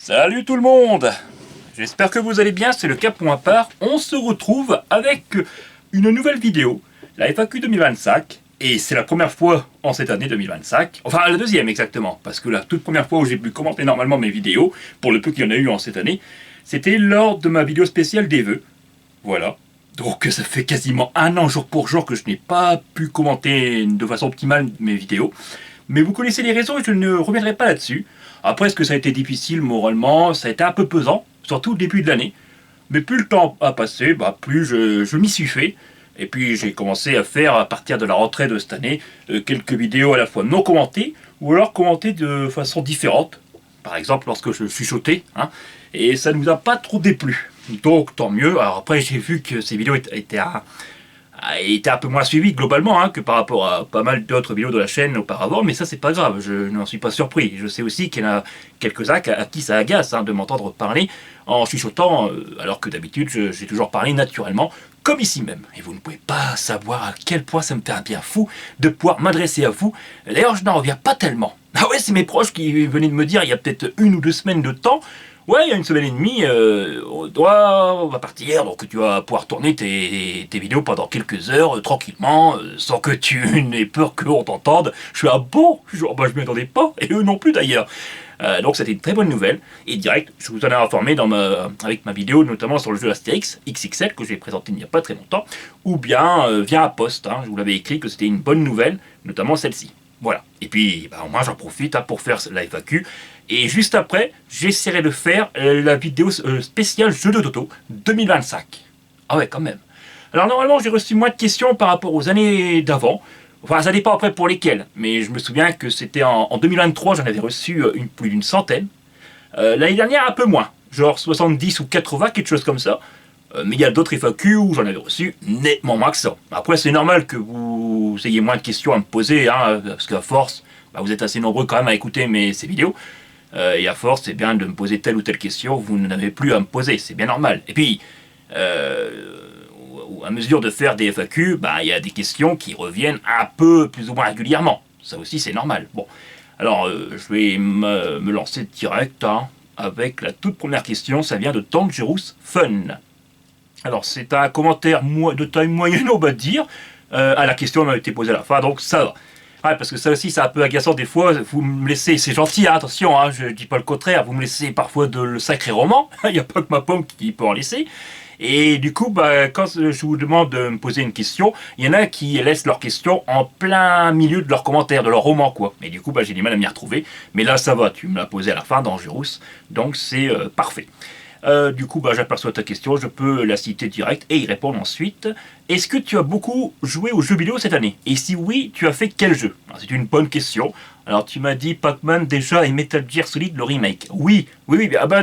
Salut tout le monde! J'espère que vous allez bien, c'est le cas pour ma part. On se retrouve avec une nouvelle vidéo, la FAQ 2025, et c'est la première fois en cette année 2025, enfin la deuxième exactement, parce que la toute première fois où j'ai pu commenter normalement mes vidéos, pour le peu qu'il y en a eu en cette année, c'était lors de ma vidéo spéciale des vœux. Voilà. Donc ça fait quasiment un an jour pour jour que je n'ai pas pu commenter de façon optimale mes vidéos. Mais vous connaissez les raisons et je ne reviendrai pas là-dessus. Après, est-ce que ça a été difficile moralement? Ça a été un peu pesant, surtout au début de l'année. Mais plus le temps a passé, plus je m'y suis fait. Et puis j'ai commencé à faire, à partir de la rentrée de cette année, quelques vidéos à la fois non commentées, ou alors commentées de façon différente. Par exemple, lorsque je chuchotais, et ça ne nous a pas trop déplu. Donc tant mieux. Alors après, j'ai vu que ces vidéos étaient un peu moins suivies globalement que par rapport à pas mal d'autres vidéos de la chaîne auparavant, mais ça c'est pas grave, je n'en suis pas surpris. Je sais aussi qu'il y en a quelques-uns à qui ça agace de m'entendre parler en chuchotant, alors que d'habitude j'ai toujours parlé naturellement, comme ici même. Et vous ne pouvez pas savoir à quel point ça me fait un bien fou de pouvoir m'adresser à vous. D'ailleurs, je n'en reviens pas tellement. Ah ouais, c'est mes proches qui venaient de me dire il y a peut-être 1 ou 2 semaines de temps. Ouais, il y a 1 semaine et demie, on va partir, donc tu vas pouvoir tourner tes vidéos pendant quelques heures, tranquillement, sans que tu n'aies peur qu'on t'entende. Je suis bon, je m'y attendais pas, et eux non plus d'ailleurs. Donc c'était une très bonne nouvelle, et direct, je vous en ai informé avec ma vidéo, notamment sur le jeu Astérix XXL, que j'ai présenté il n'y a pas très longtemps, ou bien via un post, je vous l'avais écrit que c'était une bonne nouvelle, notamment celle-ci. Voilà, et puis au moins j'en profite pour faire la FAQ. Et juste après, j'essaierai de faire la vidéo spéciale jeu de Toto 2025. Ah ouais, quand même. Alors normalement, j'ai reçu moins de questions par rapport aux années d'avant. Enfin, ça dépend après pour lesquelles. Mais je me souviens que c'était en 2023, j'en avais reçu plus d'une centaine. L'année dernière, un peu moins. Genre 70 ou 80, quelque chose comme ça. Mais il y a d'autres FAQ où j'en avais reçu nettement moins que ça. Après, c'est normal que vous ayez moins de questions à me poser, parce qu'à force, vous êtes assez nombreux quand même à écouter ces vidéos. Et à force, c'est bien de me poser telle ou telle question, vous n'avez plus à me poser, c'est bien normal. Et puis, à mesure de faire des FAQ, il y a des questions qui reviennent un peu plus ou moins régulièrement. Ça aussi, c'est normal. Bon, alors je vais me lancer direct avec la toute première question. Ça vient de Tangerous Fun. Alors, c'est un commentaire de taille moyenne, on va dire. La question m'a été posée à la fin, donc ça va. Ouais, parce que ça aussi, c'est un peu agaçant des fois. Vous me laissez, c'est gentil, attention, je dis pas le contraire. Vous me laissez parfois de le sacré roman. Il n'y a pas que ma pomme qui peut en laisser. Et du coup, quand je vous demande de me poser une question, il y en a qui laissent leur question en plein milieu de leur commentaire, de leur roman, quoi. Et du coup, j'ai du mal à m'y retrouver. Mais là, ça va, tu me l'as posé à la fin, Dangerous. Donc, c'est parfait. Du coup, j'aperçois ta question, je peux la citer direct et y répondre ensuite. Est-ce que tu as beaucoup joué aux jeux vidéo cette année? Et si oui, tu as fait quel jeu? C'est une bonne question. Alors, tu m'as dit Pac-Man déjà et Metal Gear Solid, le remake. Oui.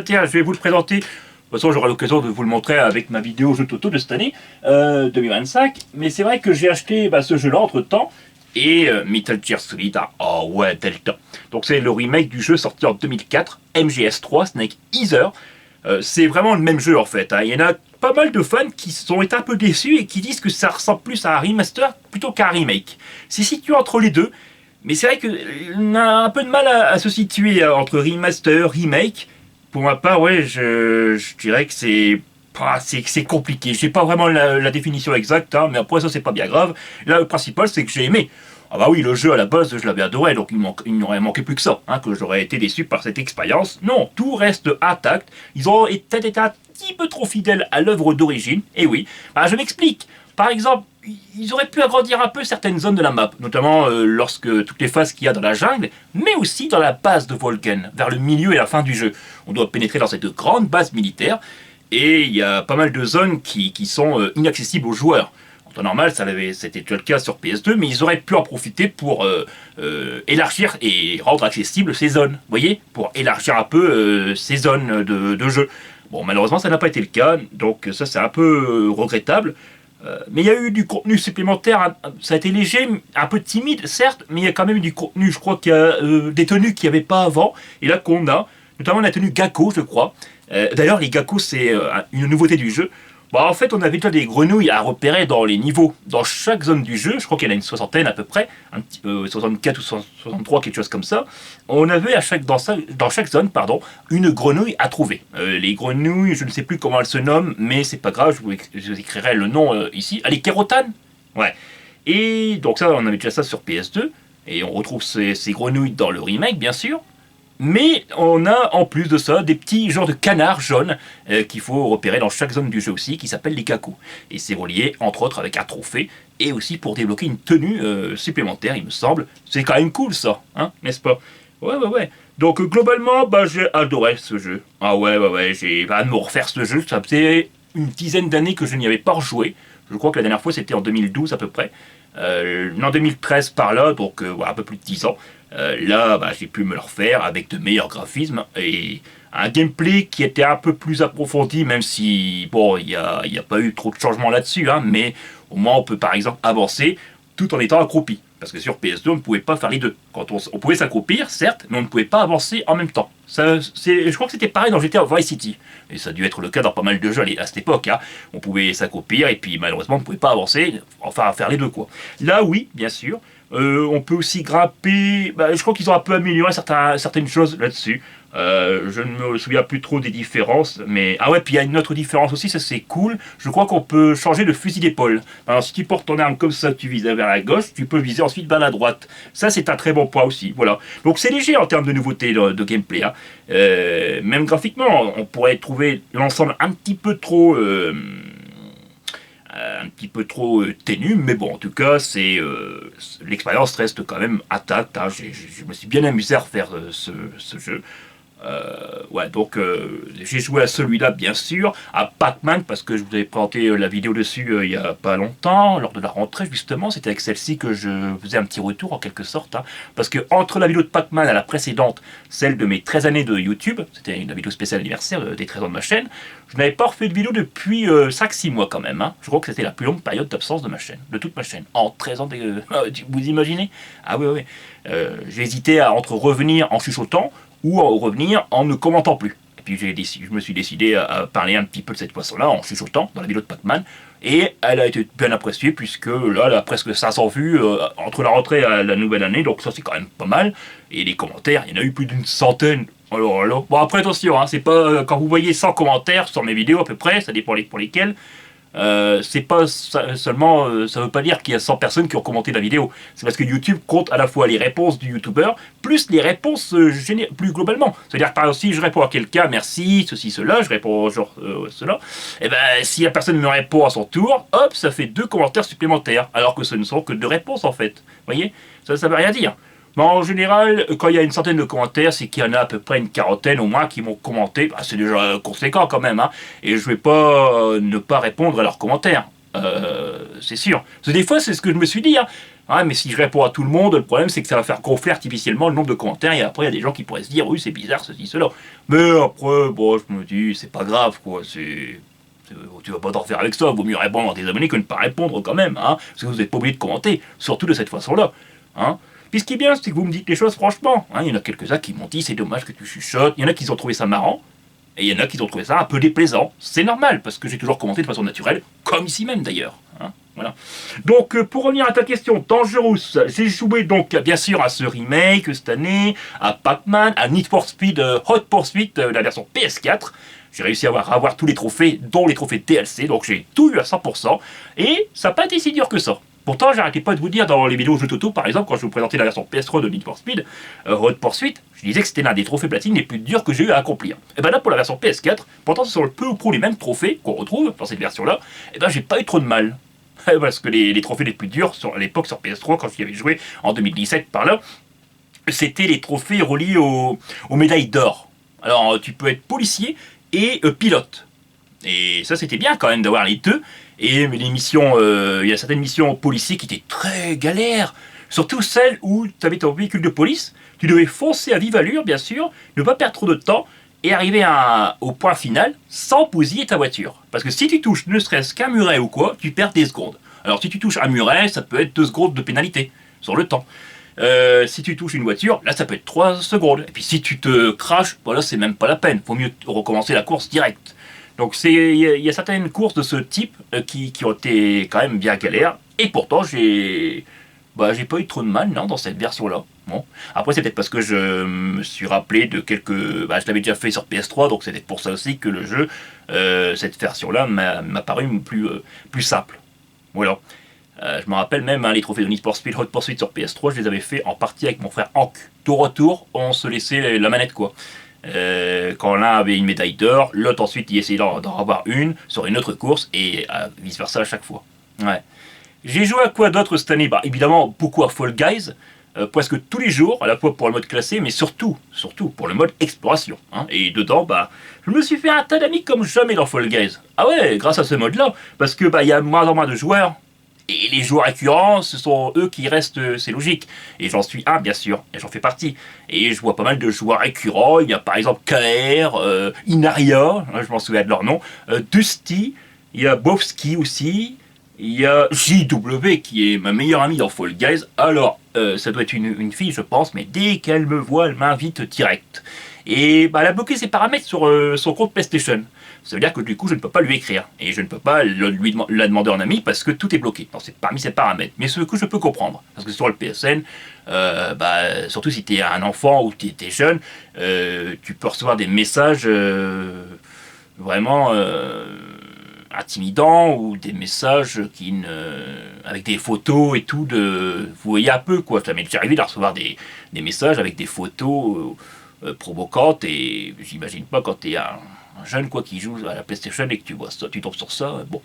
Tiens, je vais vous le présenter. De toute façon, j'aurai l'occasion de vous le montrer avec ma vidéo jeu Toto de cette année, 2025. Mais c'est vrai que j'ai acheté ce jeu-là entre-temps. Et Metal Gear Solid, Delta. Donc, c'est le remake du jeu sorti en 2004, MGS3, Snake Eater. C'est vraiment le même jeu en fait. Il y en a pas mal de fans qui sont été un peu déçus et qui disent que ça ressemble plus à un remaster plutôt qu'à un remake. C'est situé entre les deux, mais c'est vrai qu'on a un peu de mal à se situer entre remaster, remake. Pour ma part, je dirais que c'est compliqué. Je n'ai pas vraiment la définition exacte, mais après ça c'est pas bien grave. Là, le principal c'est que j'ai aimé. Oui, le jeu à la base, je l'avais adoré, donc il n'aurait manqué plus que ça, que j'aurais été déçu par cette expérience. Non, tout reste intact. Ils ont peut-être été un petit peu trop fidèles à l'œuvre d'origine. Et oui, je m'explique. Par exemple, ils auraient pu agrandir un peu certaines zones de la map, notamment lorsque toutes les phases qu'il y a dans la jungle, mais aussi dans la base de Volken, vers le milieu et la fin du jeu. On doit pénétrer dans cette grande base militaire, et il y a pas mal de zones qui sont inaccessibles aux joueurs. En temps normal, c'était déjà le cas sur PS2, mais ils auraient pu en profiter pour élargir et rendre accessibles ces zones. Vous voyez, pour élargir un peu ces zones de jeu. Bon, malheureusement, ça n'a pas été le cas, donc ça, c'est un peu regrettable. Mais il y a eu du contenu supplémentaire, ça a été léger, un peu timide, certes, mais il y a quand même eu du contenu. Je crois qu'il y a des tenues qu'il n'y avait pas avant, et là qu'on a, notamment la tenue Gakko, je crois. D'ailleurs, les Gakko, c'est une nouveauté du jeu. Bah, en fait, on avait déjà des grenouilles à repérer dans les niveaux. Dans chaque zone du jeu, je crois qu'il y en a une soixantaine à peu près, 64 ou 63, quelque chose comme ça. On avait dans chaque zone, pardon, une grenouille à trouver. Les grenouilles, je ne sais plus comment elles se nomment, mais c'est pas grave, je vous écrirai le nom ici. Ah, les kérotanes. Ouais. Et donc ça, on avait déjà ça sur PS2, et on retrouve ces grenouilles dans le remake, bien sûr. Mais on a en plus de ça des petits genres de canards jaunes qu'il faut repérer dans chaque zone du jeu aussi, qui s'appellent les cacos. Et c'est relié entre autres avec un trophée et aussi pour débloquer une tenue supplémentaire, il me semble. C'est quand même cool ça, hein, n'est-ce pas? Ouais, ouais, ouais. Donc globalement, bah, j'ai adoré ce jeu. Ah ouais, ouais, ouais, j'ai hâte de me refaire ce jeu. Ça faisait une dizaine d'années que je n'y avais pas rejoué. Je crois que la dernière fois c'était en 2012 à peu près. En 2013 par là, donc ouais, un peu plus de 10 ans. Là, bah, j'ai pu me le refaire avec de meilleurs graphismes et un gameplay qui était un peu plus approfondi, même si, bon, il n'y a pas eu trop de changements là-dessus, hein, mais au moins on peut par exemple avancer tout en étant accroupi. Parce que sur PS2, on ne pouvait pas faire les deux. Quand on pouvait s'accroupir, certes, mais on ne pouvait pas avancer en même temps. Je crois que c'était pareil dans GTA Vice City. Et ça a dû être le cas dans pas mal de jeux à cette époque. Hein. On pouvait s'accroupir et puis malheureusement, on ne pouvait pas avancer, enfin faire les deux quoi. Là, oui, bien sûr. On peut aussi grimper. Bah, je crois qu'ils ont un peu amélioré certaines choses là-dessus. Je ne me souviens plus trop des différences, mais ah ouais, puis il y a une autre différence aussi, ça c'est cool. Je crois qu'on peut changer de fusil d'épaule. Alors si tu portes ton arme comme ça, tu vises vers la gauche, tu peux viser ensuite vers la droite. Ça c'est un très bon point aussi. Voilà. Donc c'est léger en termes de nouveautés de gameplay. Hein. Même graphiquement, on pourrait trouver l'ensemble un petit peu trop. Ténu, mais bon, en tout cas, l'expérience reste quand même intacte. Hein. Je me suis bien amusé à refaire ce jeu. Ouais, donc j'ai joué à celui-là, bien sûr, à Pac-Man, parce que je vous avais présenté la vidéo dessus il y a pas longtemps, lors de la rentrée, justement. C'était avec celle-ci que je faisais un petit retour, en quelque sorte. Hein, parce que entre la vidéo de Pac-Man à la précédente, celle de mes 13 années de YouTube, c'était une vidéo spéciale anniversaire des 13 ans de ma chaîne, je n'avais pas refait de vidéo depuis 5-6 mois quand même. Hein. Je crois que c'était la plus longue période d'absence de ma chaîne, de toute ma chaîne. En 13 ans, vous imaginez? Ah oui, oui. J'ai hésité entre revenir en chuchotant, ou à revenir en ne commentant plus. Et puis je me suis décidé à parler un petit peu de cette poisson-là en chuchotant dans la vidéo de Pac-Man. Et elle a été bien appréciée puisque là, elle a presque 500 vues entre la rentrée et la nouvelle année. Donc ça, c'est quand même pas mal. Et les commentaires, il y en a eu plus d'une centaine. Alors là. Bon, après, attention, hein, c'est pas quand vous voyez 100 commentaires sur mes vidéos à peu près, ça dépend pour lesquels. C'est pas seulement, ça veut pas dire qu'il y a 100 personnes qui ont commenté la vidéo. C'est parce que YouTube compte à la fois les réponses du YouTuber, plus les réponses plus globalement. C'est-à-dire, par exemple, si je réponds à quelqu'un, merci, ceci, cela, je réponds genre cela, et ben si la personne me répond à son tour, hop, ça fait 2 commentaires supplémentaires, alors que ce ne sont que 2 réponses en fait. Vous voyez, ça veut rien dire. Mais en général, quand il y a une centaine de commentaires, c'est qu'il y en a à peu près une quarantaine au moins qui m'ont commenté. Bah, c'est déjà conséquent quand même. Hein. Et je vais pas ne pas répondre à leurs commentaires. C'est sûr. Parce que des fois, c'est ce que je me suis dit. Hein. Ah, mais si je réponds à tout le monde, le problème c'est que ça va faire gonfler artificiellement le nombre de commentaires. Et après, il y a des gens qui pourraient se dire, oui, c'est bizarre, ceci, cela. Mais après, bon, je me dis, c'est pas grave, quoi. Tu vas pas t'en faire avec ça. Vaut mieux répondre à tes abonnés que ne pas répondre quand même. Hein. Parce que vous n'êtes pas obligé de commenter. Surtout de cette façon-là. Hein. Puis ce qui est bien, c'est que vous me dites les choses franchement. Hein, il y en a quelques-uns qui m'ont dit c'est dommage que tu chuchotes. Il y en a qui ont trouvé ça marrant. Et il y en a qui ont trouvé ça un peu déplaisant. C'est normal, parce que j'ai toujours commenté de façon naturelle, comme ici même d'ailleurs. Hein, voilà. Donc pour revenir à ta question, Dangerous, j'ai joué donc bien sûr à ce remake cette année, à Pac-Man, à Need for Speed Hot Pursuit, la version PS4. J'ai réussi à avoir tous les trophées, dont les trophées DLC, donc j'ai tout eu à 100%. Et ça n'a pas été si dur que ça. Pourtant, j'arrêtais pas de vous dire dans les vidéos jeux Toto, par exemple, quand je vous présentais la version PS3 de Need for Speed, Hot Pursuit, je disais que c'était l'un des trophées platine les plus durs que j'ai eu à accomplir. Et ben là, pour la version PS4, pourtant ce sont peu ou prou les mêmes trophées qu'on retrouve dans cette version-là, et ben j'ai pas eu trop de mal. Parce que les trophées les plus durs, à l'époque sur PS3, quand j'y avais joué en 2017 par là, c'était les trophées reliés aux médailles d'or. Alors, tu peux être policier et pilote. Et ça, c'était bien quand même d'avoir les deux. Et les missions, il y a certaines missions policières qui étaient très galères. Surtout celles où tu avais ton véhicule de police, tu devais foncer à vive allure, bien sûr, ne pas perdre trop de temps et arriver au point final sans bousiller ta voiture. Parce que si tu touches ne serait-ce qu'un muret ou quoi, tu perds des secondes. Alors si tu touches un muret, ça peut être 2 secondes de pénalité sur le temps. Si tu touches une voiture, là ça peut être 3 secondes. Et puis si tu te craches, voilà, c'est même pas la peine. Faut mieux recommencer la course direct. Donc il y a certaines courses de ce type qui ont été quand même bien galères, et pourtant j'ai pas eu trop de mal non, dans cette version-là. Bon. Après, c'est peut-être parce que je me suis rappelé de quelques. Bah, je l'avais déjà fait sur PS3, donc c'est peut-être pour ça aussi que le jeu, cette version-là, m'a paru plus simple. Voilà. Je me rappelle même les trophées de Need for Speed Hot Pursuit sur PS3, je les avais fait en partie avec mon frère Hank. Tour au tour, on se laissait la manette quoi. Quand l'un avait une médaille d'or, l'autre ensuite il essayait d'en avoir une sur une autre course et vice versa à chaque fois. Ouais. J'ai joué à quoi d'autre cette année? Bah évidemment beaucoup à Fall Guys, presque tous les jours, à la fois pour le mode classé, mais surtout pour le mode exploration. Hein. Et dedans, bah, je me suis fait un tas d'amis comme jamais dans Fall Guys. Ah ouais, grâce à ce mode-là, parce que bah il y a moins en moins de joueurs. Et les joueurs récurrents, ce sont eux qui restent, c'est logique. Et j'en suis un, bien sûr, et j'en fais partie. Et je vois pas mal de joueurs récurrents. Il y a par exemple KR, Inaria, hein, je m'en souviens de leur nom, Dusty, il y a Bovski aussi, il y a JW qui est ma meilleure amie dans Fall Guys. Alors, ça doit être une fille, je pense, mais dès qu'elle me voit, elle m'invite direct. Et bah, elle a bloqué ses paramètres sur son compte PlayStation. Ça veut dire que du coup, je ne peux pas lui écrire. Et je ne peux pas la demander en ami parce que tout est bloqué. C'est parmi ses paramètres. Mais ce que je peux comprendre. Parce que sur le PSN, bah, surtout si tu es un enfant ou tu es jeune, tu peux recevoir des messages vraiment intimidants ou des messages avec des photos et tout. Vous voyez un peu quoi. Ça m'est déjà arrivé de recevoir des messages avec des photos provocantes. Et j'imagine pas quand tu es un jeune quoi qui joue à la PlayStation et que tu vois ça, tu tombes sur ça, bon.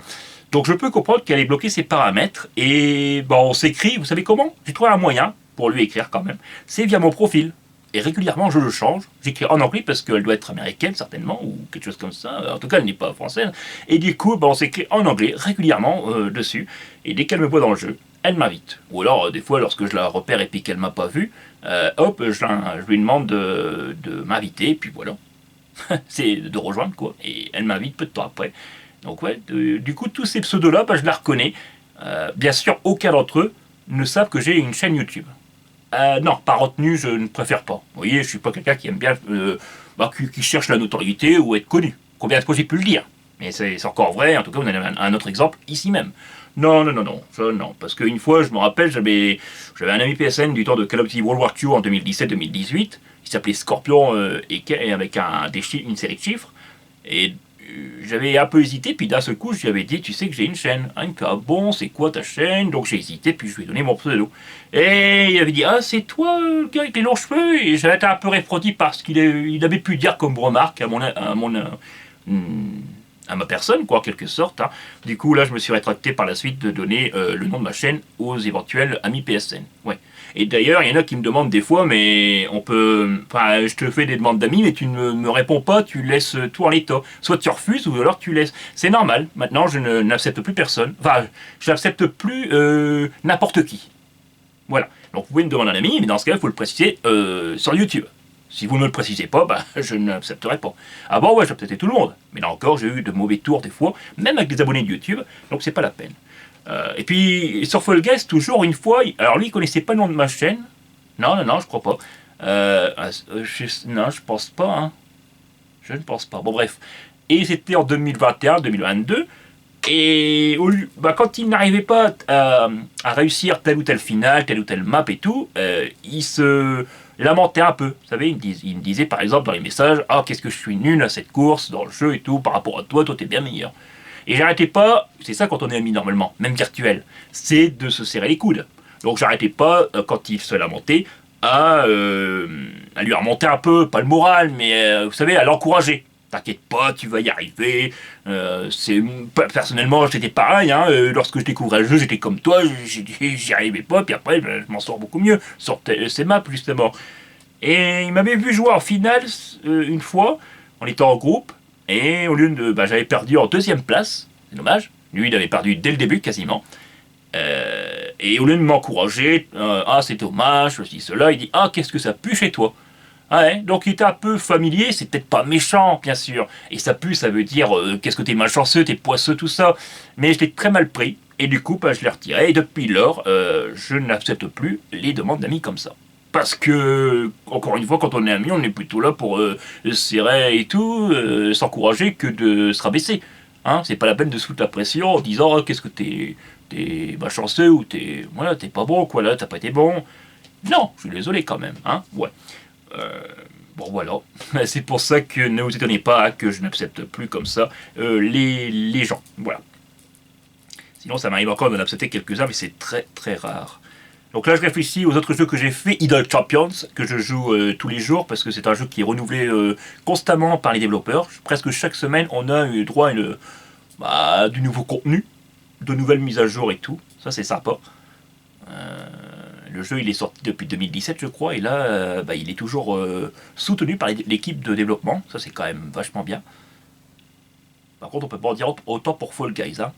Donc je peux comprendre qu'elle ait bloqué ses paramètres et bon, on s'écrit, vous savez comment? J'ai trouvé un moyen pour lui écrire quand même. C'est via mon profil. Et régulièrement je le change. J'écris en anglais parce qu'elle doit être américaine certainement ou quelque chose comme ça. En tout cas elle n'est pas française. Et du coup on s'écrit en anglais régulièrement dessus. Et dès qu'elle me voit dans le jeu, elle m'invite. Ou alors des fois lorsque je la repère et puis qu'elle m'a pas vu, hop, je lui demande de m'inviter et puis voilà. C'est de rejoindre quoi, et elle m'invite peu de temps après. Donc ouais, du coup tous ces pseudos là, bah, je la reconnais. Bien sûr, aucun d'entre eux ne savent que j'ai une chaîne YouTube. Non, par retenue, je ne préfère pas. Vous voyez, je suis pas quelqu'un qui aime bien, qui cherche la notoriété ou être connu. Combien de fois j'ai pu le dire? Mais c'est encore vrai, en tout cas, vous avez un autre exemple ici même. Non, parce qu'une fois, je me rappelle, j'avais un ami PSN du temps de Call of Duty World War II en 2017-2018, qui s'appelait Scorpion et avec une série de chiffres, et j'avais un peu hésité, puis d'un seul coup, je lui avais dit, tu sais que j'ai une chaîne. Ah, il me fait, ah bon, c'est quoi ta chaîne? Donc j'ai hésité, puis je lui ai donné mon pseudo. Et il avait dit, ah, c'est toi, le gars avec les longs cheveux? Et j'avais été un peu refroidi parce qu'il avait pu dire comme remarque à ma personne, quoi, en quelque sorte. Hein. Du coup, là, je me suis rétracté par la suite de donner le nom de ma chaîne aux éventuels amis PSN. Ouais. Et d'ailleurs, il y en a qui me demandent des fois, mais on peut. Enfin, je te fais des demandes d'amis, mais tu ne me réponds pas, tu laisses tout en l'état. Soit tu refuses, ou alors tu laisses. C'est normal. Maintenant, je n'accepte plus personne. Enfin, je n'accepte plus n'importe qui. Voilà. Donc, vous pouvez me demander un ami, mais dans ce cas, il faut le préciser sur YouTube. Si vous ne le précisez pas, bah, je n'accepterai pas. Avant, ouais, j'acceptais tout le monde. Mais là encore, j'ai eu de mauvais tours des fois, même avec des abonnés de YouTube, donc c'est pas la peine. Et puis, sur Fall Guys, toujours une fois, alors lui, il connaissait pas le nom de ma chaîne. Non, je crois pas. Non, je pense pas. Hein. Je ne pense pas. Bon, bref. Et c'était en 2021-2022. Et quand il n'arrivait pas à réussir telle ou telle finale, telle ou telle map et tout, il se lamentait un peu. Vous savez, il me disait par exemple dans les messages, ah, qu'est-ce que je suis nul à cette course, dans le jeu et tout, par rapport à toi t'es bien meilleur. Et j'arrêtais pas, c'est ça quand on est ami normalement, même virtuel, c'est de se serrer les coudes. Donc j'arrêtais pas, quand il se lamentait, à lui remonter un peu, pas le moral, mais vous savez, à l'encourager. T'inquiète pas, tu vas y arriver. Personnellement, j'étais pareil. Hein, lorsque je découvrais le jeu, j'étais comme toi, j'y arrivais pas. Puis après, je m'en sors beaucoup mieux sur ces maps justement. Et il m'avait vu jouer en finale une fois. On était en groupe et au lieu de, j'avais perdu en deuxième place. C'est dommage. Lui, il avait perdu dès le début quasiment. Et au lieu de m'encourager, ah c'est dommage, ceci, cela, il dit ah qu'est-ce que ça pue chez toi. Ouais, donc il était un peu familier, c'est peut-être pas méchant, bien sûr. Et ça pue, ça veut dire qu'est-ce que t'es malchanceux, t'es poisseux, tout ça. Mais je l'ai très mal pris, et du coup, je l'ai retiré. Et depuis lors, je n'accepte plus les demandes d'amis comme ça. Parce que, encore une fois, quand on est amis, on est plutôt là pour se serrer et tout, s'encourager que de se rabaisser. Hein, c'est pas la peine de se foutre la pression en disant oh, qu'est-ce que t'es malchanceux ou voilà, t'es pas bon, quoi, là, t'as pas été bon. Non, je suis désolé quand même. Hein, ouais. Euh, bon, voilà. C'est pour ça que ne vous étonnez pas que je n'accepte plus comme ça les gens. Voilà. Sinon, ça m'arrive encore d'en accepter quelques-uns, mais c'est très très rare. Donc là, je réfléchis aux autres jeux que j'ai fait. Idle Champions, que je joue tous les jours, parce que c'est un jeu qui est renouvelé constamment par les développeurs. Presque chaque semaine, on a eu droit du nouveau contenu, de nouvelles mises à jour et tout. Ça, c'est sympa. Le jeu, il est sorti depuis 2017, je crois, et là, il est toujours soutenu par l'équipe de développement. Ça, c'est quand même vachement bien. Par contre, on peut pas en dire autant pour Fall Guys. Hein.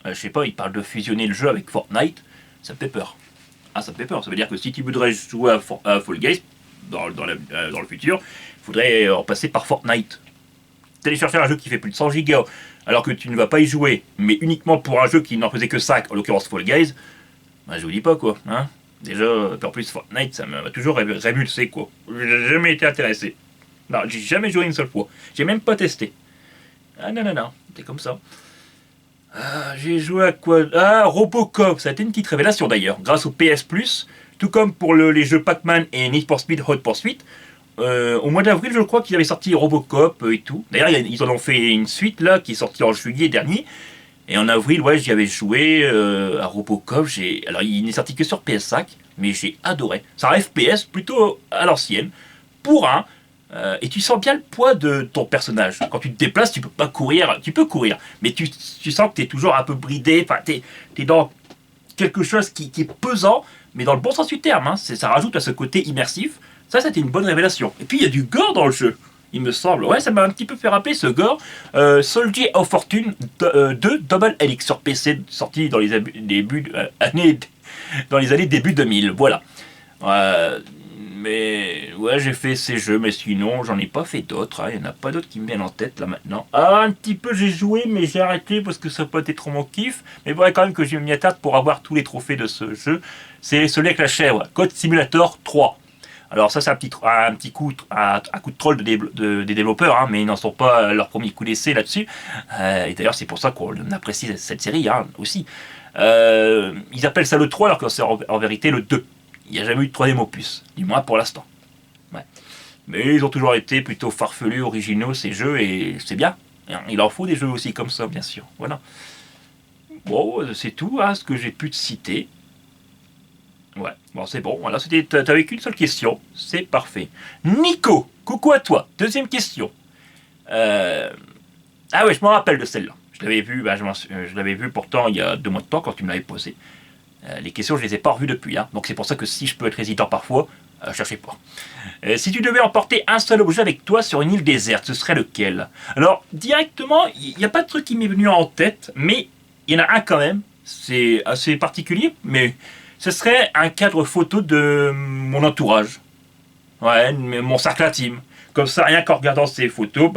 Je sais pas, il parle de fusionner le jeu avec Fortnite. Ça me fait peur. Ah, ça me fait peur. Ça veut dire que si tu voudrais jouer à Fall Guys dans le futur, il faudrait en passer par Fortnite. Télécharger un jeu qui fait plus de 100 gigas alors que tu ne vas pas y jouer, mais uniquement pour un jeu qui n'en faisait que 5, en l'occurrence Fall Guys, je vous dis pas quoi. Hein. Déjà, en plus Fortnite, ça m'a toujours révulsé quoi. J'ai jamais été intéressé. Non, j'ai jamais joué une seule fois. J'ai même pas testé. Ah non, c'est comme ça. Ah, j'ai joué à quoi? Ah, Robocop, ça a été une petite révélation d'ailleurs, grâce au PS Plus, tout comme pour les jeux Pac-Man et Need for Speed Hot Pursuit. Au mois d'avril, je crois qu'ils avaient sorti Robocop et tout. D'ailleurs, ils en ont fait une suite là qui est sortie en juillet dernier. Et en avril, ouais, j'y avais joué à Robocop. Alors, il n'est sorti que sur PS5, mais j'ai adoré. C'est un FPS plutôt à l'ancienne, pour un. Et tu sens bien le poids de ton personnage. Quand tu te déplaces, tu peux pas courir. Tu peux courir, mais tu sens que tu es toujours un peu bridé. Enfin, tu es dans quelque chose qui est pesant, mais dans le bon sens du terme. Hein. Ça rajoute à ce côté immersif. Ça, c'était une bonne révélation. Et puis, il y a du gore dans le jeu, il me semble. Ouais, ça m'a un petit peu fait rappeler ce gore. Soldier of Fortune 2 Double Helix sur PC, sorti dans les années début 2000. Voilà. Mais ouais, j'ai fait ces jeux, mais sinon, j'en ai pas fait d'autres. Hein. Il n'y en a pas d'autres qui me viennent en tête là maintenant. Ah, un petit peu j'ai joué, mais j'ai arrêté parce que ça n'a pas été trop mon kiff. Mais bon, quand même que j'ai mis à table pour avoir tous les trophées de ce jeu. C'est celui avec la chèvre, Code Simulator 3. Alors ça, c'est un petit coup, un coup de troll des développeurs, hein, mais ils n'en sont pas à leur premier coup d'essai là-dessus. Et d'ailleurs, c'est pour ça qu'on apprécie cette série hein, aussi. Ils appellent ça le 3 alors que c'est en vérité le 2. Il n'y a jamais eu de troisième opus, du moins pour l'instant. Ouais. Mais ils ont toujours été plutôt farfelus, originaux ces jeux, et c'est bien. Il en faut des jeux aussi comme ça, bien sûr. Voilà. Bon, c'est tout hein, ce que j'ai pu te citer. Ouais, bon c'est bon, voilà, t'avais qu'une seule question, c'est parfait. Nico, coucou à toi, deuxième question. Ah ouais, je me rappelle de celle-là. Je l'avais vu, je l'avais vu pourtant il y a 2 mois de temps quand tu me l'avais posé. Les questions, je les ai pas revues depuis, hein. Donc c'est pour ça que si je peux être hésitant parfois, cherchez pas. Si tu devais emporter un seul objet avec toi sur une île déserte, ce serait lequel? Alors, directement, il n'y a pas de truc qui m'est venu en tête, mais il y en a un quand même. C'est assez particulier, mais ce serait un cadre photo de mon entourage. Ouais, mon cercle intime. Comme ça, rien qu'en regardant ces photos,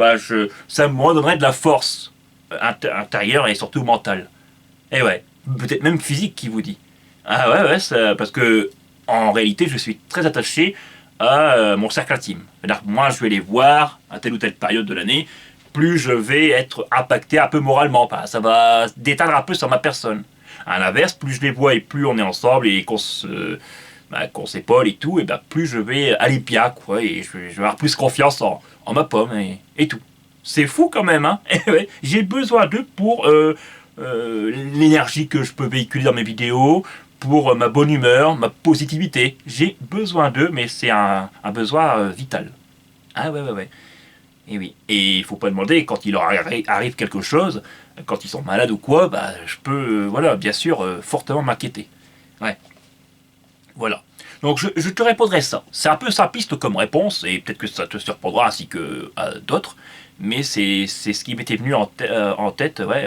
ça me donnerait de la force intérieure et surtout mentale. Et ouais, peut-être même physique qui vous dit. Ah ouais, parce que en réalité, je suis très attaché à mon cercle intime. C'est-à-dire que moi, je vais les voir à telle ou telle période de l'année, plus je vais être impacté un peu moralement. Ça va déteindre un peu sur ma personne. À l'inverse, plus je les vois et plus on est ensemble et qu'on s'épaule et tout, et plus je vais aller bien, quoi, et je vais avoir plus confiance en ma pomme et tout. C'est fou quand même, hein. Ouais, j'ai besoin d'eux pour l'énergie que je peux véhiculer dans mes vidéos, pour ma bonne humeur, ma positivité. J'ai besoin d'eux, mais c'est un besoin vital. Ah ouais. Et oui. Et il faut pas demander quand il leur arrive quelque chose, quand ils sont malades ou quoi, je peux, voilà, bien sûr, fortement m'inquiéter. Ouais. Voilà. Donc je te répondrai ça. C'est un peu simpliste comme réponse, et peut-être que ça te surprendra ainsi que à d'autres, mais c'est ce qui m'était venu en tête ouais,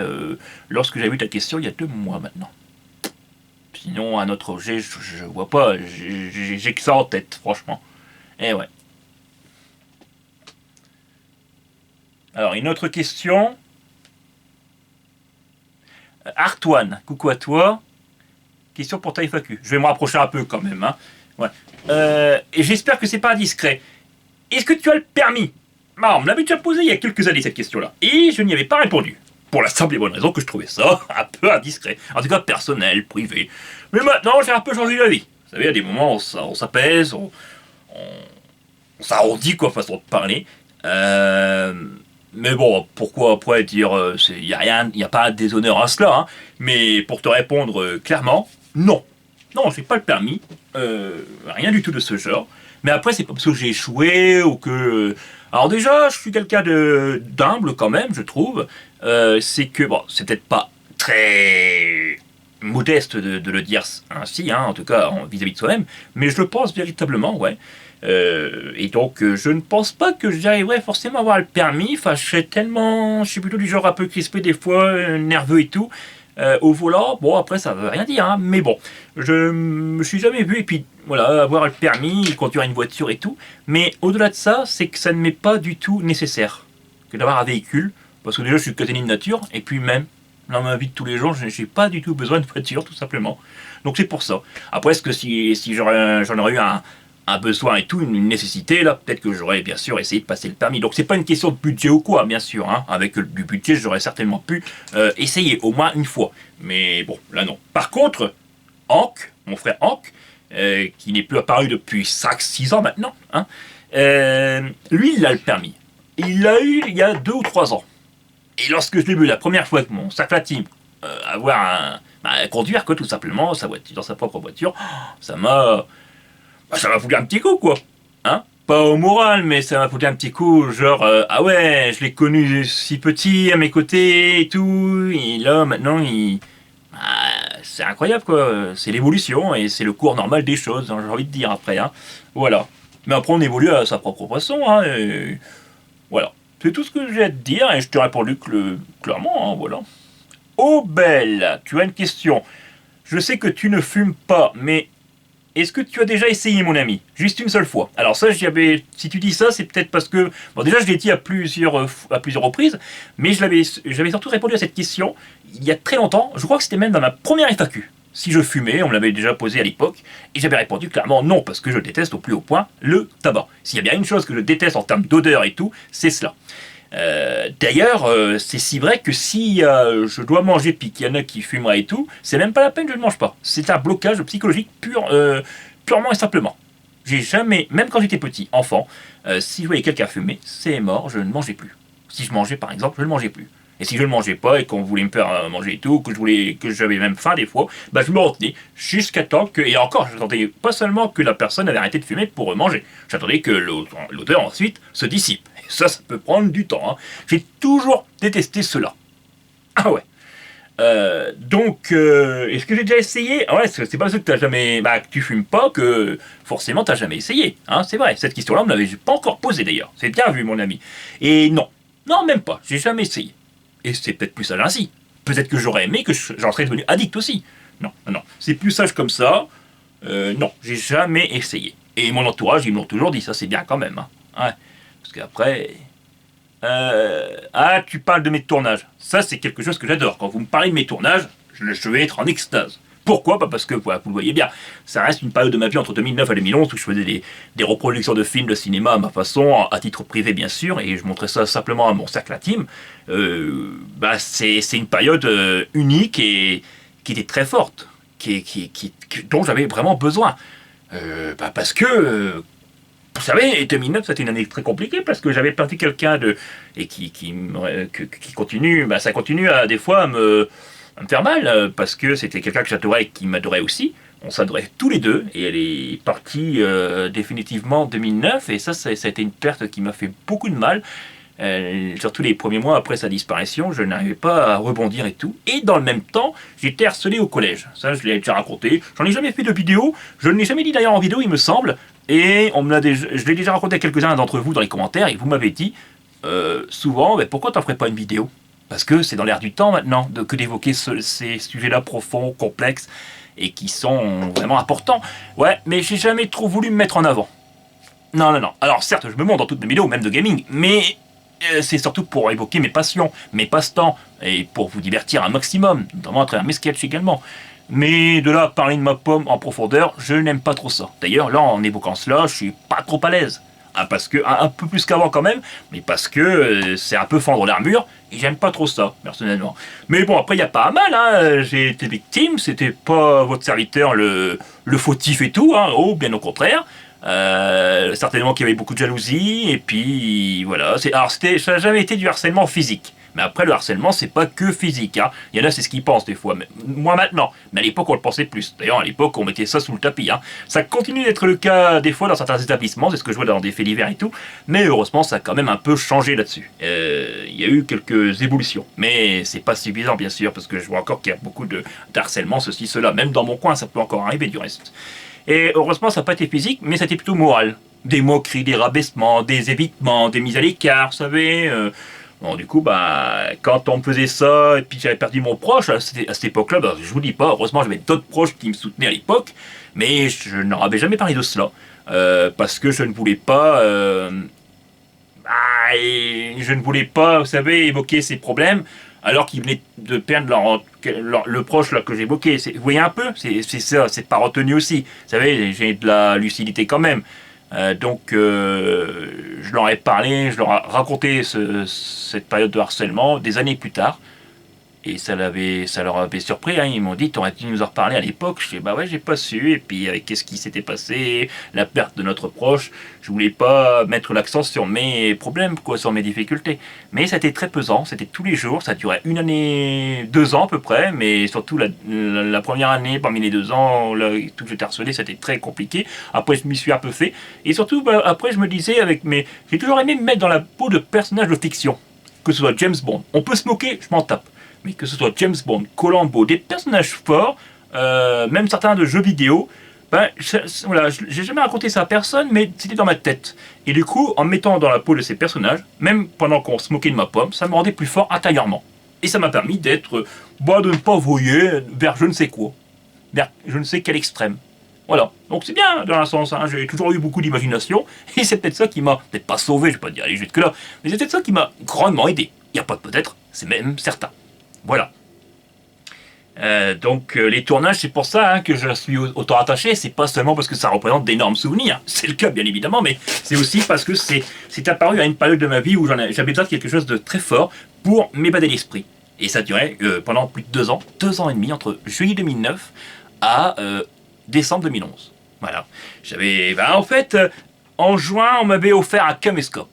lorsque j'ai vu ta question il y a 2 mois maintenant. Sinon, un autre objet, je vois pas, j'ai que ça en tête, franchement. Eh ouais. Alors, une autre question. Artoine, coucou à toi. Question pour ta FAQ. Je vais me rapprocher un peu quand même. Hein. Ouais. Et j'espère que c'est pas indiscret. Est-ce que tu as le permis? On me l'avait déjà posé il y a quelques années cette question-là. Et je n'y avais pas répondu. Pour la simple et bonne raison que je trouvais ça un peu indiscret. En tout cas personnel, privé. Mais maintenant j'ai un peu changé d'avis. Vous savez, à des moments on s'apaise, on s'arrondit quoi, façon de parler. Mais bon, pourquoi après dire, il n'y a pas de déshonneur à cela, hein. Mais pour te répondre clairement, non. Non, j'ai pas le permis, rien du tout de ce genre. Mais après, c'est pas parce que j'ai échoué ou que. Alors déjà, je suis quelqu'un d'humble quand même, je trouve. C'est que bon, c'est peut-être pas très modeste de le dire ainsi, hein, en tout cas vis-à-vis de soi-même, mais je le pense véritablement, ouais. Et donc, je ne pense pas que j'arriverai forcément à avoir le permis. Enfin, je suis plutôt du genre un peu crispé des fois, nerveux et tout. Au volant, bon après ça veut rien dire, hein, mais bon, je me suis jamais vu, et puis voilà, avoir le permis, conduire une voiture et tout, mais au-delà de ça, c'est que ça ne m'est pas du tout nécessaire que d'avoir un véhicule, parce que déjà je suis casanier de nature, et puis même, dans ma vie de tous les jours, je n'ai pas du tout besoin de voiture, tout simplement. Donc c'est pour ça. Après, est-ce que si j'en aurais eu un besoin et tout, une nécessité, là, peut-être que j'aurais bien sûr essayé de passer le permis. Donc c'est pas une question de budget ou quoi, bien sûr, hein. Avec du budget, j'aurais certainement pu essayer au moins une fois. Mais bon, là non. Par contre, Hank, mon frère Hank, qui n'est plus apparu depuis 5-6 ans maintenant, hein, lui, il a le permis. Il l'a eu il y a 2 ou 3 ans. Et lorsque je l'ai vu la première fois que mon sac team conduire, quoi, tout simplement, sa voiture, dans sa propre voiture, ça m'a foutu un petit coup, quoi. Hein? Pas au moral, mais ça m'a foutu un petit coup, genre, ah ouais, je l'ai connu si petit à mes côtés et tout, et là, maintenant, bah, c'est incroyable, quoi. C'est l'évolution, et c'est le cours normal des choses, hein, j'ai envie de dire, après, hein. Voilà. Mais après, on évolue à sa propre façon, hein, et voilà. C'est tout ce que j'ai à te dire, et je te réponds clairement, hein, voilà. Oh, Belle, tu as une question. Je sais que tu ne fumes pas, mais est-ce que tu as déjà essayé, mon ami? Juste une seule fois. Alors ça, si tu dis ça, c'est peut-être parce que... Bon, déjà, je l'ai dit à plusieurs reprises, mais j'avais surtout répondu à cette question il y a très longtemps. Je crois que c'était même dans ma première FAQ. Si je fumais, on me l'avait déjà posé à l'époque, et j'avais répondu clairement non, parce que je déteste au plus haut point le tabac. S'il y a bien une chose que je déteste en termes d'odeur et tout, c'est cela. D'ailleurs, c'est si vrai que si je dois manger puis qu'il y en a qui fumeraient et tout, c'est même pas la peine, je ne mange pas. C'est un blocage psychologique purement et simplement. J'ai jamais, même quand j'étais petit, enfant, si je voyais quelqu'un fumer, c'est mort, je ne mangeais plus. Si je mangeais par exemple, je ne mangeais plus. Et si je ne mangeais pas et qu'on voulait me faire manger et tout, que j'avais même faim des fois, bah je me retenais jusqu'à temps que, et encore, j'attendais pas seulement que la personne avait arrêté de fumer pour manger, j'attendais que l'odeur ensuite se dissipe. Et ça peut prendre du temps, hein. J'ai toujours détesté cela. Ah ouais. Donc, est-ce que j'ai déjà essayé? Ah ouais, c'est pas parce que que tu fumes pas que forcément t'as jamais essayé, hein, c'est vrai. Cette question-là, on me l'avait pas encore posée d'ailleurs. C'est bien vu, mon ami. Et non, non, même pas. J'ai jamais essayé. Et c'est peut-être plus sage ainsi. Peut-être que j'aurais aimé que j'en serais devenu addict aussi. Non, non, non. C'est plus sage comme ça. Non, j'ai jamais essayé. Et mon entourage, ils me l'ont toujours dit. Ça, c'est bien quand même, hein. Ouais. Parce qu'après. Ah, tu parles de mes tournages. Ça, c'est quelque chose que j'adore. Quand vous me parlez de mes tournages, je vais être en extase. Pourquoi? Bah parce que, voilà, vous le voyez bien, ça reste une période de ma vie entre 2009 et 2011 où je faisais des reproductions de films de cinéma à ma façon, à titre privé bien sûr, et je montrais ça simplement à mon cercle intime. C'est une période unique et qui était très forte, dont j'avais vraiment besoin. Parce que vous savez, 2009, c'était une année très compliquée parce que j'avais perdu quelqu'un et qui continue, ça continue à des fois à me faire mal parce que c'était quelqu'un que j'adorais et qui m'adorait aussi. On s'adorait tous les deux et elle est partie définitivement en 2009 et ça a été une perte qui m'a fait beaucoup de mal. Surtout les premiers mois après sa disparition, je n'arrivais pas à rebondir et tout. Et dans le même temps, j'étais harcelé au collège. Ça, je l'ai déjà raconté. J'en ai jamais fait de vidéo. Je ne l'ai jamais dit d'ailleurs en vidéo, il me semble. Et je l'ai déjà raconté à quelques-uns d'entre vous dans les commentaires. Et vous m'avez dit souvent, pourquoi t'en ferais pas une vidéo? Parce que c'est dans l'air du temps maintenant que d'évoquer ces sujets-là profonds, complexes et qui sont vraiment importants. Ouais, mais j'ai jamais trop voulu me mettre en avant. Non, non, non. Alors certes, je me montre dans toutes mes vidéos, même de gaming, mais c'est surtout pour évoquer mes passions, mes passe-temps, et pour vous divertir un maximum, notamment à travers mes sketchs également. Mais de là à parler de ma pomme en profondeur, je n'aime pas trop ça. D'ailleurs, là, en évoquant cela, je suis pas trop à l'aise. Ah, parce que, un peu plus qu'avant quand même, mais parce que c'est un peu fendre l'armure, et j'aime pas trop ça, personnellement. Mais bon, après, il n'y a pas à mal, hein, j'ai été victime, c'était pas votre serviteur le fautif et tout, hein, oh, bien au contraire. Certainement qu'il y avait beaucoup de jalousie, et puis voilà. Alors, ça n'a jamais été du harcèlement physique. Mais après, le harcèlement, c'est pas que physique. Hein. Il y en a, c'est ce qu'ils pensent des fois. Mais, moi maintenant. Mais à l'époque, on le pensait plus. D'ailleurs, à l'époque, on mettait ça sous le tapis. Hein. Ça continue d'être le cas des fois dans certains établissements. C'est ce que je vois dans des faits divers et tout. Mais heureusement, ça a quand même un peu changé là-dessus. Il y a eu quelques évolutions. Mais c'est pas suffisant, bien sûr, parce que je vois encore qu'il y a beaucoup de harcèlement, ceci, cela. Même dans mon coin, ça peut encore arriver du reste. Et heureusement, ça n'a pas été physique, mais ça a été plutôt moral. Des moqueries, des rabaissements, des évitements, des mises à l'écart, vous savez. Bon, du coup, bah, quand on me faisait ça, et puis j'avais perdu mon proche, à cette époque-là, bah, je vous dis pas, heureusement j'avais d'autres proches qui me soutenaient à l'époque, mais je n'en avais jamais parlé de cela, parce que je ne voulais pas, je ne voulais pas, vous savez, évoquer ces problèmes, alors qu'ils venaient de perdre le proche là que j'évoquais. Vous voyez un peu, c'est ça, c'est pas retenu aussi. Vous savez, j'ai de la lucidité quand même. Je leur ai parlé, je leur ai raconté cette période de harcèlement des années plus tard. Et ça leur avait surpris, hein. Ils m'ont dit, t'aurais dû nous en reparler à l'époque. Je dis, bah ouais, j'ai pas su. Et puis, qu'est-ce qui s'était passé, la perte de notre proche. Je voulais pas mettre l'accent sur mes problèmes, quoi, sur mes difficultés. Mais ça a été très pesant, c'était tous les jours. Ça durait 1 année, 2 ans à peu près. Mais surtout la première année, parmi les 2 ans, là, tout que j'étais harcelé, c'était très compliqué. Après, je m'y suis un peu fait. Et surtout, bah, après, je me disais, j'ai toujours aimé me mettre dans la peau de personnages de fiction. Que ce soit James Bond. On peut se moquer, je m'en tape. Mais que ce soit James Bond, Columbo, des personnages forts, même certains de jeux vidéo, ben, voilà, j'ai jamais raconté ça à personne, mais c'était dans ma tête. Et du coup, en me mettant dans la peau de ces personnages, même pendant qu'on se moquait de ma pomme, ça me rendait plus fort intérieurement. Et ça m'a permis d'être, de ne pas voyer vers je ne sais quoi, vers je ne sais quel extrême. Voilà, donc c'est bien dans un sens, hein. J'ai toujours eu beaucoup d'imagination, et c'est peut-être ça qui m'a, peut-être pas sauvé, je vais pas dire aller jusque là, mais c'est peut-être ça qui m'a grandement aidé. Il n'y a pas de peut-être, c'est même certain. Voilà. Les tournages, c'est pour ça, hein, que je suis autant attaché. C'est pas seulement parce que ça représente d'énormes souvenirs. C'est le cas, bien évidemment, mais c'est aussi parce que c'est apparu à une période de ma vie où j'avais besoin de quelque chose de très fort pour m'évader l'esprit. Et ça durait pendant plus de 2 ans et demi, entre juillet 2009 à décembre 2011. Voilà. En juin, on m'avait offert un caméscope.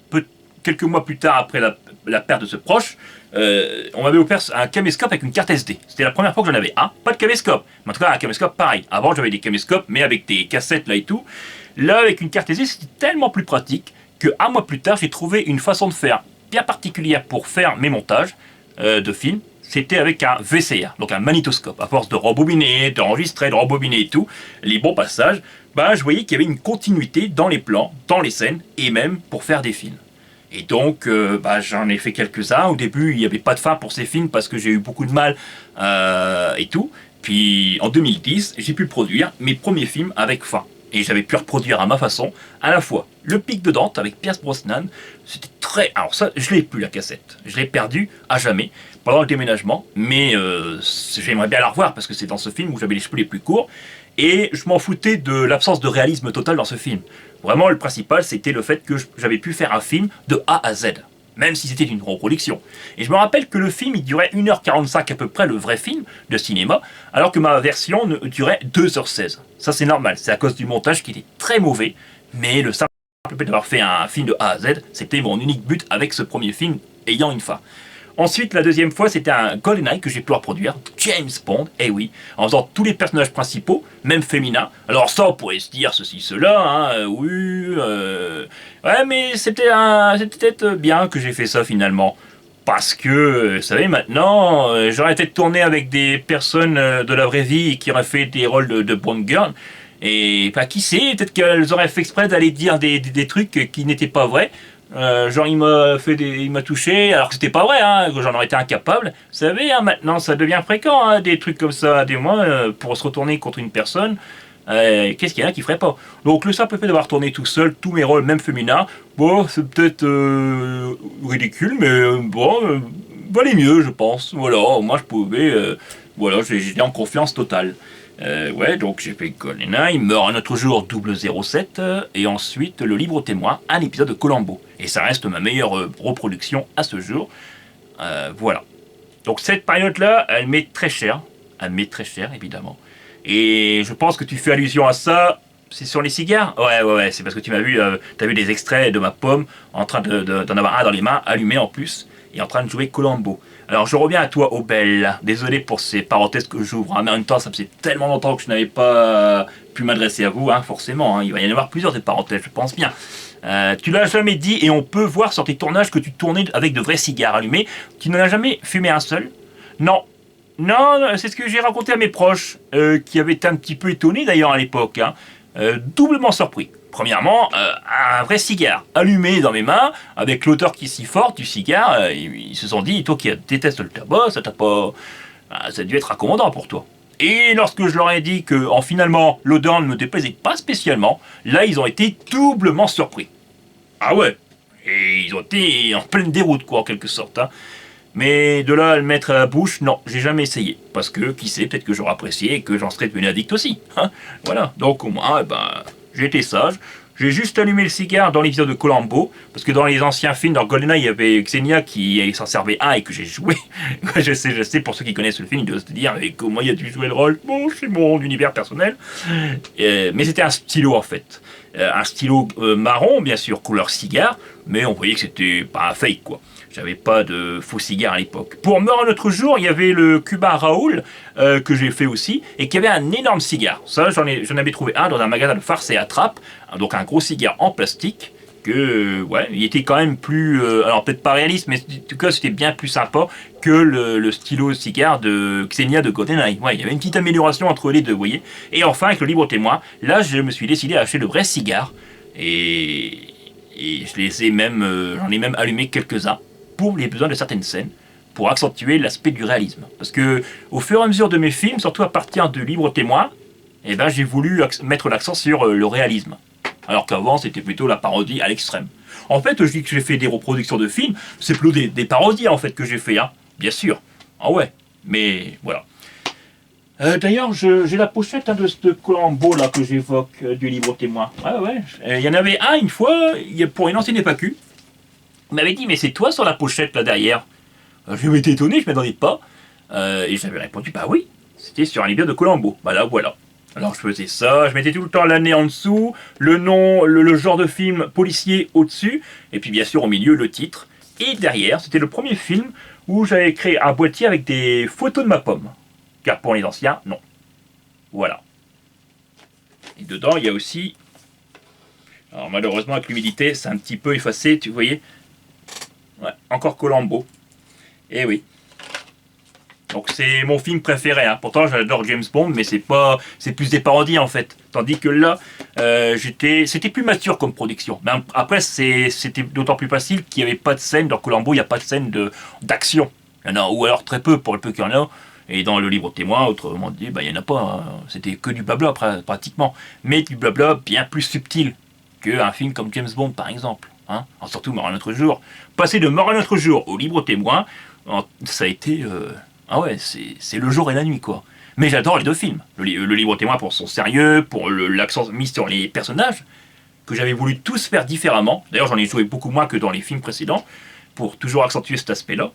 Quelques mois plus tard, après la perte de ce proche, on m'avait offert un caméscope avec une carte SD. C'était la première fois que j'en avais un, pas de caméscope, mais en tout cas un caméscope pareil. Avant j'avais des caméscopes, mais avec des cassettes là et tout. Là, avec une carte SD, c'était tellement plus pratique qu'un mois plus tard, j'ai trouvé une façon de faire bien particulière pour faire mes montages de films. C'était avec un VCR, donc un magnétoscope. À force de rembobiner, d'enregistrer, de rembobiner et tout, les bons passages, je voyais qu'il y avait une continuité dans les plans, dans les scènes, et même pour faire des films. Et donc, j'en ai fait quelques-uns. Au début, il n'y avait pas de fin pour ces films parce que j'ai eu beaucoup de mal et tout. Puis, en 2010, j'ai pu produire mes premiers films avec fin. Et j'avais pu reproduire à ma façon, à la fois Le Pic de Dante avec Pierce Brosnan. C'était très... Alors ça, je l'ai plus, la cassette. Je l'ai perdue à jamais pendant le déménagement. Mais j'aimerais bien la revoir parce que c'est dans ce film où j'avais les cheveux les plus courts. Et je m'en foutais de l'absence de réalisme total dans ce film. Vraiment, le principal, c'était le fait que j'avais pu faire un film de A à Z, même si c'était une reproduction. Et je me rappelle que le film, il durait 1h45 à peu près, le vrai film de cinéma, alors que ma version durait 2h16. Ça, c'est normal, c'est à cause du montage qui était très mauvais, mais le simple fait d'avoir fait un film de A à Z, c'était mon unique but avec ce premier film ayant une fin. Ensuite, la deuxième fois, c'était un GoldenEye que j'ai pu reproduire, James Bond, eh oui, en faisant tous les personnages principaux, même féminins. Alors ça, on pourrait se dire ceci, cela, hein, ouais, mais c'était peut-être bien que j'ai fait ça finalement. Parce que, vous savez, maintenant, j'aurais peut-être tourné avec des personnes de la vraie vie qui auraient fait des rôles de Bond Girl. Et qui sait, peut-être qu'elles auraient fait exprès d'aller dire des trucs qui n'étaient pas vrais. Genre il m'a touché alors que c'était pas vrai, hein, que j'en aurais été incapable. Vous savez, hein, maintenant ça devient fréquent, hein, des trucs comme ça, des mois pour se retourner contre une personne. Qu'est-ce qu'il y en a qui ferait pas? Donc le simple fait d'avoir tourné tout seul tous mes rôles, même féminins, bon, c'est peut-être ridicule, mais valait mieux, je pense. Voilà, moi je pouvais Voilà, j'étais en confiance totale. Ouais, donc j'ai fait GoldenEye, Meurt un autre jour, 007, et ensuite Le Libre Témoin, un épisode de Columbo. Et ça reste ma meilleure reproduction à ce jour. Voilà. Donc cette période-là, elle m'est très chère. Elle m'est très chère, évidemment. Et je pense que tu fais allusion à ça. C'est sur les cigares. Ouais, c'est parce que tu m'as vu, t'as vu des extraits de ma pomme en train d'en avoir un dans les mains, allumé en plus, et en train de jouer Columbo. Alors je reviens à toi, Obel. Désolé pour ces parenthèses que j'ouvre, hein, mais en même temps, ça faisait tellement longtemps que je n'avais pas pu m'adresser à vous, hein, forcément. Hein, il va y en avoir plusieurs des parenthèses, je pense bien. Tu l'as jamais dit, et on peut voir sur tes tournages que tu tournais avec de vrais cigares allumés. Tu n'en as jamais fumé un seul? Non. Non, c'est ce que j'ai raconté à mes proches, qui avaient été un petit peu étonnés d'ailleurs à l'époque. Hein. Doublement surpris. Premièrement, un vrai cigare allumé dans mes mains, avec l'odeur qui s'y forte du cigare, ils se sont dit, toi qui détestes le tabac, ça t'a pas... ça a dû être accommodant pour toi. Et lorsque je leur ai dit que finalement l'odeur ne me déplaisait pas spécialement, là ils ont été doublement surpris. Ah ouais. Et ils ont été en pleine déroute quoi en quelque sorte. Hein. Mais de là à le mettre à la bouche, non, j'ai jamais essayé. Parce que, qui sait, peut-être que j'aurais apprécié et que j'en serais devenu addict aussi. Hein. Voilà, donc au moins, j'ai été sage. J'ai juste allumé le cigare dans l'épisode de Columbo, parce que dans les anciens films, dans GoldenEye, il y avait Xenia qui s'en servait un et que j'ai joué. je sais, pour ceux qui connaissent le film, ils doivent se dire, mais comment il a dû jouer le rôle? Bon, c'est mon univers personnel. Mais c'était un stylo en fait. Un stylo marron, bien sûr, couleur cigare, mais on voyait que c'était pas un fake quoi. J'avais pas de faux cigare à l'époque. Pour Meurt un autre jour, il y avait le Cuba Raoul, que j'ai fait aussi, et qui avait un énorme cigare. Ça, j'en avais trouvé un dans un magasin de farce et attrape, donc un gros cigare en plastique, que, ouais, il était quand même plus, alors peut-être pas réaliste, mais en tout cas, c'était bien plus sympa que le stylo cigare de Xenia de GoldenEye. Ouais, il y avait une petite amélioration entre les deux, vous voyez. Et enfin, avec le Libre Témoin, là, je me suis décidé à acheter de vrais cigares, et je les ai même, j'en ai même allumé quelques-uns, pour les besoins de certaines scènes, pour accentuer l'aspect du réalisme. Parce que, au fur et à mesure de mes films, surtout à partir de Libre Témoin, j'ai voulu mettre l'accent sur le réalisme. Alors qu'avant, c'était plutôt la parodie à l'extrême. En fait, je dis que j'ai fait des reproductions de films, c'est plutôt des parodies en fait que j'ai fait, hein, bien sûr. Ah ouais, mais voilà. D'ailleurs, j'ai la pochette de ce Columbo là que j'évoque du Libre Témoin. Ouais. Il y en avait un une fois, pour une ancienne FAQ. Il m'avait dit, mais c'est toi sur la pochette là derrière. Je m'étais étonné, je ne m'attendais pas. Et j'avais répondu, bah oui, c'était sur un livre de Columbo. Bah là, voilà. Alors je faisais ça, je mettais tout le temps l'année en dessous, le nom, le genre de film policier au-dessus, et puis bien sûr au milieu le titre. Et derrière, c'était le premier film où j'avais créé un boîtier avec des photos de ma pomme. Car pour les anciens, non. Voilà. Et dedans, il y a aussi... Alors malheureusement, avec l'humidité, c'est un petit peu effacé, tu voyez. Ouais, encore Columbo. Eh oui. Donc c'est mon film préféré. Hein. Pourtant j'adore James Bond, mais c'est plus des parodies en fait. Tandis que là, c'était plus mature comme production. Mais après c'était d'autant plus facile qu'il n'y avait pas de scène dans Columbo. Il n'y a pas de scène d'action. Il y en a, ou alors très peu pour le peu qu'il y en a. Et dans le Libre Témoin, autrement dit, il n'y en a pas. Hein. C'était que du blabla pratiquement. Mais du blabla bien plus subtil qu'un film comme James Bond par exemple. Hein, surtout Meurt un autre jour. Passer de Meurt un autre jour au Libre Témoin, ça a été... ah ouais, c'est le jour et la nuit, quoi. Mais j'adore les deux films. Le Libre Témoin pour son sérieux, pour l'accent mis sur les personnages, que j'avais voulu tous faire différemment. D'ailleurs, j'en ai joué beaucoup moins que dans les films précédents, pour toujours accentuer cet aspect-là.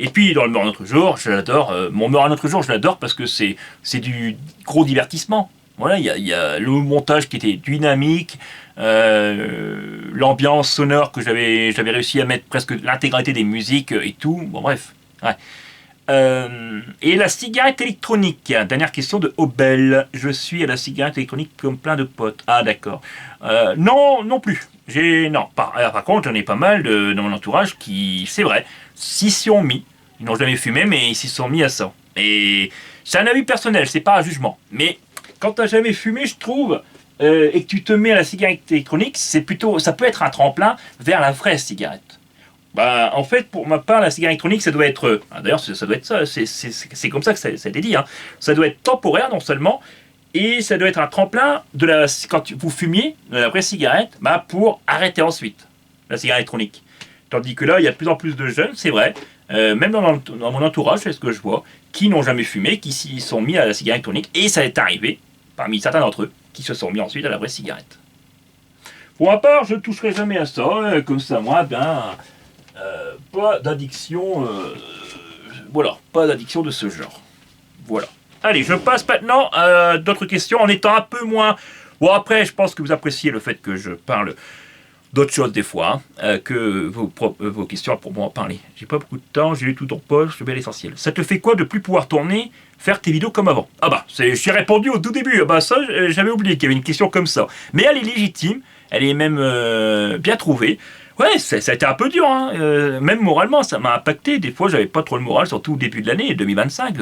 Et puis, dans le Meurt un autre jour, je l'adore. Mon Meurt un autre jour, je l'adore parce que c'est du gros divertissement. Voilà, il y a le montage qui était dynamique, l'ambiance sonore que j'avais réussi à mettre presque l'intégralité des musiques et tout. Bon, bref. Ouais. Et la cigarette électronique. Dernière question de Obel. Je suis à la cigarette électronique comme plein de potes. Ah, d'accord. Non plus. Par contre, j'en ai pas mal dans mon entourage qui, c'est vrai, s'y sont mis. Ils n'ont jamais fumé, mais ils s'y sont mis à ça. Et c'est un avis personnel, c'est pas un jugement. Mais quand t'as jamais fumé, je trouve, et que tu te mets à la cigarette électronique, ça peut être un tremplin vers la vraie cigarette. En fait, pour ma part, la cigarette électronique, ça doit être... D'ailleurs, ça doit être ça, c'est comme ça que ça a été dit. Hein. Ça doit être temporaire, non seulement, et ça doit être un tremplin quand vous fumiez de la vraie cigarette, pour arrêter ensuite la cigarette électronique. Tandis que là, il y a de plus en plus de jeunes, c'est vrai, même dans mon entourage, c'est ce que je vois, qui n'ont jamais fumé, qui s'y sont mis à la cigarette électronique, et ça est arrivé, parmi certains d'entre eux, qui se sont mis ensuite à la vraie cigarette. Pour ma part, je ne toucherai jamais à ça, comme ça, moi, pas d'addiction, voilà, pas d'addiction de ce genre. Voilà. Allez, je passe maintenant à d'autres questions en étant un peu moins... Bon, après, je pense que vous appréciez le fait que je parle d'autres choses des fois, que vos questions pour moi en parler. J'ai pas beaucoup de temps, j'ai lu tout en poche, je vais à l'essentiel. Ça te fait quoi de plus pouvoir tourner, faire tes vidéos comme avant? Ah bah, j'ai répondu au tout début, ah bah ça, j'avais oublié qu'il y avait une question comme ça. Mais elle est légitime, elle est même bien trouvée. Ouais, ça a été un peu dur, hein. Même moralement, ça m'a impacté. Des fois, j'avais pas trop le moral, surtout au début de l'année 2025.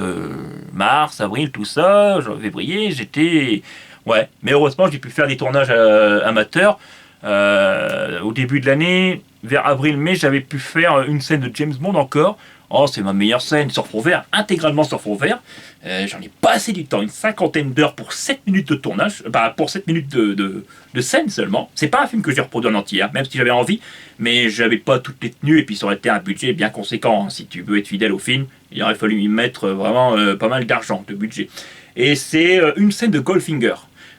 Mars, avril, tout ça, février, j'étais... Ouais, mais heureusement, j'ai pu faire des tournages amateurs. Au début de l'année, vers avril-mai, j'avais pu faire une scène de James Bond encore. Oh, c'est ma meilleure scène sur fond vert, intégralement sur fond vert. J'en ai passé du temps, une cinquantaine d'heures pour 7 minutes de tournage, pour 7 minutes de scène seulement. C'est pas un film que j'ai reproduit en entier, hein, même si j'avais envie, mais j'avais pas toutes les tenues, et puis ça aurait été un budget bien conséquent. Hein. Si tu veux être fidèle au film, il aurait fallu y mettre vraiment pas mal d'argent, de budget. Et c'est une scène de Goldfinger.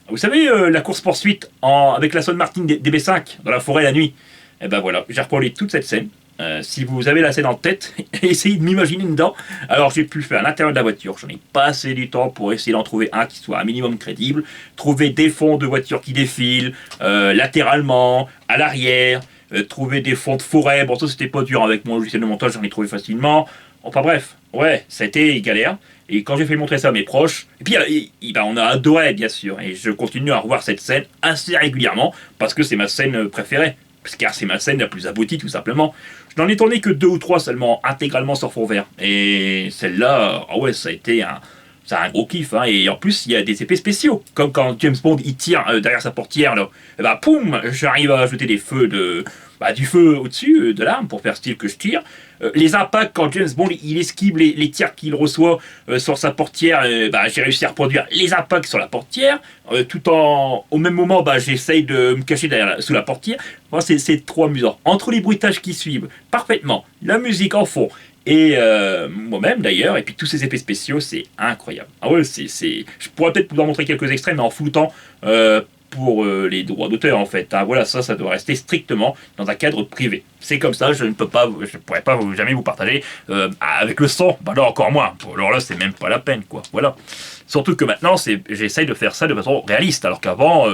Vous savez, la course-poursuite avec la Aston Martin DB5 dans la forêt la nuit. Et ben voilà, j'ai reproduit toute cette scène. Si vous avez la scène en tête, essayez de m'imaginer dedans. Alors j'ai pu le faire à l'intérieur de la voiture. J'en ai passé du temps pour essayer d'en trouver un qui soit un minimum crédible. Trouver des fonds de voitures qui défilent, latéralement, à l'arrière. Trouver des fonds de forêt. Bon, ça c'était pas dur avec mon logiciel de montage, j'en ai trouvé facilement. Enfin bref, ouais, ça a été galère. Et quand j'ai fait montrer ça à mes proches, et puis on a adoré bien sûr, et je continue à revoir cette scène assez régulièrement, parce que c'est ma scène préférée, car c'est ma scène la plus aboutie tout simplement. Je n'en ai tourné que 2 ou 3 seulement, intégralement sur fond vert, et celle-là, ah ouais, ça a été un gros kiff, hein. Et en plus il y a des effets spéciaux, comme quand James Bond il tire derrière sa portière, là, et bah poum, j'arrive à ajouter des feux du feu au-dessus de l'arme pour faire style que je tire. Les impacts quand James Bond il esquive les tirs qu'il reçoit sur sa portière, j'ai réussi à reproduire les impacts sur la portière, au même moment j'essaye de me cacher sous la portière. Bon, c'est trop amusant. Entre les bruitages qui suivent parfaitement, la musique en fond, et moi-même d'ailleurs, et puis tous ces effets spéciaux, c'est incroyable. Ah ouais, je pourrais peut-être vous en montrer quelques extraits, mais en floutant pour les droits d'auteur en fait. Hein. Voilà, ça doit rester strictement dans un cadre privé. C'est comme ça, je ne pourrais pas jamais vous partager avec le son. Bah là encore moins. Alors là, c'est même pas la peine quoi. Voilà. Surtout que maintenant, j'essaye de faire ça de façon réaliste, alors qu'avant,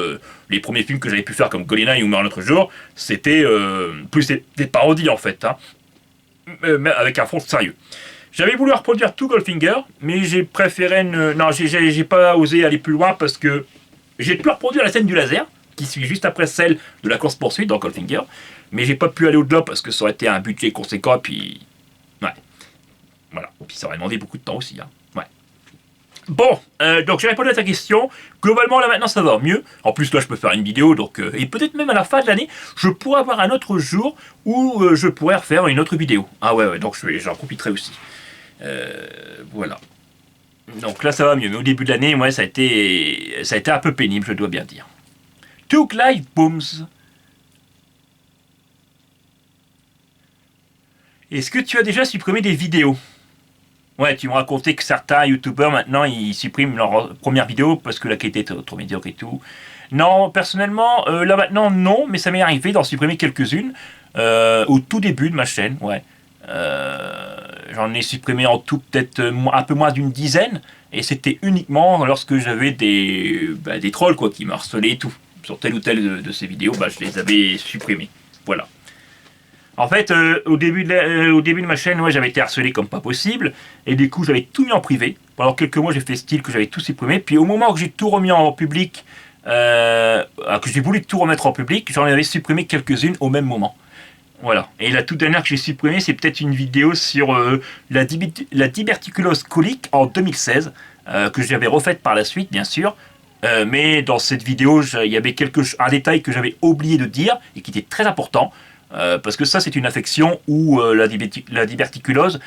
les premiers films que j'avais pu faire comme GoldenEye ou Meurt un autre jour, c'était plus des parodies en fait, hein, mais avec un fond sérieux. J'avais voulu reproduire tout Goldfinger, mais j'ai préféré non, j'ai pas osé aller plus loin parce que j'ai pu reproduire la scène du laser, qui suit juste après celle de la course-poursuite dans Goldfinger, mais j'ai pas pu aller au-delà parce que ça aurait été un budget conséquent, puis... Ouais. Voilà. Puis ça aurait demandé beaucoup de temps aussi, hein. Ouais. Bon, donc j'ai répondu à ta question. Globalement, là maintenant, ça va mieux. En plus, là, je peux faire une vidéo, donc... et peut-être même à la fin de l'année, je pourrais avoir un autre jour où je pourrais refaire une autre vidéo. Ah ouais, donc j'en profiterai aussi. Voilà. Donc là, ça va mieux. Mais au début de l'année, ouais, ça a été un peu pénible, je dois bien dire. Took Live Booms. Est-ce que tu as déjà supprimé des vidéos? Ouais, tu m'as raconté que certains youtubeurs maintenant ils suppriment leur première vidéo parce que la qualité est trop médiocre et tout. Non, personnellement, là maintenant non, mais ça m'est arrivé d'en supprimer quelques-unes au tout début de ma chaîne, ouais. J'en ai supprimé en tout peut-être un peu moins d'une dizaine, et c'était uniquement lorsque j'avais des trolls quoi, qui me harcelaient et tout. Sur telle ou telle de ces vidéos, je les avais supprimées. Voilà. En fait, au début de ma chaîne, ouais, j'avais été harcelé comme pas possible, et du coup j'avais tout mis en privé. Pendant quelques mois j'ai fait style que j'avais tout supprimé, puis au moment où j'ai tout remis en public, que j'ai voulu tout remettre en public, j'en avais supprimé quelques-unes au même moment. Voilà. Et la toute dernière que j'ai supprimée, c'est peut-être une vidéo sur la diverticulose colique en 2016, que j'avais refaite par la suite, bien sûr. Mais dans cette vidéo, il y avait un détail que j'avais oublié de dire, et qui était très important, parce que ça, c'est une affection où la diverticulose,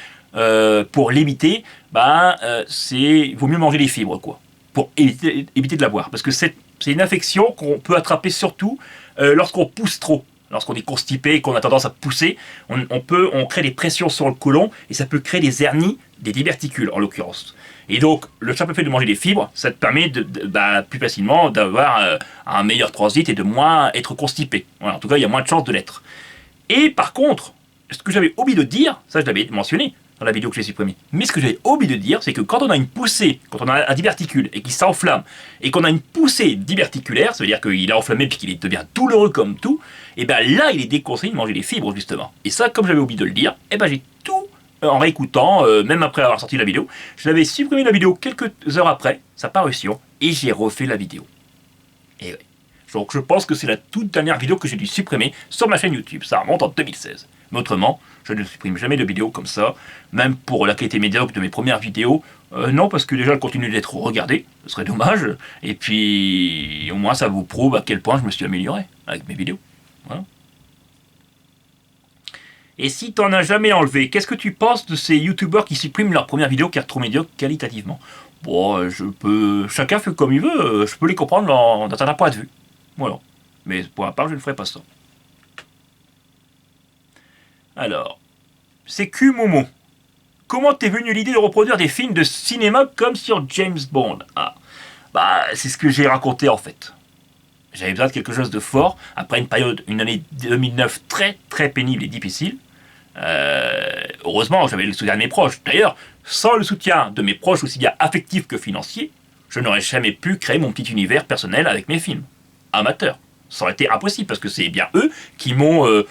pour l'éviter, il vaut mieux manger des fibres, quoi, pour éviter de l'avoir. Parce que c'est une affection qu'on peut attraper surtout lorsqu'on pousse trop. lorsqu'on est constipé et qu'on a tendance à pousser, on crée des pressions sur le côlon et ça peut créer des hernies, des diverticules en l'occurrence. Et donc, le simple fait de manger des fibres, ça te permet plus facilement d'avoir un meilleur transit et de moins être constipé. Voilà, en tout cas, il y a moins de chances de l'être. Et par contre, ce que j'avais oublié de dire, ça je l'avais mentionné dans la vidéo que j'ai supprimée, mais ce que j'avais oublié de dire, c'est que quand on a une poussée, quand on a un diverticule et qu'il s'enflamme, et qu'on a une poussée diverticulaire, ça veut dire qu'il a enflammé puis qu'il devient douloureux comme tout, et bien là, il est déconseillé de manger des fibres, justement. Et ça, comme j'avais oublié de le dire, et ben j'ai tout en réécoutant, même après avoir sorti la vidéo, je l'avais supprimé la vidéo quelques heures après sa parution, et j'ai refait la vidéo. Et ouais. Donc je pense que c'est la toute dernière vidéo que j'ai dû supprimer sur ma chaîne YouTube. Ça remonte en 2016. Mais autrement, je ne supprime jamais de vidéos comme ça. Même pour la qualité médiocre de mes premières vidéos. Non, parce que déjà, elles continuent d'être regardées. Ce serait dommage. Et puis, au moins, ça vous prouve à quel point je me suis amélioré avec mes vidéos. Voilà. Et si t'en as jamais enlevé, qu'est-ce que tu penses de ces youtubeurs qui suppriment leurs premières vidéos car trop médiocres qualitativement? Bon, chacun fait comme il veut. Je peux les comprendre dans un point de vue. Voilà. Mais pour ma part, je ne ferai pas ça. Alors, c'est Momo. Comment t'es venu l'idée de reproduire des films de cinéma comme sur James Bond? Ah, bah, c'est ce que j'ai raconté en fait. J'avais besoin de quelque chose de fort après une année 2009 très très pénible et difficile. Heureusement, j'avais le soutien de mes proches. D'ailleurs, sans le soutien de mes proches, aussi bien affectifs que financiers, je n'aurais jamais pu créer mon petit univers personnel avec mes films. Amateurs. Ça aurait été impossible parce que c'est bien eux qui m'ont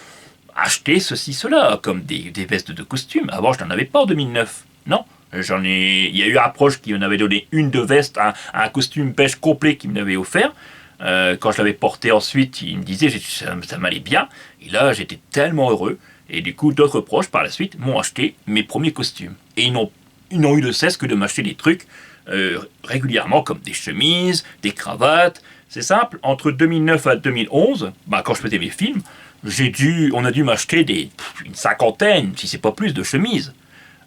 acheté ceci, cela, comme des vestes de costume. Avant, je n'en avais pas en 2009. Non. Il y a eu un proche qui m'en avait donné une de veste, un costume pêche complet qu'il m'avait offert. Quand je l'avais porté ensuite, il me disait ça m'allait bien. Et là, j'étais tellement heureux. Et du coup, d'autres proches, par la suite, m'ont acheté mes premiers costumes. Et ils n'ont eu de cesse que de m'acheter des trucs régulièrement, comme des chemises, des cravates. C'est simple, entre 2009 à 2011, quand je faisais mes films, on a dû m'acheter une cinquantaine, si c'est pas plus, de chemises.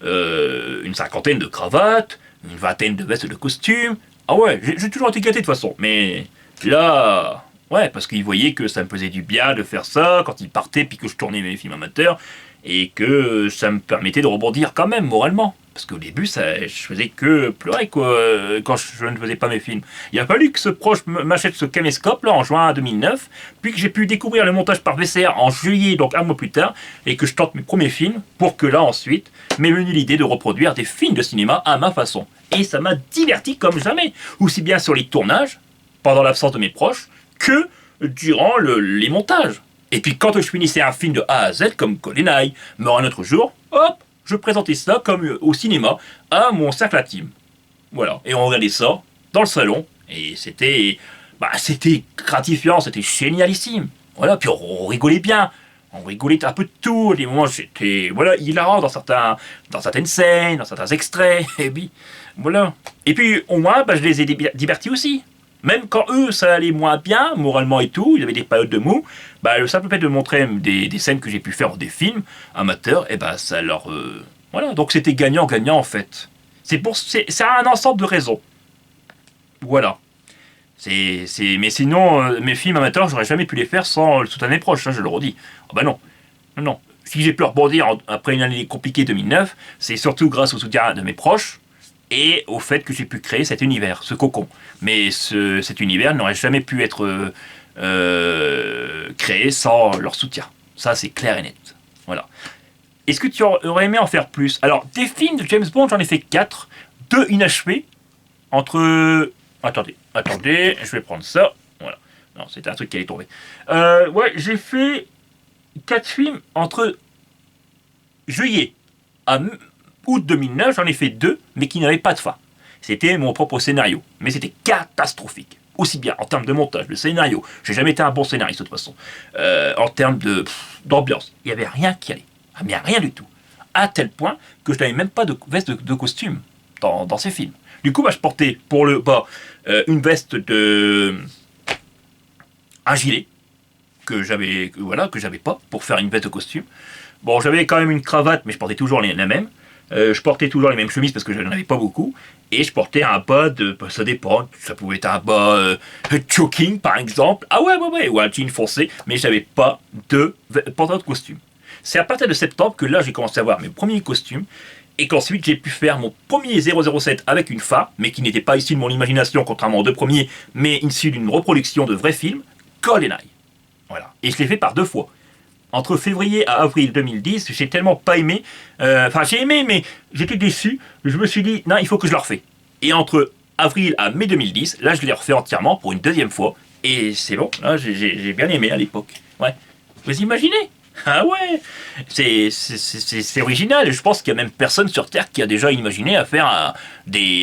Une cinquantaine de cravates, une vingtaine de vestes de costumes. Ah ouais, j'ai toujours été gâté de toute façon. Mais là, ouais, parce qu'ils voyaient que ça me faisait du bien de faire ça quand ils partaient puis que je tournais mes films amateurs et que ça me permettait de rebondir quand même moralement. Parce qu'au début, je faisais que pleurer quoi, quand je ne faisais pas mes films. Il a fallu que ce proche m'achète ce caméscope là en juin 2009, puis que j'ai pu découvrir le montage par VCR en juillet, donc un mois plus tard, et que je tente mes premiers films, pour que là ensuite m'est venue l'idée de reproduire des films de cinéma à ma façon. Et ça m'a diverti comme jamais, aussi bien sur les tournages, pendant l'absence de mes proches, que durant les montages. Et puis quand je finissais un film de A à Z, comme GoldenEye, Mort un autre jour, hop, je présentais ça comme au cinéma à mon cercle intime. Voilà. Et on regardait ça dans le salon. Et c'était gratifiant, c'était génialissime. Voilà. Puis on rigolait bien. On rigolait un peu de tout. Des moments, j'étais hilarant dans certaines scènes, dans certains extraits. Et puis, voilà. Et puis, au moins, je les ai divertis aussi. Même quand eux, ça allait moins bien, moralement et tout, il y avait des périodes de mou, le simple fait de montrer des scènes que j'ai pu faire dans des films amateurs, ça leur... voilà, donc c'était gagnant-gagnant en fait. C'est un ensemble de raisons. Voilà. Mais sinon, mes films amateurs, j'aurais jamais pu les faire sans le soutien des proches, hein, je le redis. Non. Non. Si j'ai pu rebondir après une année compliquée 2009, c'est surtout grâce au soutien de mes proches, et au fait que j'ai pu créer cet univers, ce cocon. Mais cet univers n'aurait jamais pu être créé sans leur soutien. Ça, c'est clair et net. Voilà. Est-ce que tu aurais aimé en faire plus? Alors, des films de James Bond, j'en ai fait 4, 2 inachevés, entre... Attendez, je vais prendre ça. Voilà. Non, c'était un truc qui allait tomber. J'ai fait 4 films entre juillet à août 2009, j'en ai fait 2, mais qui n'avaient pas de fin. C'était mon propre scénario, mais c'était catastrophique. Aussi bien en termes de montage, de scénario, j'ai jamais été un bon scénariste de toute façon. En termes d'ambiance, il n'y avait rien qui allait. Mais rien du tout. À tel point que je n'avais même pas de veste de costume dans ces films. Du coup, je portais pour le bas une veste un gilet que j'avais pas pour faire une veste de costume. Bon, j'avais quand même une cravate, mais je portais toujours la même. Je portais toujours les mêmes chemises parce que je n'en avais pas beaucoup. Et je portais un bas de... Ça dépend, ça pouvait être un bas choking par exemple. Ah ouais, ou un jean foncé. Mais j'avais pas de pantalon de costume. C'est à partir de septembre que là j'ai commencé à avoir mes premiers costumes. Et qu'ensuite j'ai pu faire mon premier 007 avec une fa, mais qui n'était pas issu de mon imagination, contrairement aux deux premiers, mais issu d'une reproduction de vrais films, GoldenEye. Voilà. Et je l'ai fait par 2 fois. Entre février à avril 2010, j'ai tellement pas aimé. Enfin, j'ai aimé, mais j'étais déçu. Je me suis dit, non, il faut que je le refais. Et entre avril à mai 2010, là, je l'ai refait entièrement pour une 2e fois. Et c'est bon, là, j'ai bien aimé à l'époque. Ouais. Vous imaginez? Ah ouais, c'est original. Je pense qu'il n'y a même personne sur Terre qui a déjà imaginé à faire à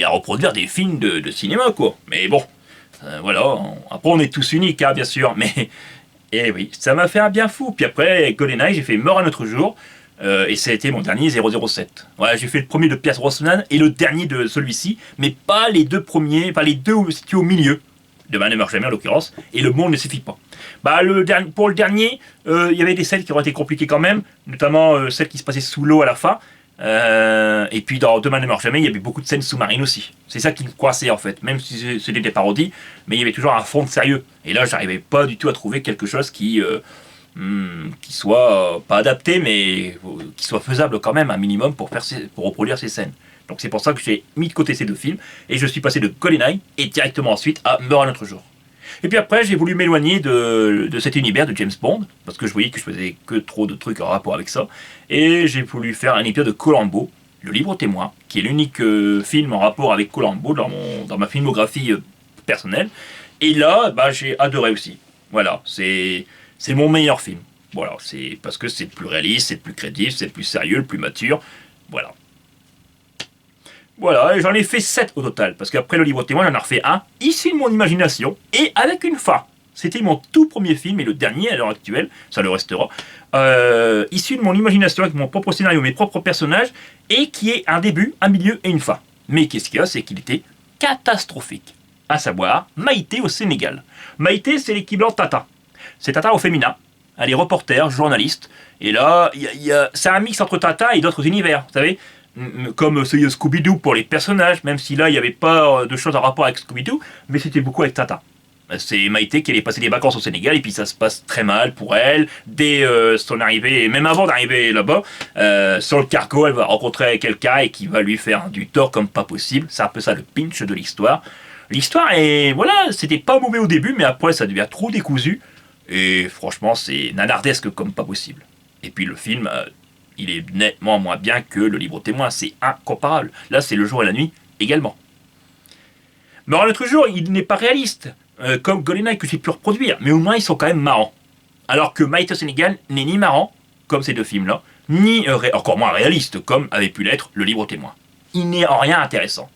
reproduire des films de cinéma, quoi. Mais bon, voilà. Après, on est tous uniques, hein, bien sûr. Mais et oui, ça m'a fait un bien fou. Puis après, GoldenEye, j'ai fait Mort un autre jour. Et ça a été mon dernier 007. Ouais, j'ai fait le premier de Pierce Brosnan et le dernier de celui-ci, mais pas les deux premiers, pas les deux situés au milieu. Demain ne meurt jamais en l'occurrence, et le monde ne suffit pas. Bah, pour le dernier, il y avait des scènes qui auraient été compliquées quand même, notamment celle qui se passait sous l'eau à la fin. Et puis dans Demain ne meurt jamais, il y avait beaucoup de scènes sous-marines aussi. C'est ça qui me coinçait en fait, même si c'était des parodies, mais il y avait toujours un fond de sérieux. Et là, j'arrivais pas du tout à trouver quelque chose qui soit pas adapté, mais qui soit faisable quand même, un minimum, pour reproduire ces scènes. Donc c'est pour ça que j'ai mis de côté ces deux films, et je suis passé de GoldenEye, et directement ensuite à Meurt un autre jour. Et puis après, j'ai voulu m'éloigner de cet univers de James Bond, parce que je voyais que je faisais que trop de trucs en rapport avec ça, et j'ai voulu faire un épisode de Columbo, le livre témoin, qui est l'unique film en rapport avec Columbo dans ma filmographie personnelle. Et là, bah, j'ai adoré aussi. Voilà, c'est mon meilleur film. Voilà, c'est parce que c'est le plus réaliste, c'est le plus crédible, c'est le plus sérieux, le plus mature. Voilà. Voilà, et j'en ai fait 7 au total, parce qu'après le livre témoin, j'en ai refait un, issu de mon imagination, et avec une fin. C'était mon tout premier film, et le dernier à l'heure actuelle, ça le restera, issu de mon imagination, avec mon propre scénario, mes propres personnages, et qui est un début, un milieu et une fin. Mais qu'est-ce qu'il y a, c'est qu'il était catastrophique. À savoir, Maïté au Sénégal. Maïté, c'est l'équivalent de Tata. C'est Tata au féminin. Elle est reporter, journaliste, et là, c'est un mix entre Tata et d'autres univers, vous savez, comme Scooby-Doo pour les personnages, même si là il n'y avait pas de choses en rapport avec Scooby-Doo, mais c'était beaucoup avec Tata. C'est Maïté qui allait passer des vacances au Sénégal, et puis ça se passe très mal pour elle. Dès son arrivée, même avant d'arriver là-bas, sur le cargo, elle va rencontrer quelqu'un et qui va lui faire du tort comme pas possible. C'est un peu ça le pinch de l'histoire. L'histoire est, voilà, c'était pas mauvais au début, mais après ça devient trop décousu, et franchement c'est nanardesque comme pas possible. Et puis le film... il est nettement moins bien que le livre témoin, c'est incomparable. Là, c'est le jour et la nuit également. Mais un autre jour, il n'est pas réaliste, comme GoldenEye que j'ai pu reproduire, mais au moins ils sont quand même marrants. Alors que Maïté au Sénégal n'est ni marrant, comme ces deux films-là, ni encore moins réaliste, comme avait pu l'être le livre témoin. Il n'est en rien intéressant.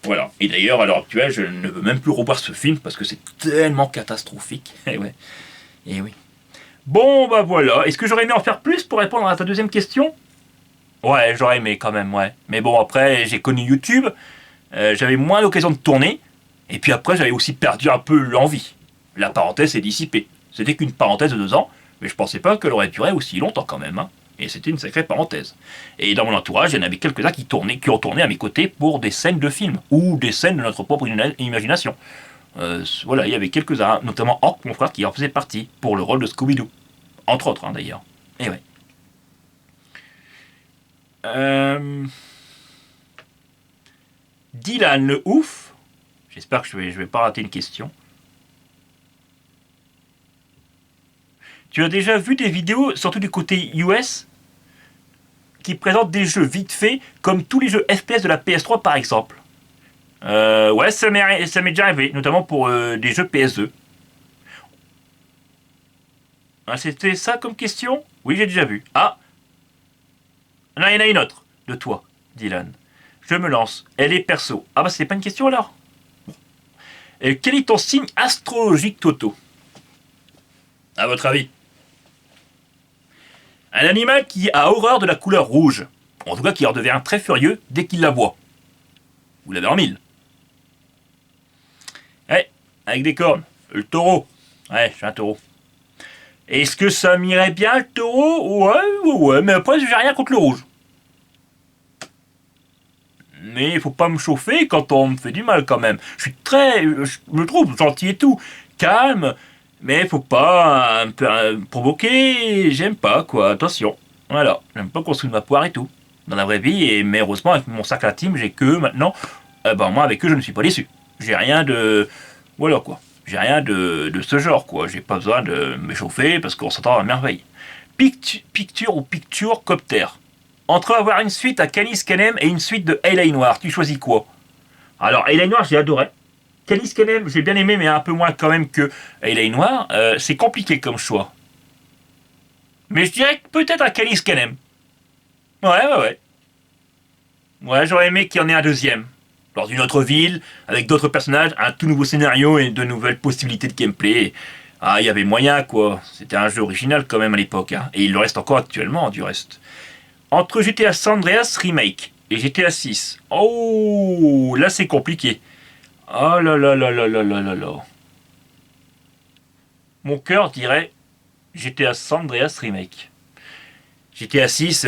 Voilà. Et d'ailleurs, à l'heure actuelle, je ne veux même plus revoir ce film parce que c'est tellement catastrophique. Et ouais. Et oui. Bon, bah voilà. Est-ce que j'aurais aimé en faire plus pour répondre à ta deuxième question? Ouais, j'aurais aimé quand même, ouais. Mais bon, après, j'ai connu YouTube, j'avais moins l'occasion de tourner, et puis après, j'avais aussi perdu un peu l'envie. La parenthèse est dissipée. C'était qu'une parenthèse de 2 ans, mais je pensais pas qu'elle aurait duré aussi longtemps quand même, hein. Et c'était une sacrée parenthèse. Et dans mon entourage, il y en avait quelques-uns qui ont tourné à mes côtés pour des scènes de films, ou des scènes de notre propre imagination. Voilà, il y avait quelques-uns, notamment Hank, mon frère, qui en faisait partie, pour le rôle de Scooby-Doo. Entre autres, hein, d'ailleurs. Et ouais. Dylan le ouf. J'espère que je vais pas rater une question. Tu as déjà vu des vidéos, surtout du côté US, qui présentent des jeux vite faits, comme tous les jeux FPS de la PS3 par exemple? Ouais, ça m'est déjà arrivé, notamment pour des jeux PS2. Ah, c'était ça comme question? Oui, j'ai déjà vu. Ah, non, il y en a une autre, de toi, Dylan. Je me lance. Elle est perso. Ah bah c'est pas une question alors. Quel est ton signe astrologique, Toto? À votre avis? Un animal qui a horreur de la couleur rouge. En tout cas, qui en devient très furieux dès qu'il la voit. Vous l'avez en 1000. Ouais, avec des cornes. Le taureau. Ouais, je suis un taureau. Est-ce que ça m'irait bien le taureau? Ouais, mais après, j'ai rien contre le rouge. mais il faut pas me chauffer quand on me fait du mal quand même. Je me trouve gentil et tout, calme, mais faut pas provoquer, j'aime pas quoi, attention. Voilà, j'aime pas qu'on se foute de ma poire et tout, dans la vraie vie, mais heureusement avec mon cercle intime, j'ai que maintenant, moi avec eux je ne suis pas déçu. J'ai rien de... Voilà quoi. J'ai rien de ce genre quoi, j'ai pas besoin de m'échauffer parce qu'on s'entend à merveille. Picture ou picture copter. Entre avoir une suite à Canis Canem et une suite de L.A. Noir, tu choisis quoi? Alors, L.A. Noir, j'ai adoré. Canis Canem, j'ai bien aimé, mais un peu moins quand même que L.A. Noir. C'est compliqué comme choix. Mais je dirais que peut-être à Canis Canem. Ouais. Ouais, j'aurais aimé qu'il y en ait un deuxième. Dans une autre ville, avec d'autres personnages, un tout nouveau scénario et de nouvelles possibilités de gameplay. Ah, il y avait moyen, quoi. C'était un jeu original quand même à l'époque, hein. Et il le reste encore actuellement, du reste. Entre GTA San Andreas Remake et GTA 6. Oh, là c'est compliqué. Oh là là là là là là là là. Mon cœur dirait GTA San Andreas Remake. GTA 6,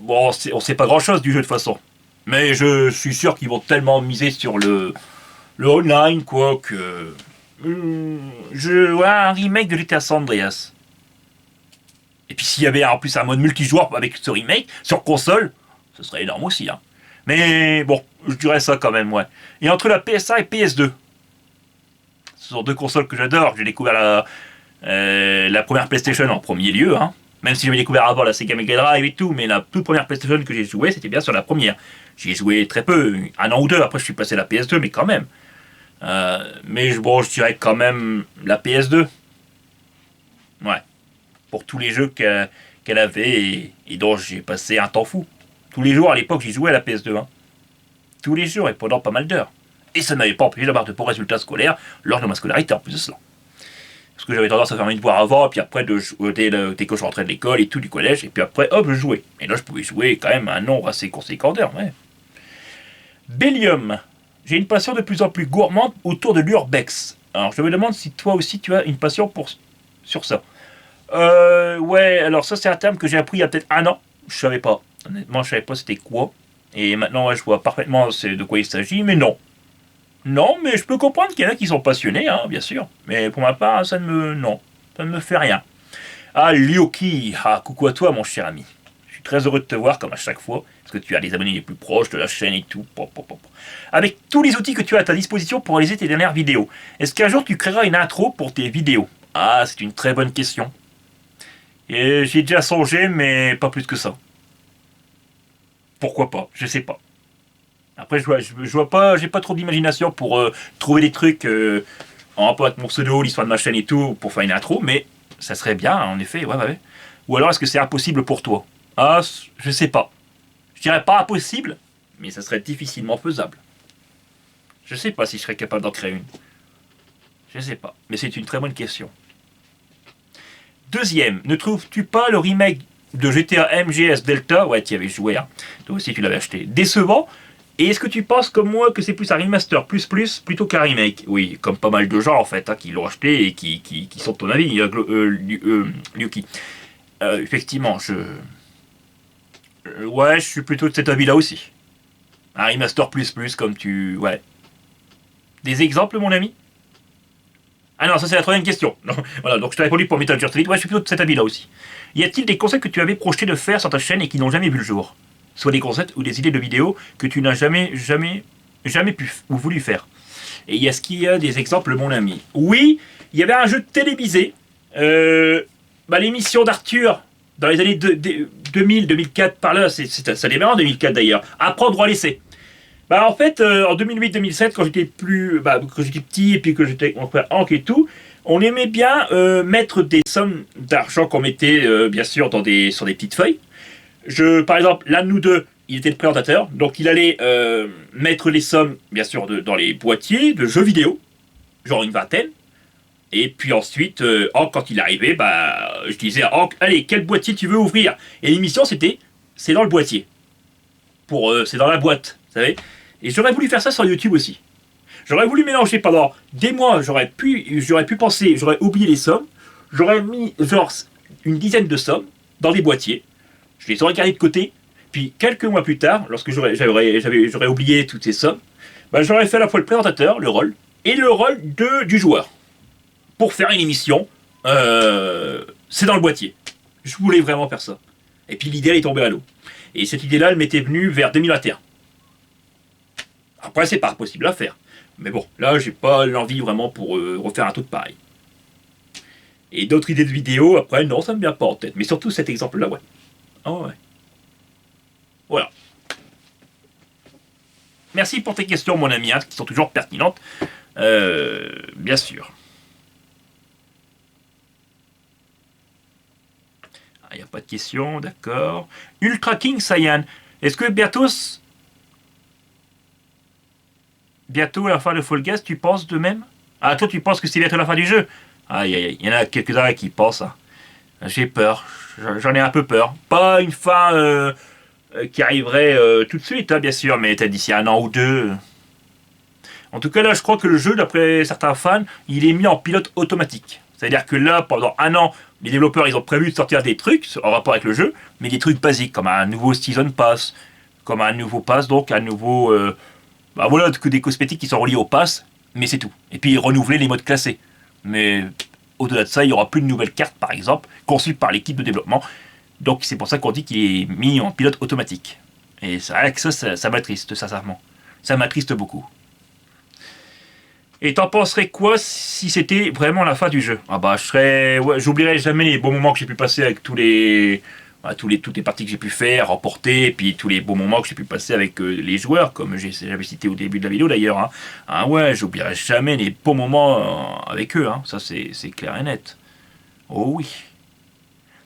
on sait pas grand chose du jeu de toute façon. Mais je suis sûr qu'ils vont tellement miser sur le online, quoi, que. Ouais, un remake de GTA San Andreas. Et puis s'il y avait en plus un mode multijoueur avec ce remake sur console, ce serait énorme aussi. Hein. Mais bon, je dirais ça quand même, ouais. Et entre la PS1 et PS2, ce sont deux consoles que j'adore. J'ai découvert la première PlayStation en premier lieu, hein. Même si j'avais découvert avant la Sega Mega Drive et tout, mais la toute première PlayStation que j'ai joué, c'était bien sur la première. J'y ai joué très peu, un an ou deux, après je suis passé à la PS2, mais quand même. Mais bon, je dirais quand même la PS2. Ouais. Pour tous les jeux qu'elle avait et dont j'ai passé un temps fou. Tous les jours à l'époque, j'y jouais à la PS2. Hein. Tous les jours et pendant pas mal d'heures. Et ça ne m'avait pas empêché d'avoir de bons résultats scolaires lors de ma scolarité en plus de cela. Parce que j'avais tendance à faire mes devoirs avant, et puis après, dès que je rentrais de l'école et tout, du collège, et puis après, hop, je jouais. Et là, je pouvais jouer quand même un nombre assez conséquent d'heures, ouais. Bélium. J'ai une passion de plus en plus gourmande autour de l'urbex. Alors, je me demande si toi aussi tu as une passion sur ça. Ouais, alors ça c'est un terme que j'ai appris il y a peut-être un an. Je savais pas. Honnêtement, je savais pas c'était quoi. Et maintenant, ouais, je vois parfaitement de quoi il s'agit, mais non. Non, mais je peux comprendre qu'il y en a qui sont passionnés, hein, bien sûr. Mais pour ma part, non, ça ne me fait rien. Ah, Lyoki, ah, coucou à toi, mon cher ami. Je suis très heureux de te voir, comme à chaque fois, parce que tu as les abonnés les plus proches de la chaîne et tout. Pop, pop, pop. Avec tous les outils que tu as à ta disposition pour réaliser tes dernières vidéos, est-ce qu'un jour tu créeras une intro pour tes vidéos? Ah, c'est une très bonne question. Et j'y ai déjà songé, mais pas plus que ça. Pourquoi pas? Je sais pas. Après, je vois pas, j'ai pas trop d'imagination pour trouver des trucs en rapport avec mon pseudo, l'histoire de ma chaîne et tout, pour faire une intro, mais ça serait bien, en effet, ouais. Ou alors, est-ce que c'est impossible pour toi? Ah, je sais pas. Je dirais pas impossible, mais ça serait difficilement faisable. Je sais pas si je serais capable d'en créer une. Je sais pas, mais c'est une très bonne question. Deuxième, ne trouves-tu pas le remake de GTA MGS Delta, ouais, tu y avais joué, hein. Toi aussi tu l'avais acheté, décevant? Et est-ce que tu penses comme moi que c'est plus un remaster plutôt qu'un remake? Oui, comme pas mal de gens en fait, hein, qui l'ont acheté et qui sont de ton avis, Yuki. Effectivement, ouais, je suis plutôt de cet avis-là aussi. Un remaster comme tu... Ouais. Des exemples, mon ami? Ah non, ça c'est la troisième question. Non, voilà, donc je t'ai répondu pour Metal Gear Solid. Ouais, je suis plutôt de cet avis-là aussi. Y a-t-il des concepts que tu avais projeté de faire sur ta chaîne et qui n'ont jamais vu le jour? Soit des concepts ou des idées de vidéos que tu n'as jamais pu ou voulu faire. Et est-ce qu'il y a des exemples, mon ami? Oui, il y avait un jeu télévisé, l'émission d'Arthur, dans les années 2000, 2004, par là, ça démarre en 2004 d'ailleurs, Apprendre ou à laisser. En fait, en 2008-2007, quand j'étais petit et puis que j'étais avec mon frère Hank et tout, on aimait bien mettre des sommes d'argent qu'on mettait, bien sûr, sur des petites feuilles. Par exemple, l'un de nous deux, il était le présentateur, donc il allait mettre les sommes, bien sûr, dans les boîtiers de jeux vidéo, genre une vingtaine. Et puis ensuite, Hank, quand il arrivait, je disais à Hank, allez, quel boîtier tu veux ouvrir? Et l'émission, c'est dans le boîtier. C'est dans la boîte, vous savez. Et j'aurais voulu faire ça sur YouTube aussi. J'aurais voulu mélanger pendant des mois, j'aurais pu penser, j'aurais oublié les sommes, j'aurais mis genre une dizaine de sommes dans des boîtiers, je les aurais gardés de côté, Puis quelques mois plus tard, lorsque j'aurais oublié toutes ces sommes, ben, j'aurais fait à la fois le présentateur, le rôle, et le rôle du joueur. Pour faire une émission, c'est dans le boîtier. Je voulais vraiment faire ça. Et puis l'idée, elle est tombée à l'eau. Et cette idée-là, elle m'était venue vers 2021. Après, c'est pas possible à faire. Mais bon, là, j'ai pas l'envie vraiment pour refaire un truc pareil. Et d'autres idées de vidéos, après, non, ça me vient pas en tête. Mais surtout cet exemple-là, ouais. Oh, ouais. Voilà. Merci pour tes questions, mon ami, hein, qui sont toujours pertinentes. Bien sûr. Il n'y a pas de questions, d'accord. Ultra King Saiyan. Est-ce que bientôt à la fin de Fall Guys, tu penses de même? Ah, toi, tu penses que c'est bientôt la fin du jeu? Aïe, aïe, aïe. Il y en a quelques-uns qui pensent. Hein. J'ai peur. J'en ai un peu peur. Pas une fin qui arriverait tout de suite, hein, bien sûr, mais peut-être d'ici un an ou deux. En tout cas, là, je crois que le jeu, d'après certains fans, il est mis en pilote automatique. C'est-à-dire que là, pendant un an, les développeurs, ils ont prévu de sortir des trucs en rapport avec le jeu, mais des trucs basiques, comme un nouveau Season Pass, comme un nouveau pass, donc un nouveau... bah voilà, que des cosmétiques qui sont reliés au pass, mais c'est tout. Et puis renouveler les modes classés. Mais au-delà de ça, il n'y aura plus de nouvelles cartes, par exemple, conçues par l'équipe de développement. Donc c'est pour ça qu'on dit qu'il est mis en pilote automatique. Et c'est vrai que ça m'attriste, sincèrement. Ça m'attriste beaucoup. Et t'en penserais quoi si c'était vraiment la fin du jeu? Ah bah j'oublierai jamais les bons moments que j'ai pu passer avec toutes les parties que j'ai pu faire, remporter, et puis tous les bons moments que j'ai pu passer avec les joueurs, comme j'avais cité au début de la vidéo d'ailleurs. Hein. Ah ouais, j'oublierai jamais les bons moments avec eux, hein. Ça c'est clair et net. Oh oui.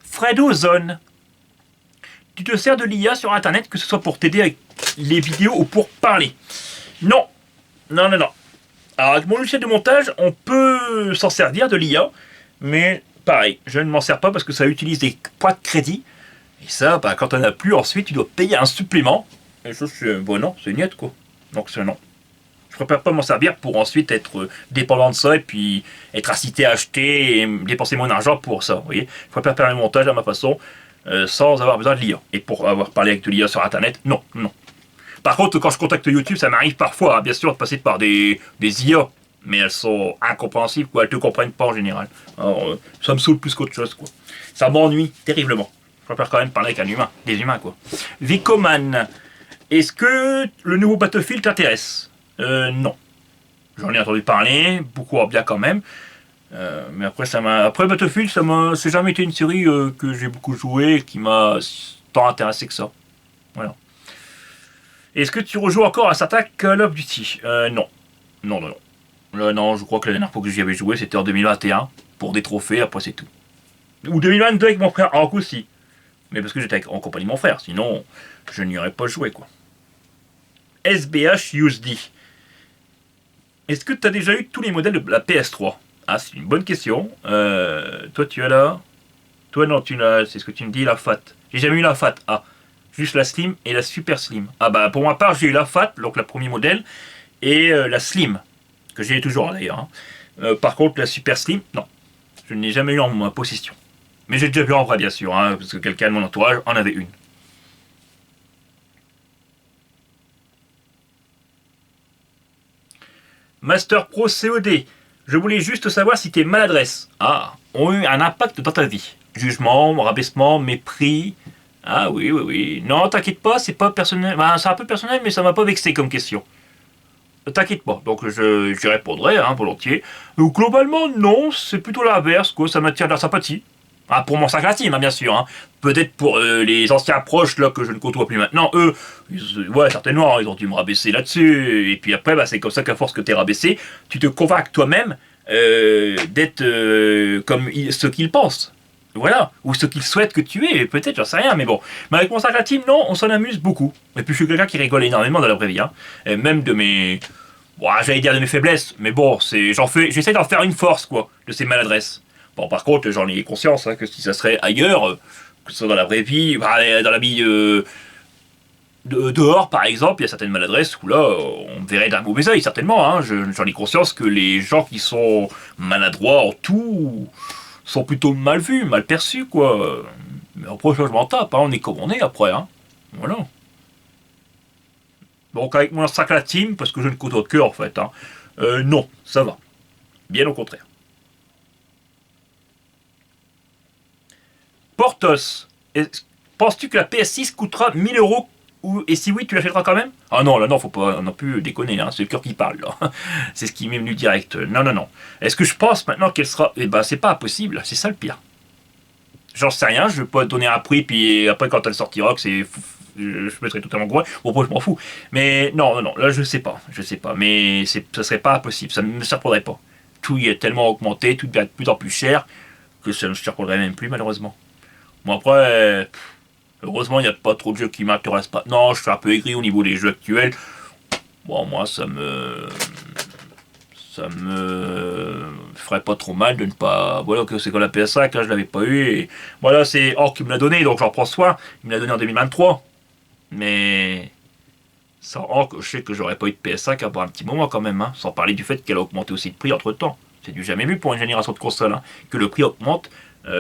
Fredo Zone. Tu te sers de l'IA sur internet, que ce soit pour t'aider avec les vidéos ou pour parler? Non. Non, non, non. Alors avec mon logiciel de montage, on peut s'en servir de l'IA, mais pareil, je ne m'en sers pas parce que ça utilise des points de crédit. Et ça, bah, quand on n'a plus, ensuite, tu dois payer un supplément. Et ça, bon, non, c'est net, quoi. Donc, c'est non. Je préfère pas m'en servir pour ensuite être dépendant de ça et puis être incité à acheter et dépenser mon argent pour ça. Vous voyez, je préfère faire le montage à ma façon sans avoir besoin de l'IA. Et pour avoir parlé avec de l'IA sur Internet, non, non. Par contre, quand je contacte YouTube, ça m'arrive parfois, hein, bien sûr, de passer par des IA. Mais elles sont incompréhensibles, quoi. Elles te comprennent pas en général. Alors, ça me saoule plus qu'autre chose, quoi. Ça m'ennuie terriblement. Je préfère quand même parler avec un humain, des humains, quoi. Vicoman, est-ce que le nouveau Battlefield t'intéresse? Non. J'en ai entendu parler, beaucoup en bien quand même. Mais après Battlefield, c'est jamais été une série que j'ai beaucoup joué, qui m'a tant intéressé que ça. Voilà. Est-ce que tu rejoues encore à certains Call of Duty? Non. Non, non, non. Non, je crois que la dernière fois que j'y avais joué, c'était en 2021, pour des trophées, après c'est tout. Ou 2022 avec mon frère, en coup si. Mais parce que j'étais en compagnie de mon frère, sinon je n'y aurais pas joué, quoi. SBH USD. Est-ce que tu as déjà eu tous les modèles de la PS3? Ah, c'est une bonne question. Toi, tu as là. Toi, non, c'est ce que tu me dis, la FAT. J'ai jamais eu la FAT. Ah, juste la Slim et la Super Slim. Ah, bah, pour ma part, j'ai eu la FAT, donc la premier modèle, et la Slim, que j'ai toujours d'ailleurs. Hein. Par contre, la Super Slim, non. Je n'ai jamais eu en ma possession. Mais j'ai déjà vu en vrai, bien sûr, hein, parce que quelqu'un de mon entourage en avait une. Master Pro COD. Je voulais juste savoir si tes maladresses ont eu un impact dans ta vie. Jugement, rabaissement, mépris. Ah oui, oui, oui. Non, t'inquiète pas, c'est pas personnel. Ben, c'est un peu personnel, mais ça m'a pas vexé comme question. T'inquiète pas, donc j'y répondrai, hein, volontiers. Donc globalement, non, c'est plutôt l'inverse, quoi. Ça m'attire de la sympathie. Ah, pour mon sac intime, hein, bien sûr. Hein. Peut-être pour les anciens proches là que je ne côtoie plus maintenant, eux, ouais, certainement, ils ont dû me rabaisser là-dessus. Et puis après, bah, c'est comme ça qu'à force que t'es rabaissé, tu te convaincs toi-même d'être comme ce qu'ils pensent. Voilà, ou ce qu'ils souhaitent que tu es, peut-être, j'en sais rien, mais bon. Mais avec mon sac intime, non, on s'en amuse beaucoup. Et puis je suis quelqu'un qui rigole énormément dans la vraie vie, hein. Et même de mes... Bon, j'allais dire de mes faiblesses, mais bon, j'essaie d'en faire une force, quoi, de ces maladresses. Bon, par contre, j'en ai conscience, hein, que si ça serait ailleurs, que ce soit dans la vraie vie, dans la vie dehors, par exemple, il y a certaines maladresses où là, on me verrait d'un mauvais œil, certainement, hein. J'en ai conscience que les gens qui sont maladroits en tout sont plutôt mal vus, mal perçus, quoi. Mais après, je m'en tape, hein, on est comme on est après, hein. Voilà. Donc avec mon sac à la team, parce que je ne côtoie que en fait, hein, non, ça va. Bien au contraire. Portos, penses-tu que la PS6 coûtera 1000 € et si oui, tu l'achèteras quand même? Ah non, là non, faut pas non plus déconner, hein, c'est le cœur qui parle là. C'est ce qui m'est venu direct. Non, non, non. Est-ce que je pense maintenant qu'elle sera. Eh ben, c'est pas impossible, c'est ça le pire. J'en sais rien, je vais pas te donner un prix, puis après quand elle sortira, que c'est. Je mettrai totalement gros. Bon, après, je m'en fous. Mais non, non, non, là je sais pas. Je sais pas. Mais ça serait pas impossible, ça ne me surprendrait pas. Tout y est tellement augmenté, tout devient de plus en plus cher, que ça ne me surprendrait même plus, malheureusement. Bon, après. Heureusement, il n'y a pas trop de jeux qui m'intéressent pas. Non, je suis un peu aigri au niveau des jeux actuels. Bon, moi, ça me ferait pas trop mal de ne pas. Voilà, que c'est comme la PS5, là, je l'avais pas eu. Et voilà, c'est Or qui me l'a donné, donc j'en prends soin. Il me l'a donné en 2023. Mais. Sans Or, je sais que j'aurais pas eu de PS5 avant un petit moment quand même. Hein. Sans parler du fait qu'elle a augmenté aussi de prix entre temps. C'est du jamais vu pour une génération de consoles. Hein, que le prix augmente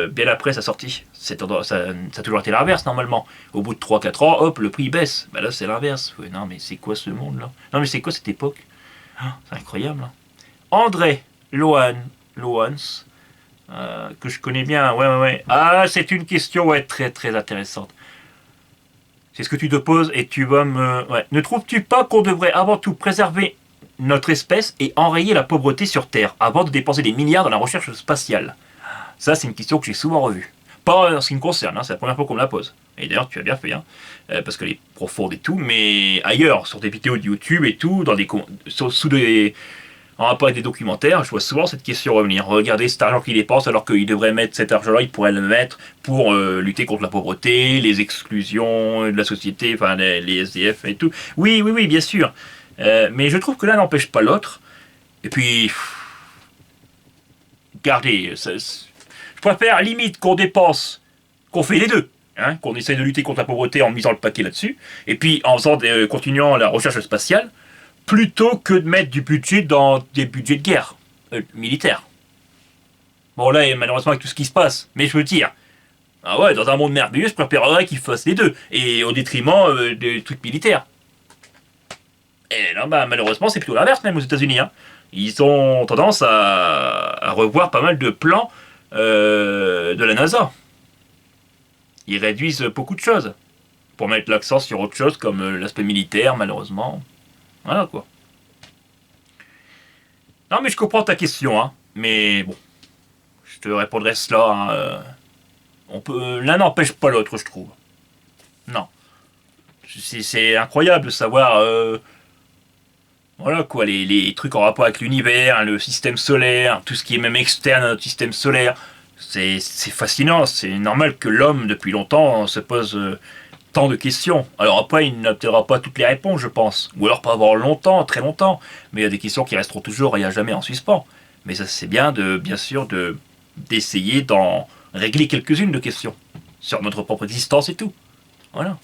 bien après sa sortie. Ça a toujours été l'inverse normalement. Au bout de 3-4 ans, hop, le prix baisse. Bah là, c'est l'inverse. Ouais, non, mais c'est quoi ce monde-là? Non, mais c'est quoi cette époque? Ah, c'est incroyable. Hein. André Lohans, que je connais bien. Ouais, ouais, ouais. Ah, c'est une question ouais, très, très intéressante. C'est ce que tu te poses et tu vas me. Ouais. Ne trouves-tu pas qu'on devrait avant tout préserver notre espèce et enrayer la pauvreté sur Terre avant de dépenser des milliards dans la recherche spatiale? Ça, c'est une question que j'ai souvent revue. Pas en ce qui me concerne, hein, c'est la première fois qu'on me la pose. Et d'ailleurs, tu as bien fait, hein, parce qu'elle est profonde et tout, mais ailleurs, sur des vidéos de YouTube et tout, dans des sous des, en rapport avec des documentaires, je vois souvent cette question revenir. Regardez cet argent qu'il dépense alors qu'il devrait mettre cet argent-là, il pourrait le mettre pour lutter contre la pauvreté, les exclusions de la société, enfin les SDF et tout. Oui, oui, oui, bien sûr. Mais je trouve que l'un n'empêche pas l'autre. Et puis, regardez, je préfère limite qu'on dépense, qu'on fait les deux. Hein, qu'on essaye de lutter contre la pauvreté en misant le paquet là-dessus, et puis en faisant continuant la recherche spatiale, plutôt que de mettre du budget dans des budgets de guerre militaires. Bon là, malheureusement avec tout ce qui se passe, mais je veux dire, ah ouais, dans un monde merveilleux, je préférerais qu'ils fassent les deux, et au détriment des trucs militaires. Et là, bah, malheureusement, c'est plutôt l'inverse même aux États-Unis. Hein. Ils ont tendance à revoir pas mal de plans de la NASA. Ils réduisent beaucoup de choses pour mettre l'accent sur autre chose comme l'aspect militaire, malheureusement. Voilà quoi. Non, mais je comprends ta question, hein. Mais bon, je te répondrai cela. Hein, on peut, l'un n'empêche pas l'autre, je trouve. Non. C'est incroyable de savoir. Voilà quoi, les trucs en rapport avec l'univers, le système solaire, tout ce qui est même externe à notre système solaire. C'est fascinant, c'est normal que l'homme, depuis longtemps, se pose tant de questions. Alors après, il n'obtiendra pas toutes les réponses, je pense. Ou alors pas avoir longtemps, très longtemps. Mais il y a des questions qui resteront toujours et à jamais en suspens. Mais ça, c'est bien, bien sûr, d'essayer d'en régler quelques-unes de questions. Sur notre propre existence et tout. Voilà.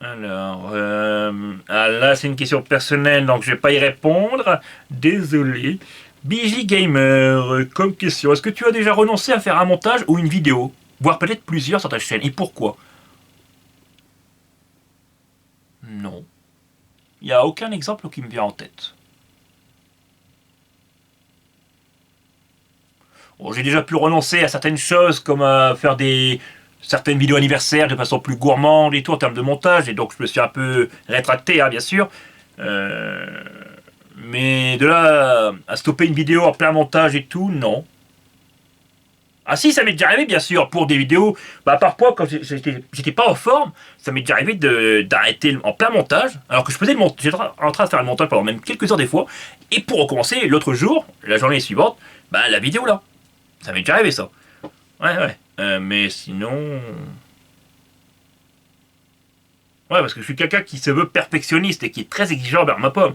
Alors, là, c'est une question personnelle, donc je vais pas y répondre. Désolé. BJ Gamer, comme question, est-ce que tu as déjà renoncé à faire un montage ou une vidéo? Voire peut-être plusieurs sur ta chaîne, et pourquoi? Non. Il n'y a aucun exemple qui me vient en tête. Bon, j'ai déjà pu renoncer à certaines choses, comme à faire certaines vidéos anniversaires de façon plus gourmande et tout en termes de montage, et donc je me suis un peu rétracté, hein, bien sûr. Euh, mais de là à stopper une vidéo en plein montage et tout, non. Ah si, ça m'est déjà arrivé, bien sûr, pour des vidéos. Bah parfois, quand j'étais pas en forme, ça m'est déjà arrivé d'arrêter en plein montage, alors que je faisais le montage, j'étais en train de faire le montage pendant même quelques heures des fois, et pour recommencer l'autre jour, la journée suivante, bah la vidéo là. Ça m'est déjà arrivé ça. Ouais, ouais. Mais sinon. Ouais, parce que je suis quelqu'un qui se veut perfectionniste et qui est très exigeant envers ma pomme.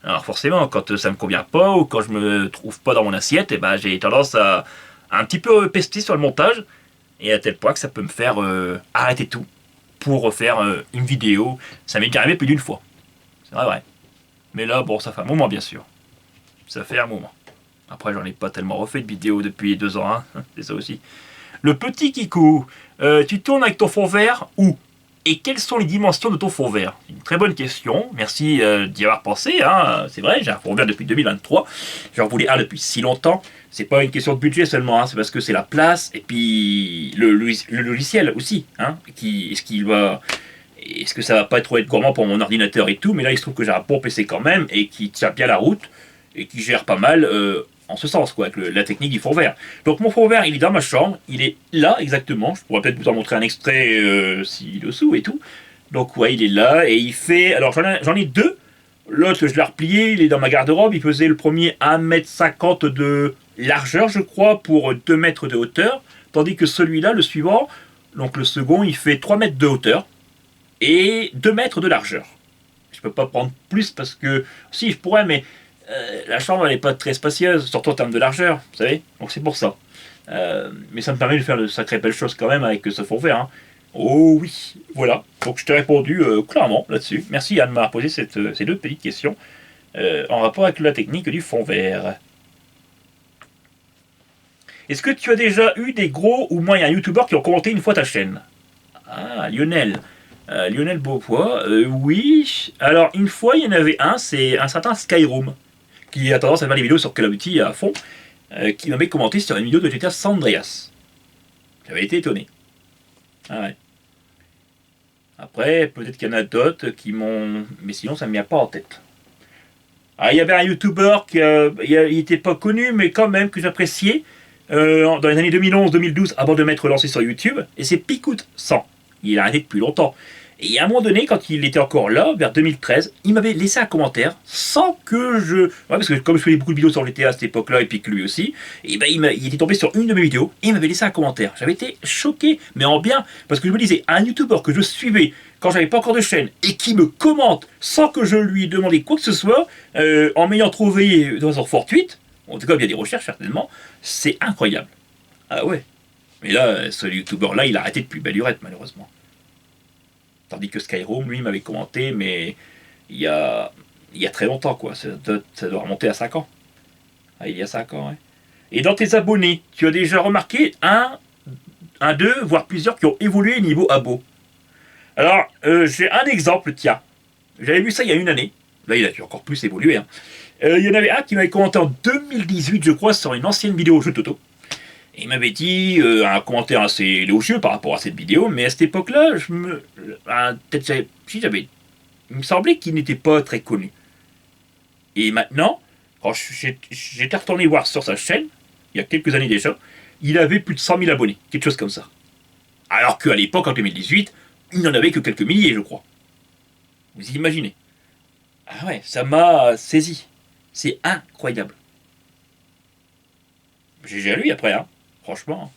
Alors forcément, quand ça me convient pas ou quand je me trouve pas dans mon assiette, et ben j'ai tendance à un petit peu pester sur le montage et à tel point que ça peut me faire arrêter tout pour refaire une vidéo. Ça m'est déjà arrivé plus d'une fois. C'est vrai, vrai. Mais là, bon, ça fait un moment bien sûr. Ça fait un moment. Après, j'en ai pas tellement refait de vidéos depuis 2 ans, hein. C'est ça aussi. Le petit Kikou, tu tournes avec ton fond vert où? Et quelles sont les dimensions de ton fond vert? Une très bonne question, merci d'y avoir pensé, hein. C'est vrai, j'ai un fond vert depuis 2023, j'en voulais un depuis si longtemps. C'est pas une question de budget seulement, hein. C'est parce que c'est la place et puis le logiciel aussi, hein. Est-ce que ça va pas trop être gourmand pour mon ordinateur et tout, mais là il se trouve que j'ai un bon PC quand même et qui tient bien la route et qui gère pas mal en ce sens, quoi, avec la technique du fond vert. Donc mon fond vert, il est dans ma chambre, il est là exactement, je pourrais peut-être vous en montrer un extrait ci-dessous et tout. Donc ouais, il est là et il fait... Alors j'en ai deux, l'autre je l'ai replié, il est dans ma garde-robe, il faisait le premier 1,50 m de largeur, je crois, pour 2 mètres de hauteur, tandis que celui-là, le suivant, donc le second, il fait 3 mètres de hauteur et 2 mètres de largeur. Je peux pas prendre plus parce que... Si, je pourrais, mais la chambre elle n'est pas très spacieuse, surtout en termes de largeur, vous savez. Donc c'est pour ça. Mais ça me permet de faire de sacrées belles choses quand même avec ce fond vert. Hein. Oh oui, voilà. Donc je t'ai répondu clairement là-dessus. Merci Anne m'avoir posé ces 2 petites questions en rapport avec la technique du fond vert. Est-ce que tu as déjà eu des gros ou moyens youtubeurs qui ont commenté une fois ta chaîne? Ah, Lionel. Lionel Beaupois, oui. Alors, une fois, il y en avait un, c'est un certain Skyroom, qui a tendance à faire des vidéos sur Call of Duty à fond, qui m'avait commenté sur une vidéo de GTA San Andreas. J'avais été étonné. Ah ouais. Après, peut-être qu'il y en a d'autres qui m'ont... Mais sinon, ça ne me vient pas en tête. Ah, il y avait un YouTuber qui il n'était pas connu, mais quand même que j'appréciais, dans les années 2011-2012, avant de m'être lancé sur YouTube, et c'est Picout 100. Il a arrêté depuis longtemps. Et à un moment donné, quand il était encore là, vers 2013, il m'avait laissé un commentaire sans que je... Ouais, parce que comme je faisais beaucoup de vidéos sur GTA à cette époque-là, et puis que lui aussi, et ben il était tombé sur une de mes vidéos, et il m'avait laissé un commentaire. J'avais été choqué, mais en bien, parce que je me disais, un YouTuber que je suivais quand j'avais pas encore de chaîne, et qui me commente sans que je lui demandais quoi que ce soit, en m'ayant trouvé de façon fortuite, en tout cas via des recherches certainement, c'est incroyable. Ah ouais. Mais là, ce YouTuber-là, il a arrêté depuis belle lurette, malheureusement. Tandis que Skyroom, lui, m'avait commenté, mais il y a très longtemps, quoi. Ça doit remonter à 5 ans. Ah, il y a 5 ans, ouais. Et dans tes abonnés, tu as déjà remarqué un, deux, voire plusieurs qui ont évolué niveau abo. Alors, j'ai un exemple, tiens. J'avais vu ça il y a une année. Là, il a dû encore plus évoluer. Hein. Il y en avait un qui m'avait commenté en 2018, je crois, sur une ancienne vidéo jeu Toto. Et il m'avait dit un commentaire assez élogieux par rapport à cette vidéo, mais à cette époque-là, peut-être il me semblait qu'il n'était pas très connu. Et maintenant, quand j'étais retourné voir sur sa chaîne, il y a quelques années déjà, il avait plus de 100 000 abonnés, quelque chose comme ça. Alors qu'à l'époque, en 2018, il n'en avait que quelques milliers, je crois. Vous imaginez? Ah ouais, ça m'a saisi. C'est incroyable. J'ai à lui après, hein. Franchement.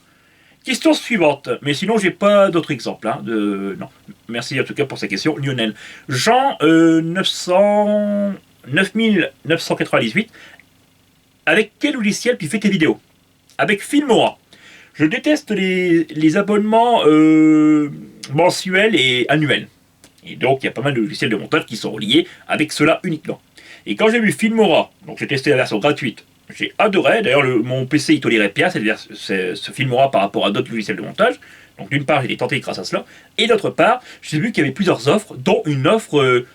Question suivante, mais sinon j'ai pas d'autres exemples. Hein, non. Merci en tout cas pour cette question, Lionel. Jean 9998. Avec quel logiciel tu fais tes vidéos? Avec Filmora. Je déteste les abonnements mensuels et annuels. Et donc il y a pas mal de logiciels de montage qui sont reliés avec cela uniquement. Et quand j'ai vu Filmora, donc j'ai testé la version gratuite, j'ai adoré. D'ailleurs, mon PC il tolérait bien ce Filmora par rapport à d'autres logiciels de montage. Donc d'une part, j'ai été tenté grâce à cela. Et d'autre part, j'ai vu qu'il y avait plusieurs offres, dont une offre,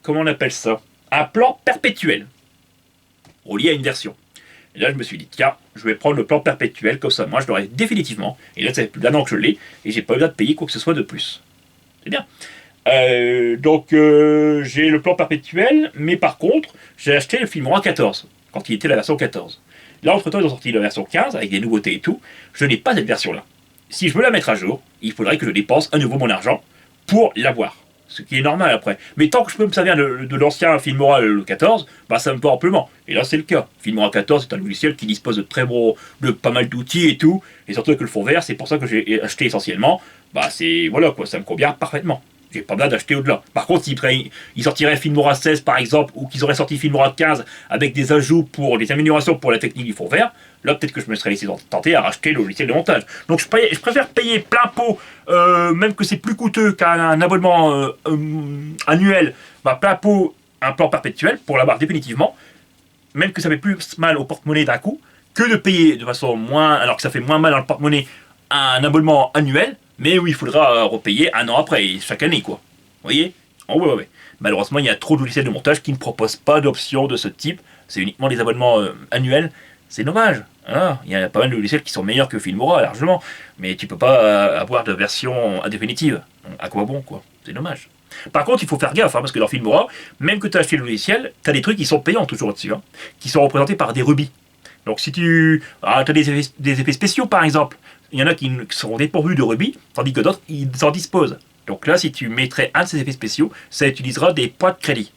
comment on appelle ça? Un plan perpétuel, relié à une version. Et là, je me suis dit, tiens, je vais prendre le plan perpétuel, comme ça, moi, je l'aurai définitivement. Et là, ça fait plus d'un an que je l'ai, et j'ai pas besoin de payer quoi que ce soit de plus. C'est bien. Donc, j'ai le plan perpétuel, mais par contre, j'ai acheté le Filmora 14. Quand il était la version 14. Là, entre-temps, ils ont sorti la version 15, avec des nouveautés et tout. Je n'ai pas cette version-là. Si je veux la mettre à jour, il faudrait que je dépense à nouveau mon argent pour l'avoir. Ce qui est normal après. Mais tant que je peux me servir de l'ancien Filmora le 14, bah ça me va amplement. Et là, c'est le cas. Filmora 14, c'est un logiciel qui dispose de pas mal d'outils et tout. Et surtout avec le fond vert, c'est pour ça que j'ai acheté essentiellement. Bah c'est, voilà quoi, ça me convient parfaitement. J'ai pas besoin d'acheter au-delà. Par contre, s'ils sortiraient Filmora 16 par exemple, ou qu'ils auraient sorti Filmora 15 avec des ajouts pour des améliorations pour la technique du fond vert, là peut-être que je me serais laissé tenter à racheter le logiciel de montage. Donc je préfère payer plein pot, même que c'est plus coûteux qu'un abonnement annuel, bah, plein pot un plan perpétuel pour l'avoir définitivement. même que ça fait plus mal au porte-monnaie d'un coup, que de payer de façon moins, alors que ça fait moins mal dans le porte-monnaie, un abonnement annuel, mais où il faudra repayer un an après, chaque année, quoi. Vous voyez? Oh, ouais, ouais, ouais. Malheureusement, il y a trop de logiciels de montage qui ne proposent pas d'options de ce type. C'est uniquement des abonnements annuels. C'est dommage. Hein, il y a pas mal de logiciels qui sont meilleurs que Filmora, largement. Mais tu peux pas avoir de version définitive. À quoi bon, quoi? C'est dommage. Par contre, il faut faire gaffe, hein, parce que dans Filmora, même que tu as acheté le logiciel, tu as des trucs qui sont payants toujours dessus, hein, qui sont représentés par des rubis. Donc si tu as des effets spéciaux, par exemple, il y en a qui sont dépourvus de rubis, tandis que d'autres, ils en disposent. Donc là, si tu mettrais un de ces effets spéciaux, ça utilisera des points de crédit.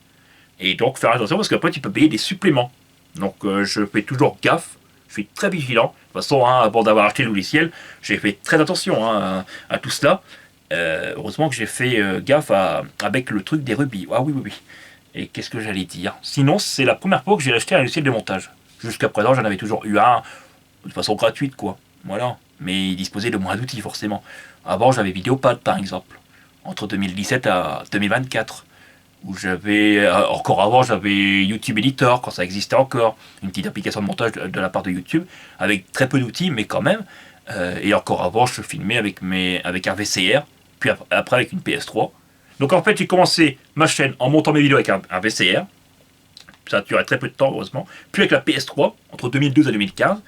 Et donc, faire attention, parce qu'après, tu peux payer des suppléments. Donc, je fais toujours gaffe. Je suis très vigilant. De toute façon, hein, avant d'avoir acheté le logiciel, j'ai fait très attention hein, à tout cela. Heureusement que j'ai fait gaffe avec le truc des rubis. Ah oui, oui, oui. Et qu'est-ce que j'allais dire? Sinon, c'est la première fois que j'ai acheté un logiciel de montage. Jusqu'à présent, j'en avais toujours eu un de façon gratuite, quoi. Voilà. Mais il disposait de moins d'outils, forcément. Avant, j'avais Vidéopad, par exemple. Entre 2017 à 2024. Où j'avais, encore avant, j'avais YouTube Editor, quand ça existait encore. Une petite application de montage de la part de YouTube, avec très peu d'outils, mais quand même. Et encore avant, je filmais avec un VCR, puis après avec une PS3. Donc en fait, j'ai commencé ma chaîne en montant mes vidéos avec un VCR. Ça a duré très peu de temps, heureusement. Puis avec la PS3, entre 2012 et 2015.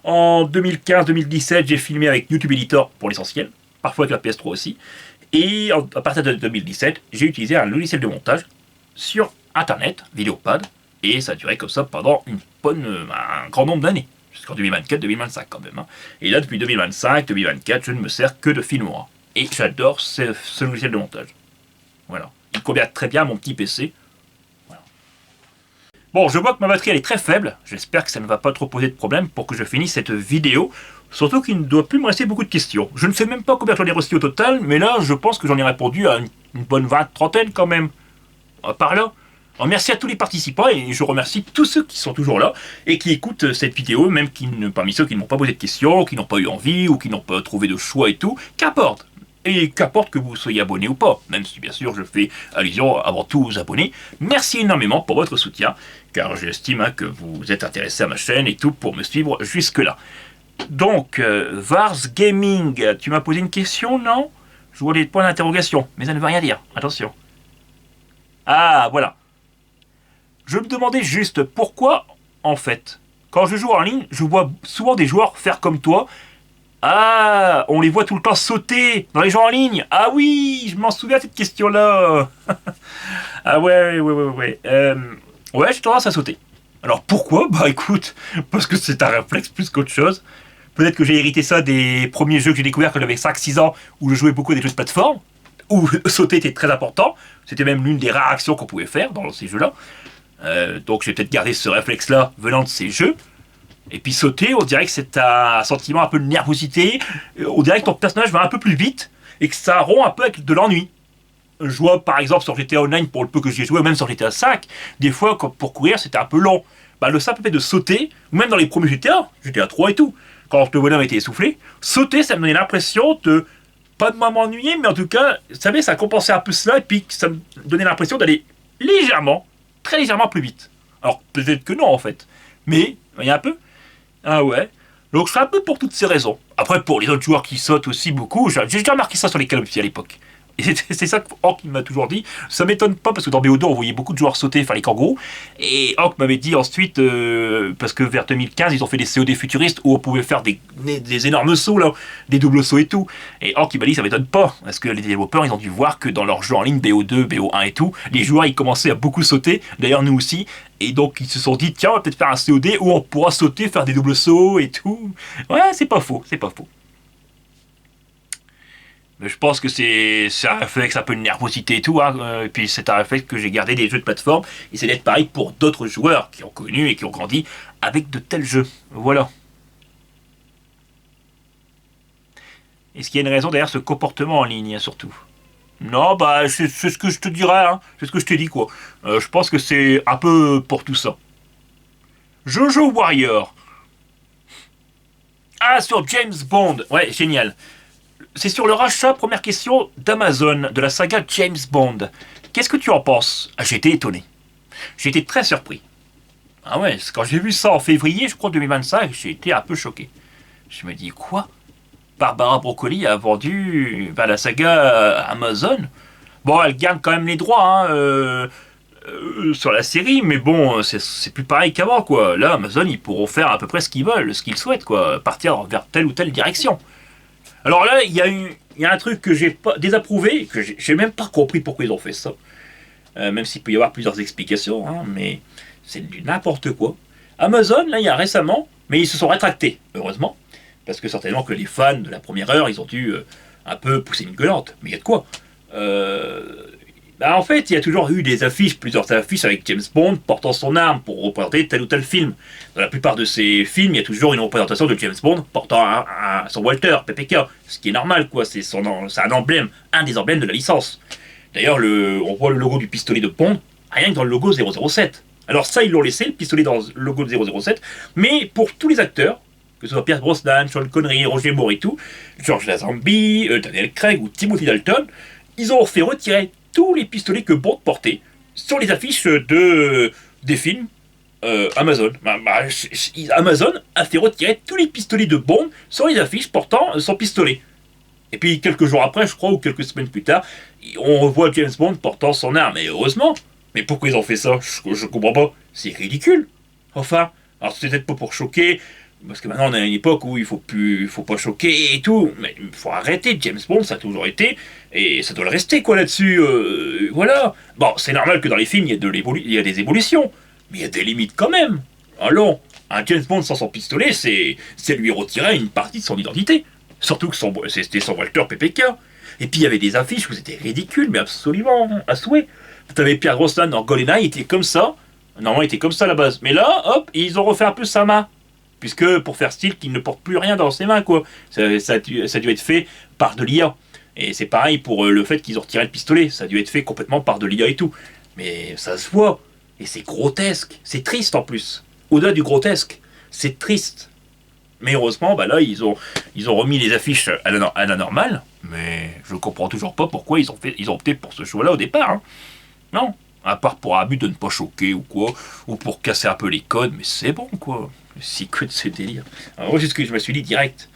En 2015-2017, j'ai filmé avec YouTube Editor pour l'essentiel, parfois avec la PS3 aussi. Et à partir de 2017, j'ai utilisé un logiciel de montage sur Internet, Vidéopad, et ça a duré comme ça pendant un grand nombre d'années, jusqu'en 2024-2025 quand même. Hein. Et là, depuis 2025-2024, je ne me sers que de Filmora. Et j'adore ce logiciel de montage. Voilà. Il convient très bien à mon petit PC. Voilà. Bon, je vois que ma batterie elle est très faible. J'espère que ça ne va pas trop poser de problème pour que je finisse cette vidéo. Surtout qu'il ne doit plus me rester beaucoup de questions. Je ne sais même pas combien j'en ai reçu au total, mais là, je pense que j'en ai répondu à une bonne trentaine quand même. Par là. Alors, merci à tous les participants et je remercie tous ceux qui sont toujours là et qui écoutent cette vidéo, même parmi ceux qui ne m'ont pas posé de questions, qui n'ont pas eu envie ou qui n'ont pas trouvé de choix et tout. Qu'importe. Et qu'importe que vous soyez abonné ou pas, même si bien sûr je fais allusion avant tout aux abonnés. Merci énormément pour votre soutien, car j'estime que vous êtes intéressés à ma chaîne et tout pour me suivre jusque-là. Donc, Vars Gaming, tu m'as posé une question, non? Je vois des points d'interrogation, mais ça ne veut rien dire. Attention. Ah, voilà. Je me demandais juste pourquoi, en fait, quand je joue en ligne, je vois souvent des joueurs faire comme toi. Ah, on les voit tout le temps sauter dans les jeux en ligne. Ah oui, je m'en souviens de cette question-là. Ah ouais. Ouais, j'ai tendance à sauter. Alors pourquoi? Bah écoute, parce que c'est un réflexe plus qu'autre chose. Peut-être que j'ai hérité ça des premiers jeux que j'ai découverts quand j'avais 5-6 ans, où je jouais beaucoup à des jeux de plateforme, où sauter était très important. C'était même l'une des rares actions qu'on pouvait faire dans ces jeux-là. Donc j'ai peut-être gardé ce réflexe-là venant de ces jeux. Et puis sauter, on dirait que c'est un sentiment un peu de nervosité. On dirait que ton personnage va un peu plus vite et que ça rompt un peu avec de l'ennui. Je vois par exemple sur GTA Online, pour le peu que j'y ai joué, ou même sur GTA 5, des fois pour courir c'était un peu long. Bah, le simple fait de sauter, ou même dans les premiers GTA 3 et tout, quand le bonhomme était essoufflé, sauter ça me donnait l'impression de, pas de m'ennuyer, mais en tout cas, vous savez, ça compensait un peu cela, et puis ça me donnait l'impression d'aller légèrement, très légèrement plus vite. Alors peut-être que non en fait, mais il y a un peu. Ah ouais. Donc je serais un peu pour toutes ces raisons. Après pour les autres joueurs qui sautent aussi beaucoup, j'ai déjà remarqué ça sur les Call of Duty à l'époque. Et c'est ça que Hank m'a toujours dit. Ça m'étonne pas parce que dans BO2 on voyait beaucoup de joueurs sauter, faire les kangourous. Et Hank m'avait dit ensuite, parce que vers 2015 ils ont fait des COD futuristes où on pouvait faire des énormes sauts là, des doubles sauts et tout. Et Hank il m'a dit ça m'étonne pas parce que les développeurs ils ont dû voir que dans leurs jeux en ligne BO2, BO1 et tout, les joueurs ils commençaient à beaucoup sauter. D'ailleurs nous aussi. Et donc ils se sont dit tiens on va peut-être faire un COD où on pourra sauter, faire des doubles sauts et tout. Ouais c'est pas faux, c'est pas faux. Mais je pense que c'est un réflexe un peu de nervosité et tout, hein. Et puis c'est un réflexe que j'ai gardé des jeux de plateforme, et c'est d'être pareil pour d'autres joueurs qui ont connu et qui ont grandi avec de tels jeux. Voilà. Est-ce qu'il y a une raison derrière ce comportement en ligne, surtout? Non, bah c'est ce que je te dirais, hein. C'est ce que je te dis, quoi. Je pense que c'est un peu pour tout ça. Jojo Warrior. Ah, sur James Bond. Ouais, génial. C'est sur le rachat, première question, d'Amazon, de la saga James Bond. Qu'est-ce que tu en penses? J'ai été étonné. J'ai été très surpris. Ah ouais, quand j'ai vu ça en février, je crois 2025, j'ai été un peu choqué. Je me dis quoi? Barbara Broccoli a vendu la saga Amazon. Bon, elle garde quand même les droits sur la série, mais bon, c'est plus pareil qu'avant, quoi. Là, Amazon, ils pourront faire à peu près ce qu'ils veulent, ce qu'ils souhaitent, quoi. Partir vers telle ou telle direction. Alors là, il y a un truc que j'ai pas désapprouvé, que j'ai même pas compris pourquoi ils ont fait ça. Même s'il peut y avoir plusieurs explications, hein, mais c'est du n'importe quoi. Amazon, là, il y a récemment, mais ils se sont rétractés, heureusement, parce que certainement que les fans de la première heure, ils ont dû un peu pousser une gueulante. Mais il y a de quoi. En fait, il y a toujours eu des affiches, plusieurs affiches avec James Bond portant son arme pour représenter tel ou tel film. Dans la plupart de ces films, il y a toujours une représentation de James Bond portant son Walter, PPK, ce qui est normal, quoi. C'est un emblème, un des emblèmes de la licence. D'ailleurs, on voit le logo du pistolet de Bond, rien que dans le logo 007. Alors ça, ils l'ont laissé, le pistolet dans le logo de 007, mais pour tous les acteurs, que ce soit Pierce Brosnan, Sean Connery, Roger Moore et tout, George Lazenby, Daniel Craig ou Timothy Dalton, ils ont fait retirer tous les pistolets que Bond portait sur les affiches des films Amazon. Amazon a fait retirer tous les pistolets de Bond sur les affiches portant son pistolet. Et puis quelques jours après, je crois, ou quelques semaines plus tard, on revoit James Bond portant son arme. Et heureusement. Mais pourquoi ils ont fait ça? Je comprends pas. C'est ridicule. Enfin, alors c'est peut-être pas pour choquer, parce que maintenant on est à une époque où il faut pas choquer et tout. Mais il faut arrêter. James Bond, ça a toujours été, et ça doit le rester quoi là-dessus. Voilà. Bon, c'est normal que dans les films il y a des évolutions, mais il y a des limites quand même. Allons, un James Bond sans son pistolet, c'est lui retirer une partie de son identité. Surtout que c'était son Walter PPK. Et puis il y avait des affiches où c'était ridicule, mais absolument à souhait. T'avais Pierre Brosnan dans GoldenEye, il était comme ça. Normalement, il était comme ça à la base. Mais là, hop, ils ont refait un peu sa main. Puisque pour faire style qu'il ne porte plus rien dans ses mains, quoi. Ça a dû être fait par de l'IA. Et c'est pareil pour le fait qu'ils ont retiré le pistolet. Ça a dû être fait complètement par de l'IA et tout. Mais ça se voit. Et c'est grotesque. C'est triste en plus. Au-delà du grotesque, c'est triste. Mais heureusement, là, ils ont remis les affiches à la normale. Mais je comprends toujours pas pourquoi ils ont opté pour ce choix-là au départ. Hein. Non. À part pour un but de ne pas choquer ou quoi. Ou pour casser un peu les codes. Mais c'est bon, quoi. Si que de ce délire. Alors, c'est ce que je me suis dit direct.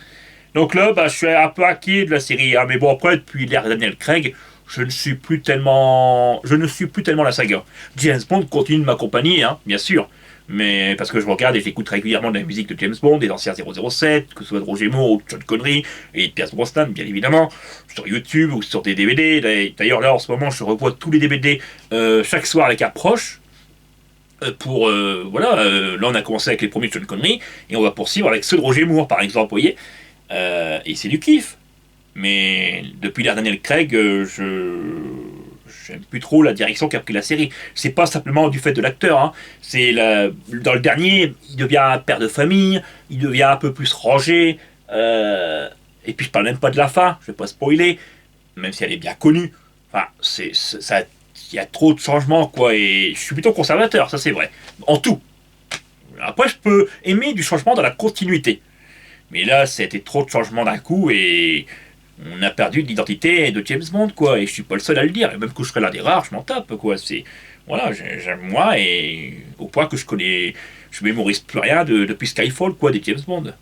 Donc là, je suis un peu inquiet de la série. Hein. Mais bon, après, depuis l'ère Daniel Craig, je ne suis plus tellement la saga. James Bond continue de m'accompagner, hein, bien sûr. Mais parce que je regarde et j'écoute régulièrement de la musique de James Bond, des anciens 007, que ce soit de Roger Moore ou de Sean Connery, et de Pierce Brosnan, bien évidemment, sur YouTube ou sur des DVD. D'ailleurs, là, en ce moment, je revois tous les DVD chaque soir avec un proche. Là, on a commencé avec les premiers de Sean Connery, et on va poursuivre avec ceux de Roger Moore, par exemple, vous voyez. Et c'est du kiff. Mais depuis l'ère Daniel Craig, j'aime plus trop la direction qu'a pris la série. C'est pas simplement du fait de l'acteur. Hein. Dans le dernier, il devient un père de famille, il devient un peu plus rangé. Et puis je parle même pas de la fin, je vais pas spoiler, même si elle est bien connue. Enfin, il y a trop de changements, quoi. Et je suis plutôt conservateur, ça c'est vrai. En tout. Après, je peux aimer du changement dans la continuité. Mais là, c'était trop de changements d'un coup et on a perdu l'identité de James Bond, quoi. Et je suis pas le seul à le dire. Et même que je serais l'un des rares, je m'en tape, quoi. Voilà, j'aime moi et au point que je mémorise plus rien depuis Skyfall, quoi, des James Bond.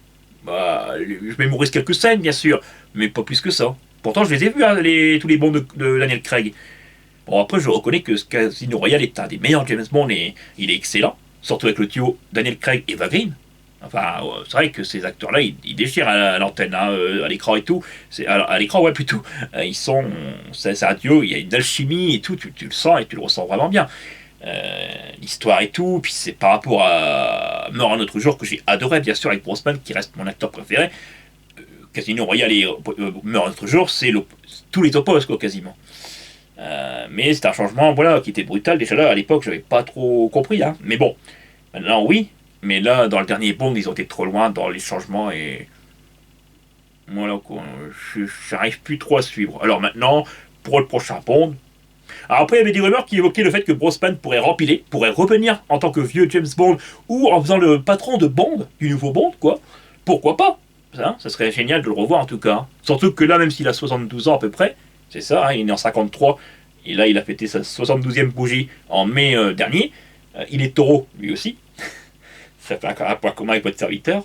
Je mémorise quelques scènes, bien sûr, mais pas plus que ça. Pourtant, je les ai vus, hein, tous les Bonds de Daniel Craig. Bon, après, je reconnais que Casino Royale est un des meilleurs James Bond et il est excellent, surtout avec le duo Daniel Craig et Eva Green. Enfin, c'est vrai que ces acteurs-là, ils déchirent à l'antenne, hein, à l'écran et tout. À l'écran, ouais, plutôt. C'est un duo, il y a une alchimie et tout, tu le sens et tu le ressens vraiment bien. L'histoire et tout, puis c'est par rapport à Mort un autre jour que j'ai adoré, bien sûr, avec Brosnan, qui reste mon acteur préféré. Casino Royale et Mort un autre jour, c'est tous les opposés, quoi, quasiment. Mais c'est un changement, voilà, qui était brutal. Déjà là, à l'époque, j'avais pas trop compris, hein. Mais bon, maintenant, oui. Mais là, dans le dernier Bond, ils ont été trop loin dans les changements et... Voilà, quoi. J'arrive plus trop à suivre. Alors maintenant, pour le prochain Bond... Alors après, il y avait des rumeurs qui évoquaient le fait que Brosnan pourrait rempiler, pourrait revenir en tant que vieux James Bond, ou en faisant le patron de Bond, du nouveau Bond, quoi. Pourquoi pas? Ça serait génial de le revoir, en tout cas. Surtout que là, même s'il a 72 ans à peu près, c'est ça, hein, il est né en 53, et là, il a fêté sa 72e bougie en mai dernier. Il est taureau, lui aussi. ça fait un point commun avec votre serviteur.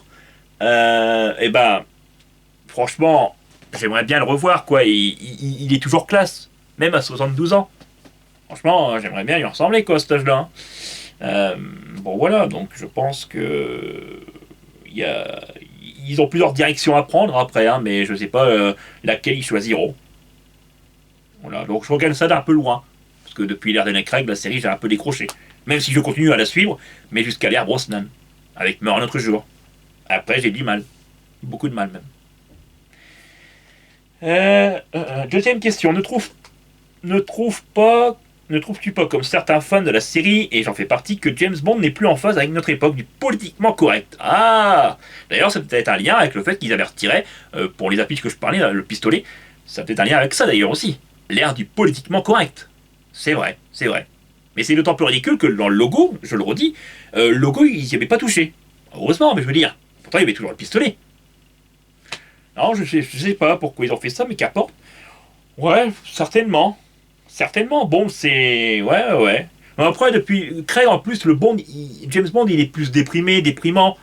Et ben, franchement, j'aimerais bien le revoir, quoi. Il est toujours classe, même à 72 ans. Franchement, j'aimerais bien lui ressembler, quoi, à cet âge-là. Bon, voilà, donc je pense que ils ont plusieurs directions à prendre après, hein, mais je sais pas laquelle ils choisiront. Voilà, donc je regarde ça d'un peu loin, parce que depuis l'ère Daniel Craig, la série, j'ai un peu décroché. Même si je continue à la suivre, mais jusqu'à l'ère Brosnan, avec Mort un autre jour. Après, j'ai du mal. Beaucoup de mal, même. Deuxième question. Ne trouves-tu pas, comme certains fans de la série, et j'en fais partie, que James Bond n'est plus en phase avec notre époque du politiquement correct? Ah! D'ailleurs, c'est peut-être un lien avec le fait qu'ils avaient retiré, pour les affiches que je parlais, là, le pistolet. Ça a peut-être un lien avec ça, d'ailleurs, aussi. L'ère du politiquement correct. C'est vrai, c'est vrai. Mais c'est d'autant plus ridicule que dans le logo, je le redis, le logo, ils n'y avaient pas touché. Heureusement, mais je veux dire. Pourtant, il y avait toujours le pistolet. Non, je sais pas pourquoi ils ont fait ça, mais qu'importe. Ouais, certainement. Certainement. Bond, c'est. Ouais, ouais. Après, depuis. Craig, en plus, James Bond, il est plus déprimant.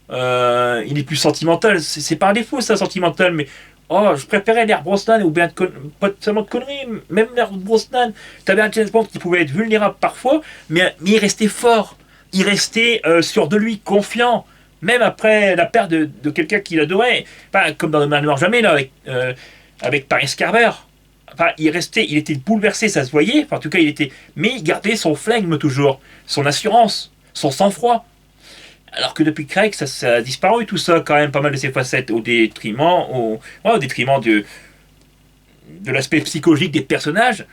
Il est plus sentimental. C'est par défaut, ça, sentimental, mais. Oh, je préférais l'ère Brosnan, ou bien pas seulement de conneries, même l'ère Brosnan. T'avais un James Bond qui pouvait être vulnérable parfois, mais il restait fort. Il restait sûr de lui, confiant. Même après la perte de quelqu'un qu'il adorait. Enfin, comme dans Le Manoir Jamais, là, avec Paris Scarver. Enfin, il était bouleversé, ça se voyait. Enfin, en tout cas, mais il gardait son flegme toujours, son assurance, son sang-froid. Alors que depuis Craig, ça a disparu tout ça, quand même, pas mal de ses facettes, au détriment de l'aspect psychologique des personnages.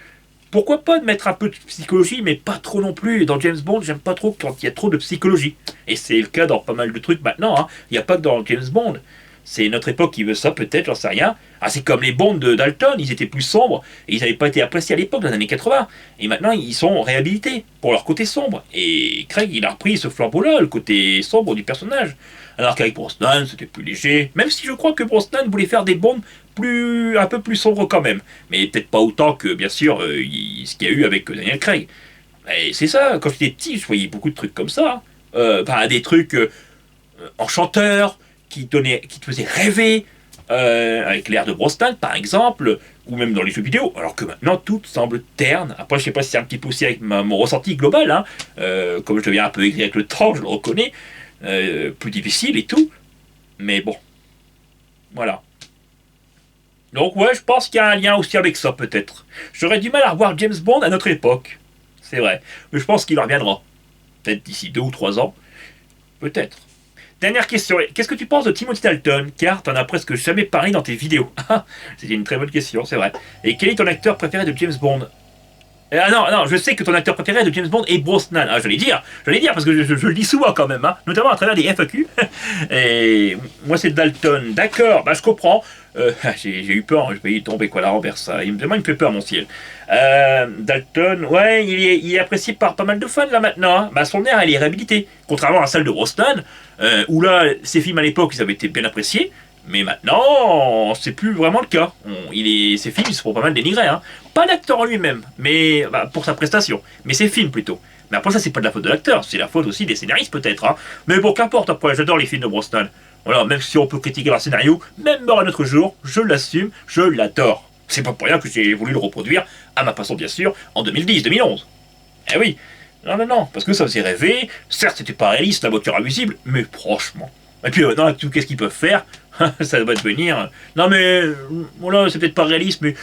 Pourquoi pas de mettre un peu de psychologie, mais pas trop non plus. Dans James Bond, j'aime pas trop quand il y a trop de psychologie. Et c'est le cas dans pas mal de trucs maintenant, hein. Il n'y a pas que dans James Bond. C'est notre époque qui veut ça, peut-être, j'en sais rien. Ah, c'est comme les Bonds de Dalton, ils étaient plus sombres, et ils n'avaient pas été appréciés à l'époque, dans les années 80. Et maintenant, ils sont réhabilités pour leur côté sombre. Et Craig, il a repris ce flambeau-là, le côté sombre du personnage. Alors qu'avec Brosnan, c'était plus léger. Même si je crois que Brosnan voulait faire des Bonds un peu plus sombres quand même. Mais peut-être pas autant que, bien sûr, ce qu'il y a eu avec Daniel Craig. Et c'est ça, quand j'étais petit, je voyais beaucoup de trucs comme ça. Des trucs enchanteurs, qui te faisaient rêver, avec l'ère de Brosnan par exemple, ou même dans les jeux vidéo, alors que maintenant tout semble terne. Après, je sais pas si c'est un petit peu aussi avec mon ressenti global, hein. Comme je deviens un peu aigri avec le temps, je le reconnais, plus difficile et tout, mais bon, voilà. Donc ouais, je pense qu'il y a un lien aussi avec ça, peut-être. J'aurais du mal à revoir James Bond à notre époque, c'est vrai, mais je pense qu'il en reviendra. Peut-être d'ici 2 ou 3 ans, peut-être. Dernière question, qu'est-ce que tu penses de Timothy Dalton? Car t'en as presque jamais parlé dans tes vidéos. C'était une très bonne question, c'est vrai. Et quel est ton acteur préféré de James Bond? Ah non, non, je sais que ton acteur préféré de James Bond est Brosnan. Ah, j'allais dire parce que je le dis souvent quand même, hein, notamment à travers des FAQ. Et moi, c'est Dalton. D'accord, bah je comprends. J'ai eu peur, hein, je vais y tomber quoi, la renverse. Ça. Il me fait peur, mon ciel. Dalton, ouais, il est apprécié par pas mal de fans là maintenant. Hein. Bah, son air, elle est réhabilitée. Contrairement à celle de Brosnan, où là, ses films à l'époque, ils avaient été bien appréciés. Mais maintenant, c'est plus vraiment le cas. Ses films, ils se font pas mal dénigrés. Hein. Pas l'acteur en lui-même, mais pour sa prestation. Mais ses films plutôt. Mais après ça, c'est pas de la faute de l'acteur, c'est la faute aussi des scénaristes peut-être. Hein. Mais bon, qu'importe, après, j'adore les films de Brosnan. Voilà, même si on peut critiquer leur scénario, même Mort un autre jour, je l'assume, je l'adore. C'est pas pour rien que j'ai voulu le reproduire, à ma façon bien sûr, en 2010-2011. Eh oui, non, parce que ça faisait rêver, certes c'était pas réaliste, la voiture invisible, mais franchement. Et puis maintenant, avec tout qu'est-ce qu'ils peuvent faire, ça va devenir... Non mais, voilà, c'est peut-être pas réaliste, mais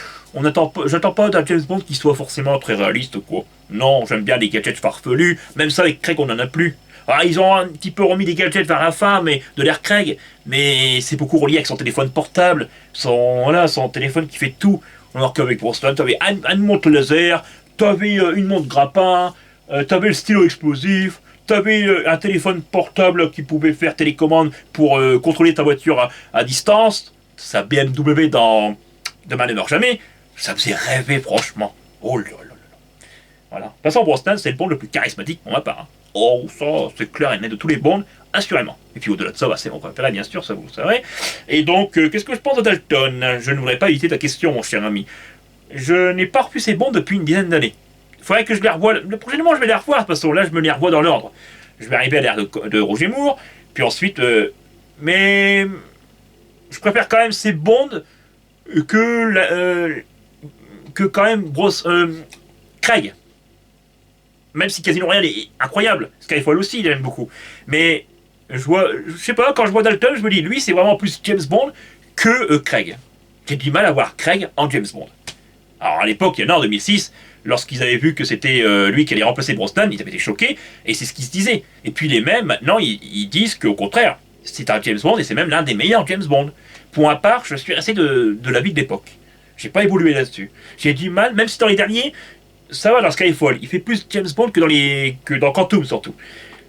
j'attends pas d'un James Bond qui soit forcément très réaliste, quoi. Non, j'aime bien les gadgets farfelus, même ça avec Craig on en a plus. Alors, ils ont un petit peu remis des gadgets vers la fin, mais de l'ère Craig, mais c'est beaucoup relié avec son téléphone portable, son téléphone qui fait tout. Alors qu'avec Brosnan, t'avais une montre laser, t'avais une montre grappin, t'avais le stylo explosif, t'avais un téléphone portable qui pouvait faire télécommande pour contrôler ta voiture à distance, sa BMW de Manœuvre Jamais, ça faisait rêver franchement. Oh là là là. Voilà. De toute façon, Brosnan, c'est le Bond le plus charismatique pour ma part. Hein. Oh, ça, c'est clair et net de tous les Bonds, assurément. Et puis au-delà de ça, c'est mon préféré, bien sûr, ça vous le savez. Et donc, qu'est-ce que je pense de Dalton? Je ne voudrais pas éviter ta question, mon cher ami. Je n'ai pas revu ces Bonds depuis une dizaine d'années. Il faudrait que je les revoie. Prochainement, je vais les revoir, de toute façon, là, je me les revois dans l'ordre. je vais arriver à l'ère de Roger Moore, puis ensuite... mais je préfère quand même ces Bond que quand même Craig. Même si Casino Royale est incroyable, Skyfall aussi, il aime beaucoup. Mais je sais pas, quand je vois Dalton, je me dis, lui, c'est vraiment plus James Bond que Craig. J'ai du mal à voir Craig en James Bond. Alors à l'époque, il y en a en 2006, lorsqu'ils avaient vu que c'était lui qui allait remplacer Brosnan, ils avaient été choqués, et c'est ce qu'ils se disaient. Et puis les mêmes, maintenant, ils disent qu'au contraire, c'est un James Bond, et c'est même l'un des meilleurs James Bond. Pour ma part, je suis resté de l'avis de l'époque. J'ai pas évolué là-dessus. J'ai du mal, même si dans les derniers, ça va dans Skyfall, il fait plus James Bond que dans Quantum surtout.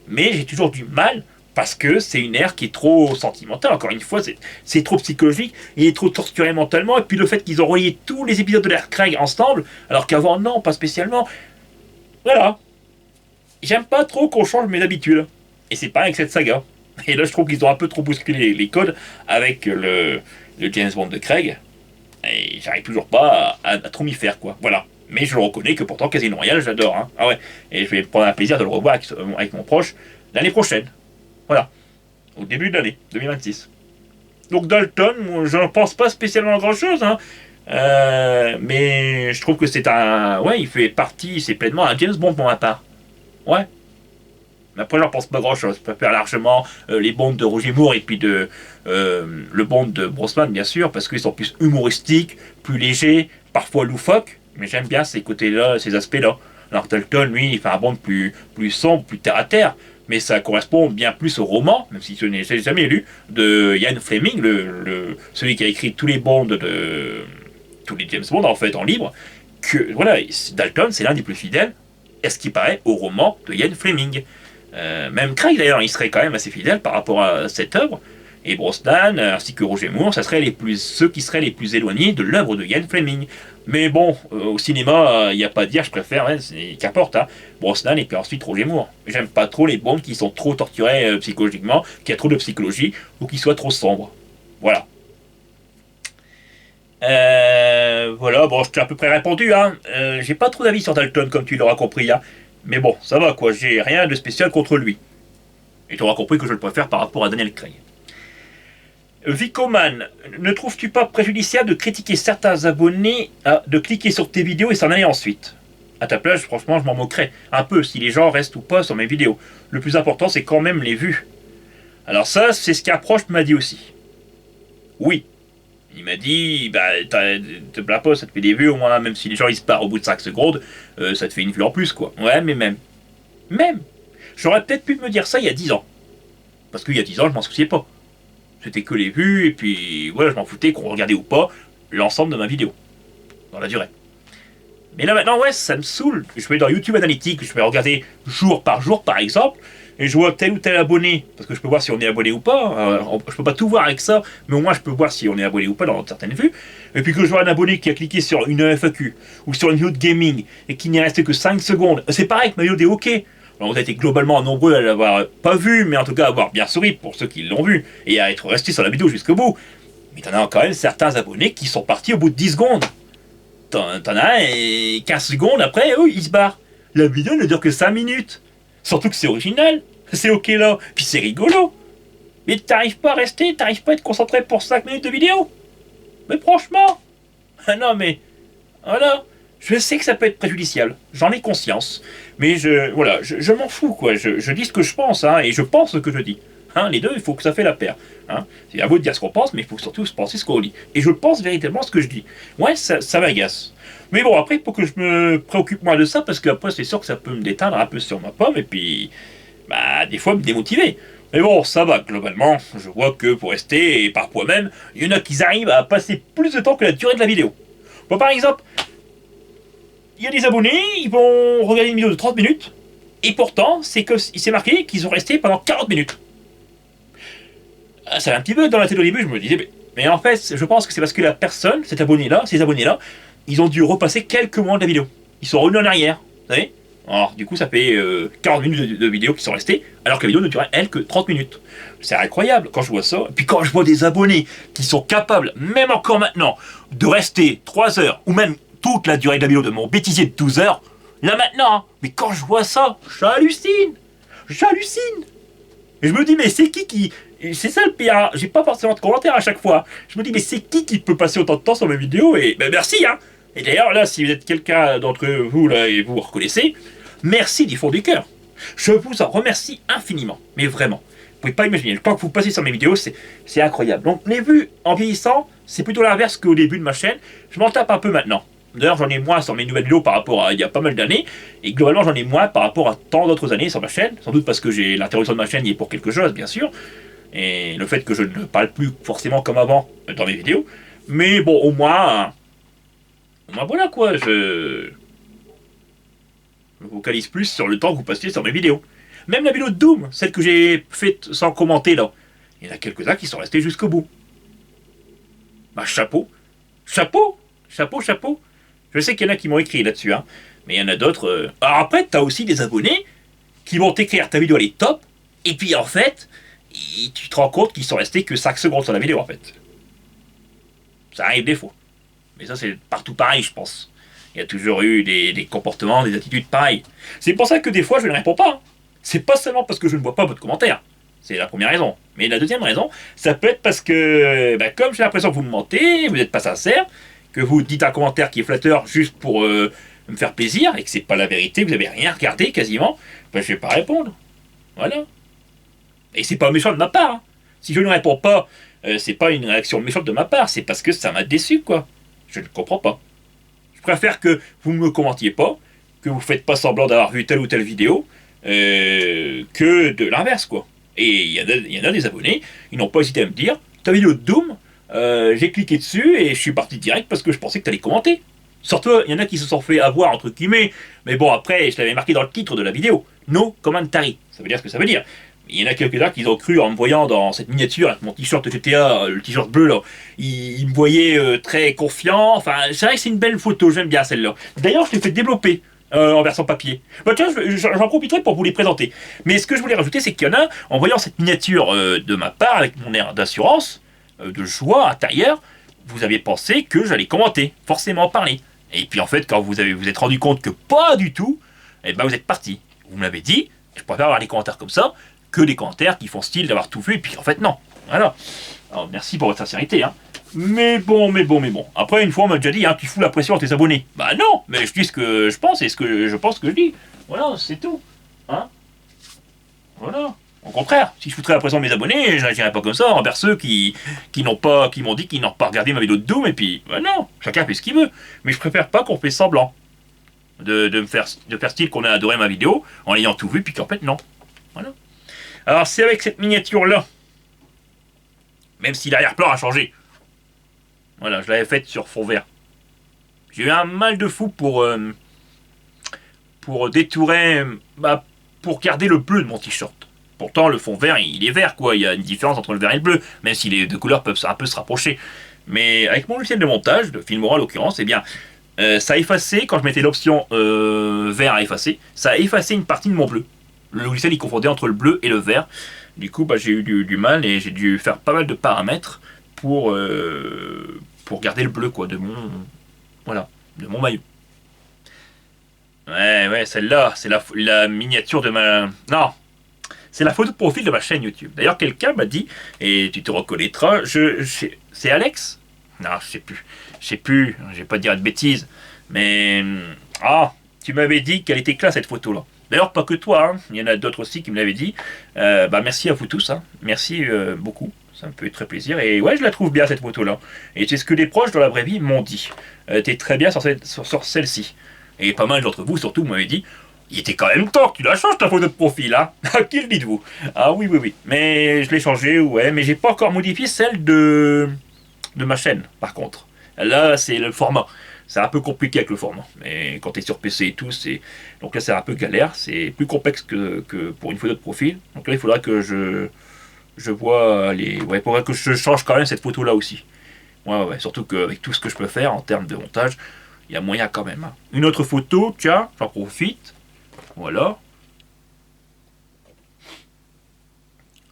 Mais j'ai toujours du mal parce que c'est une ère qui est trop sentimentale. Encore une fois, c'est trop psychologique, il est trop torturé mentalement. Et puis le fait qu'ils ont relié tous les épisodes de l'ère Craig ensemble, alors qu'avant, non, pas spécialement. Voilà. J'aime pas trop qu'on change mes habitudes. Et c'est pareil avec cette saga. Et là, je trouve qu'ils ont un peu trop bousculé les codes avec le James Bond de Craig. Et j'arrive toujours pas à trop m'y faire, quoi. Voilà. Mais je le reconnais que pourtant, Casino Royale, j'adore. Hein. Ah ouais. Et je vais prendre un plaisir de le revoir avec mon proche l'année prochaine. Voilà. Au début de l'année 2026. Donc Dalton, moi, je n'en pense pas spécialement à grand chose. Hein. Mais je trouve que c'est un... Ouais, il fait partie, c'est pleinement un James Bond pour ma part. Ouais. Mais après, j'en pense pas grand chose. Je préfère largement les Bonds de Roger Moore et puis le Bond de Brosnan, bien sûr, parce qu'ils sont plus humoristiques, plus légers, parfois loufoques. Mais j'aime bien ces côtés-là, ces aspects-là. Alors Dalton, lui, il fait un Bond plus sombre, plus terre-à-terre. Mais ça correspond bien plus au roman, même si je n'ai jamais lu, de Ian Fleming, celui qui a écrit tous les Bonds tous les James Bond, en fait, en livre. Que, voilà, Dalton, c'est l'un des plus fidèles, est-ce qui paraît, au roman de Ian Fleming. Même Craig d'ailleurs, il serait quand même assez fidèle par rapport à cette œuvre. Et Brosnan, ainsi que Roger Moore, ça serait ceux qui seraient les plus éloignés de l'œuvre de Ian Fleming. Mais bon, au cinéma, il n'y a pas à dire, je préfère, qu'importe, hein, Brosnan et puis ensuite Roger Moore. J'aime pas trop les Bonds qui sont trop torturés psychologiquement, qui a trop de psychologie, ou qui soient trop sombres. Voilà. Voilà, bon, je t'ai à peu près répondu, hein. J'ai pas trop d'avis sur Dalton, comme tu l'auras compris, hein. Mais bon, ça va quoi, j'ai rien de spécial contre lui. Et tu auras compris que je le préfère par rapport à Daniel Craig. Vicoman, ne trouves-tu pas préjudiciable de critiquer certains abonnés, de cliquer sur tes vidéos et s'en aller ensuite? À ta place, franchement, je m'en moquerais un peu si les gens restent ou pas sur mes vidéos. Le plus important, c'est quand même les vues. Alors ça, c'est ce qu'Approche m'a dit aussi. Oui. Il m'a dit, bah, te plains pas, ça te fait des vues au moins, même si les gens ils se partent au bout de 5 secondes, ça te fait une vue en plus, quoi. Ouais, mais même. J'aurais peut-être pu me dire ça il y a 10 ans. Parce qu'il y a 10 ans, je m'en souciais pas. C'était que les vues, et puis, voilà, je m'en foutais qu'on regardait ou pas l'ensemble de ma vidéo. Dans la durée. Mais là maintenant, ouais, ça me saoule. Je vais dans YouTube Analytics, je vais regarder jour, par exemple, et je vois tel ou tel abonné, parce que je peux voir si on est abonné ou pas. Je peux pas tout voir avec ça, mais au moins je peux voir si on est abonné ou pas dans certaines vues. Et puis que je vois un abonné qui a cliqué sur une FAQ, ou sur une vidéo de gaming, et qui n'y resté que 5 secondes. C'est pareil que ma vidéo des hockey. Alors, vous avez été globalement nombreux à l'avoir pas vu, mais en tout cas à avoir bien souri pour ceux qui l'ont vu, et à être restés sur la vidéo jusqu'au bout. Mais t'en as quand même certains abonnés qui sont partis au bout de 10 secondes. T'en as un et 15 secondes après, ils se barrent. La vidéo ne dure que 5 minutes. Surtout que c'est original, c'est ok là, puis c'est rigolo. Mais t'arrives pas à rester, t'arrives pas à être concentré pour 5 minutes de vidéo. Mais franchement, non mais, voilà. Je sais que ça peut être préjudiciable, j'en ai conscience, mais je m'en fous quoi, je dis ce que je pense, hein, et je pense ce que je dis. Hein, les deux, il faut que ça fait la paire. Hein. C'est à vous de dire ce qu'on pense, mais il faut surtout penser ce qu'on dit. Et je pense véritablement ce que je dis. Ouais, ça m'agace. Mais bon, après, il faut que je me préoccupe moins de ça, parce qu'après, c'est sûr que ça peut me déteindre un peu sur ma pomme, et puis, bah, des fois, me démotiver. Mais bon, ça va, globalement, je vois que pour rester, et parfois même, il y en a qui arrivent à passer plus de temps que la durée de la vidéo. Bon, par exemple, il y a des abonnés, ils vont regarder une vidéo de 30 minutes, et pourtant, il s'est marqué qu'ils ont resté pendant 40 minutes. Ça a un petit peu dans la tête au début, je me disais, mais en fait, je pense que c'est parce que la personne, ces abonnés-là, ils ont dû repasser quelques moments de la vidéo. Ils sont revenus en arrière, vous savez. Alors, du coup, ça fait 40 minutes de vidéo qui sont restées, alors que la vidéo ne durait, elle, que 30 minutes. C'est incroyable quand je vois ça. Et puis quand je vois des abonnés qui sont capables, même encore maintenant, de rester 3 heures, ou même toute la durée de la vidéo de mon bêtisier de 12 heures, là maintenant, mais quand je vois ça, j'hallucine. J'hallucine. Et je me dis, mais c'est qui... C'est ça le pire, hein. J'ai pas forcément de commentaires à chaque fois. Je me dis, mais c'est qui peut passer autant de temps sur mes vidéos? Et ben merci, hein. Et d'ailleurs, là, si vous êtes quelqu'un d'entre vous, là, et vous reconnaissez, merci du fond du cœur. Je vous en remercie infiniment, mais vraiment. Vous pouvez pas imaginer, le temps que vous passez sur mes vidéos, c'est incroyable. Donc les vues en vieillissant, c'est plutôt l'inverse qu'au début de ma chaîne. Je m'en tape un peu maintenant. D'ailleurs, j'en ai moins sur mes nouvelles vidéos par rapport à il y a pas mal d'années. Et globalement, j'en ai moins par rapport à tant d'autres années sur ma chaîne. Sans doute parce que j'ai l'interruption de ma chaîne y est pour quelque chose, bien sûr. Et le fait que je ne parle plus forcément comme avant dans mes vidéos. Mais bon, au moins voilà quoi, je me focalise plus sur le temps que vous passez sur mes vidéos. Même la vidéo de Doom, celle que j'ai faite sans commenter là, il y en a quelques-uns qui sont restés jusqu'au bout. Bah chapeau, chapeau. Je sais qu'il y en a qui m'ont écrit là-dessus, hein, mais il y en a d'autres. Alors après, t'as aussi des abonnés qui vont t'écrire ta vidéo elle est top, et puis en fait, tu te rends compte qu'ils sont restés que 5 secondes sur la vidéo en fait. Ça arrive des fois. Mais ça c'est partout pareil je pense. Il y a toujours eu des comportements, des attitudes pareilles. C'est pour ça que des fois je ne réponds pas. Hein. C'est pas seulement parce que je ne vois pas votre commentaire. C'est la première raison. Mais la deuxième raison, ça peut être parce que, comme j'ai l'impression que vous me mentez, vous n'êtes pas sincère, que vous dites un commentaire qui est flatteur juste pour me faire plaisir, et que c'est pas la vérité, vous n'avez rien regardé quasiment, je vais pas répondre. Voilà. Et c'est pas méchant de ma part. Hein. Si je ne réponds pas, c'est pas une réaction méchante de ma part, c'est parce que ça m'a déçu, quoi. Je ne comprends pas. Je préfère que vous ne me commentiez pas, que vous ne faites pas semblant d'avoir vu telle ou telle vidéo, que de l'inverse, quoi. Et il y en a des abonnés, ils n'ont pas hésité à me dire, ta vidéo de Doom, j'ai cliqué dessus et je suis parti direct parce que je pensais que tu allais commenter. Surtout, il y en a qui se sont fait avoir, entre guillemets, mais bon, après, je l'avais marqué dans le titre de la vidéo, No Commentary, ça veut dire ce que ça veut dire. Il y en a quelques-uns qui ont cru en me voyant dans cette miniature avec mon t-shirt GTA, le t-shirt bleu là. Ils me voyaient très confiant. Enfin, c'est vrai que c'est une belle photo, j'aime bien celle-là. D'ailleurs, je l'ai fait développer en version papier. Bah tiens, j'en profiterai pour vous les présenter. Mais ce que je voulais rajouter, c'est qu'il y en a, en voyant cette miniature de ma part, avec mon air d'assurance, de joie intérieure, vous avez pensé que j'allais commenter, forcément parler. Et puis en fait, quand vous êtes rendu compte que pas du tout, eh ben vous êtes parti. Vous me l'avez dit, je préfère avoir les commentaires comme ça, que des commentaires qui font style d'avoir tout vu, et puis en fait non. Voilà. Alors merci pour votre sincérité, hein. Mais bon. Après, une fois, on m'a déjà dit, hein, tu fous la pression à tes abonnés. Bah non, mais je dis ce que je pense et ce que je pense que je dis. Voilà, c'est tout. Hein. Voilà. Au contraire, si je foutrais la pression à mes abonnés, je n'agirais pas comme ça envers ceux qui m'ont dit qu'ils n'ont pas regardé ma vidéo de Doom, et puis, bah non, chacun fait ce qu'il veut. Mais je préfère pas qu'on fait semblant de faire style qu'on a adoré ma vidéo en ayant tout vu, puis qu'en fait, non. Voilà. Alors c'est avec cette miniature-là, même si l'arrière-plan a changé. Voilà, je l'avais faite sur fond vert. J'ai eu un mal de fou pour détourer, pour garder le bleu de mon t-shirt. Pourtant, le fond vert, il est vert, quoi. Il y a une différence entre le vert et le bleu, même si les deux couleurs peuvent un peu se rapprocher. Mais avec mon logiciel de montage, de Filmora en l'occurrence, eh bien, ça a effacé, quand je mettais l'option vert à effacer, ça a effacé une partie de mon bleu. Le logiciel, il confondait entre le bleu et le vert. Du coup, j'ai eu du mal et j'ai dû faire pas mal de paramètres pour garder le bleu, quoi, de mon maillot. Ouais, celle-là, c'est la miniature de ma... Non, c'est la photo de profil de ma chaîne YouTube. D'ailleurs, quelqu'un m'a dit, et tu te reconnaîtras, c'est Alex? Non, je sais plus, je vais pas te dire de bêtises, mais... Ah, tu m'avais dit qu'elle était classe, cette photo-là. D'ailleurs, pas que toi, hein. Il y en a d'autres aussi qui me l'avaient dit. Merci à vous tous, hein. Merci beaucoup, ça me fait très plaisir. Et ouais, je la trouve bien, cette photo-là. Et c'est ce que les proches dans la vraie vie m'ont dit. T'es très bien sur celle-ci. Et pas mal d'entre vous, surtout, m'avaient dit, il était quand même temps que tu la changes, ta photo de profil, hein. À qui le dites-vous? Ah oui. Mais je l'ai changée, ouais, mais j'ai pas encore modifié celle de ma chaîne, par contre. Là, c'est le format. C'est un peu compliqué avec le format. Mais quand tu es sur PC et tout, donc là c'est un peu galère. C'est plus complexe que pour une photo de profil. Donc là il faudra que je vois les... Ouais, il faudra que je change quand même cette photo là aussi. Ouais. Surtout qu'avec tout ce que je peux faire en termes de montage, il y a moyen quand même. Hein. Une autre photo, tiens, j'en profite. Voilà.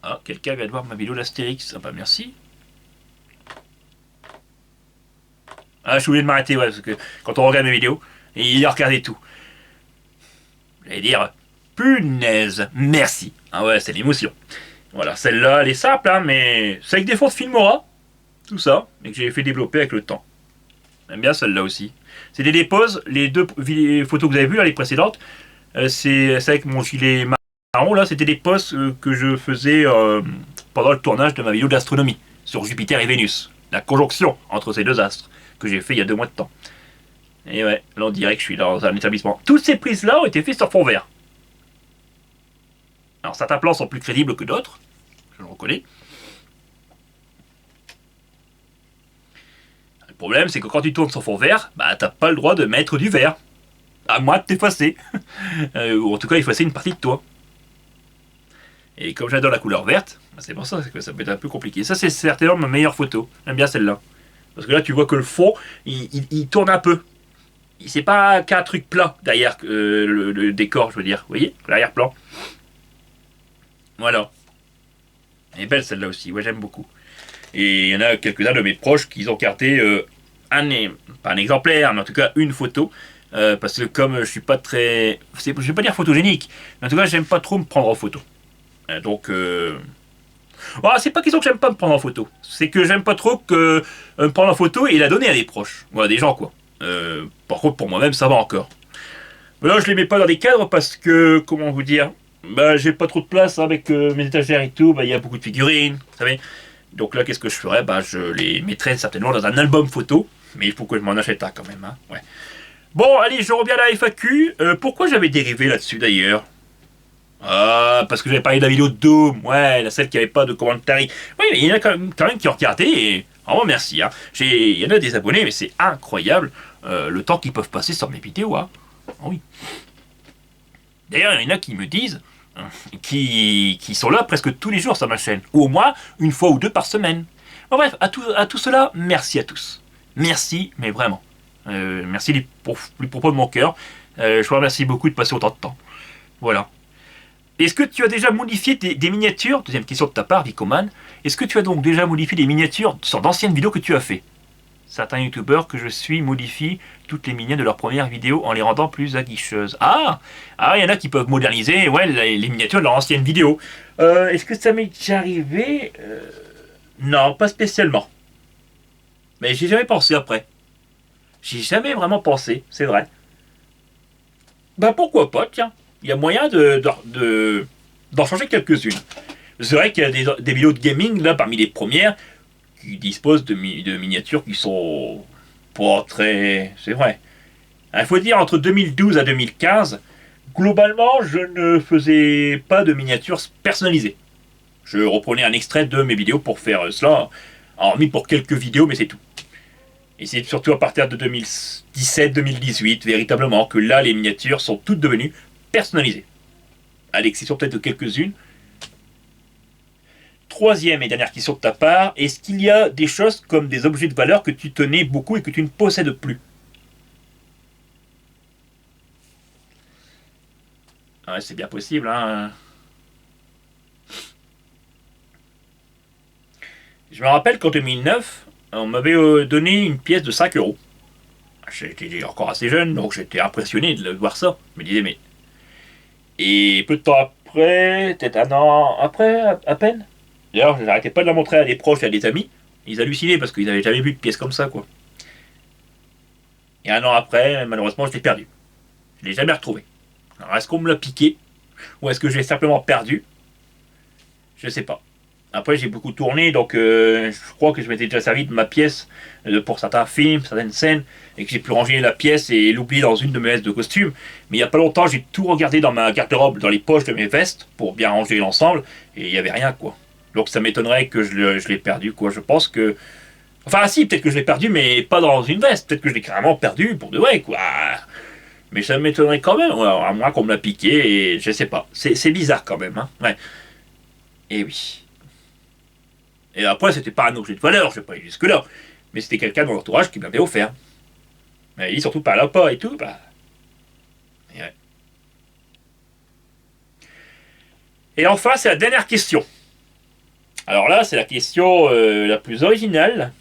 Ah, quelqu'un vient de voir ma vidéo d'Astérix. Ah bah merci. Ah, je suis obligé de m'arrêter, ouais, parce que quand on regarde mes vidéos, il a regardé tout. J'allais dire, Punaise, merci. Ah ouais, c'est l'émotion. Voilà, celle-là, elle est simple, hein, mais c'est avec des fonds de Filmora, tout ça, et que j'ai fait développer avec le temps. J'aime bien celle-là aussi. C'était des poses, les deux photos que vous avez vues, là, les précédentes, c'est avec mon gilet marron, là, c'était des poses que je faisais pendant le tournage de ma vidéo d'astronomie, sur Jupiter et Vénus. La conjonction entre ces deux astres, que j'ai fait il y a 2 mois de temps. Et ouais, là on dirait que je suis dans un établissement. Toutes ces prises-là ont été faites sur fond vert. Alors certains plans sont plus crédibles que d'autres, je le reconnais. Le problème, c'est que quand tu tournes sur fond vert, bah t'as pas le droit de mettre du vert. À moins de t'effacer. Ou en tout cas effacer une partie de toi. Et comme j'adore la couleur verte, bah, c'est pour ça que ça peut être un peu compliqué. Ça c'est certainement ma meilleure photo. J'aime bien celle-là. Parce que là tu vois que le fond, il tourne un peu. C'est pas qu'un truc plat derrière le décor, je veux dire. Vous voyez, l'arrière-plan. Voilà. Elle est belle celle-là aussi, ouais j'aime beaucoup. Et il y en a quelques-uns de mes proches qui ont gardé pas un exemplaire, mais en tout cas une photo. Parce que comme je suis pas très... Je vais pas dire photogénique, mais en tout cas j'aime pas trop me prendre en photo. Donc... Voilà, c'est pas question que j'aime pas me prendre en photo. C'est que j'aime pas trop que me prendre en photo et la donner à des proches. Voilà, des gens quoi. Par contre pour moi-même ça va encore. Mais là je les mets pas dans des cadres parce que, comment vous dire, bah j'ai pas trop de place avec mes étagères et tout, bah il y a beaucoup de figurines, vous savez. Donc là qu'est-ce que je ferais? Bah je les mettrais certainement dans un album photo, mais il faut que je m'en achète un quand même, hein. Ouais. Bon allez, je reviens à la FAQ. Pourquoi j'avais dérivé là-dessus d'ailleurs? Ah, parce que j'avais parlé de la vidéo de Doom, ouais, la celle qui avait pas de commentaires. Oui, mais il y en a quand même qui ont regardé et vraiment merci, hein. Il y en a des abonnés, mais c'est incroyable le temps qu'ils peuvent passer sur mes vidéos, hein. Oh oui. D'ailleurs, il y en a qui me disent, qui sont là presque tous les jours sur ma chaîne, ou au moins une fois ou deux par semaine. Bon, bref, à tout cela, merci à tous. Merci, mais vraiment. Merci du propos de mon cœur. Je vous remercie beaucoup de passer autant de temps. Voilà. Est-ce que tu as déjà modifié des miniatures? Deuxième question de ta part, Vicoman. Est-ce que tu as donc déjà modifié des miniatures sur d'anciennes vidéos que tu as fait? Certains youtubeurs que je suis modifient toutes les miniatures de leurs premières vidéos en les rendant plus aguicheuses. Ah, il y en a qui peuvent moderniser ouais, les miniatures de leurs anciennes vidéos. Est-ce que ça m'est déjà arrivé? Non, pas spécialement. Mais j'ai jamais pensé après. J'ai jamais vraiment pensé, c'est vrai. Bah pourquoi pas, tiens. Il y a moyen d'en changer quelques-unes. C'est vrai qu'il y a des vidéos de gaming, là, parmi les premières, qui disposent de miniatures qui sont pas très... C'est vrai. Il faut dire, entre 2012 à 2015, globalement, je ne faisais pas de miniatures personnalisées. Je reprenais un extrait de mes vidéos pour faire cela, hormis pour quelques vidéos, mais c'est tout. Et c'est surtout à partir de 2017-2018, véritablement, que là, les miniatures sont toutes devenues personnalisées. À l'exception peut-être de quelques-unes. Troisième et dernière question de ta part, est-ce qu'il y a des choses comme des objets de valeur que tu tenais beaucoup et que tu ne possèdes plus? Ouais, c'est bien possible, hein. Je me rappelle qu'en 2009, on m'avait donné une pièce de 5 euros. J'étais encore assez jeune, donc j'étais impressionné de voir ça. Je me disais, mais... Et peu de temps après, peut-être un an après, à peine. D'ailleurs, j'arrêtais pas de la montrer à des proches et à des amis. Ils hallucinaient parce qu'ils n'avaient jamais vu de pièce comme ça, quoi. Et un an après, malheureusement, je l'ai perdu. Je l'ai jamais retrouvé. Alors, est-ce qu'on me l'a piqué? Ou est-ce que je l'ai simplement perdu? Je sais pas. Après, j'ai beaucoup tourné, donc je crois que je m'étais déjà servi de ma pièce pour certains films, certaines scènes, et que j'ai pu ranger la pièce et l'oublier dans une de mes vestes de costume. Mais il n'y a pas longtemps, j'ai tout regardé dans ma garde-robe, dans les poches de mes vestes, pour bien ranger l'ensemble, et il n'y avait rien, quoi. Donc ça m'étonnerait que je l'ai perdu, quoi. Je pense que... Enfin, si, peut-être que je l'ai perdu, mais pas dans une veste. Peut-être que je l'ai carrément perdu pour de vrai, quoi. Mais ça m'étonnerait quand même, à moins qu'on me l'a piqué, et je sais pas. C'est bizarre quand même, hein. Ouais. Et oui. Et après, c'était pas un objet de valeur, je vais pas aller jusque-là. Mais c'était quelqu'un de mon entourage qui m'avait offert. Mais il surtout par là pas et tout, bah. Et, ouais. Et enfin, c'est la dernière question. Alors là, c'est la question la plus originale.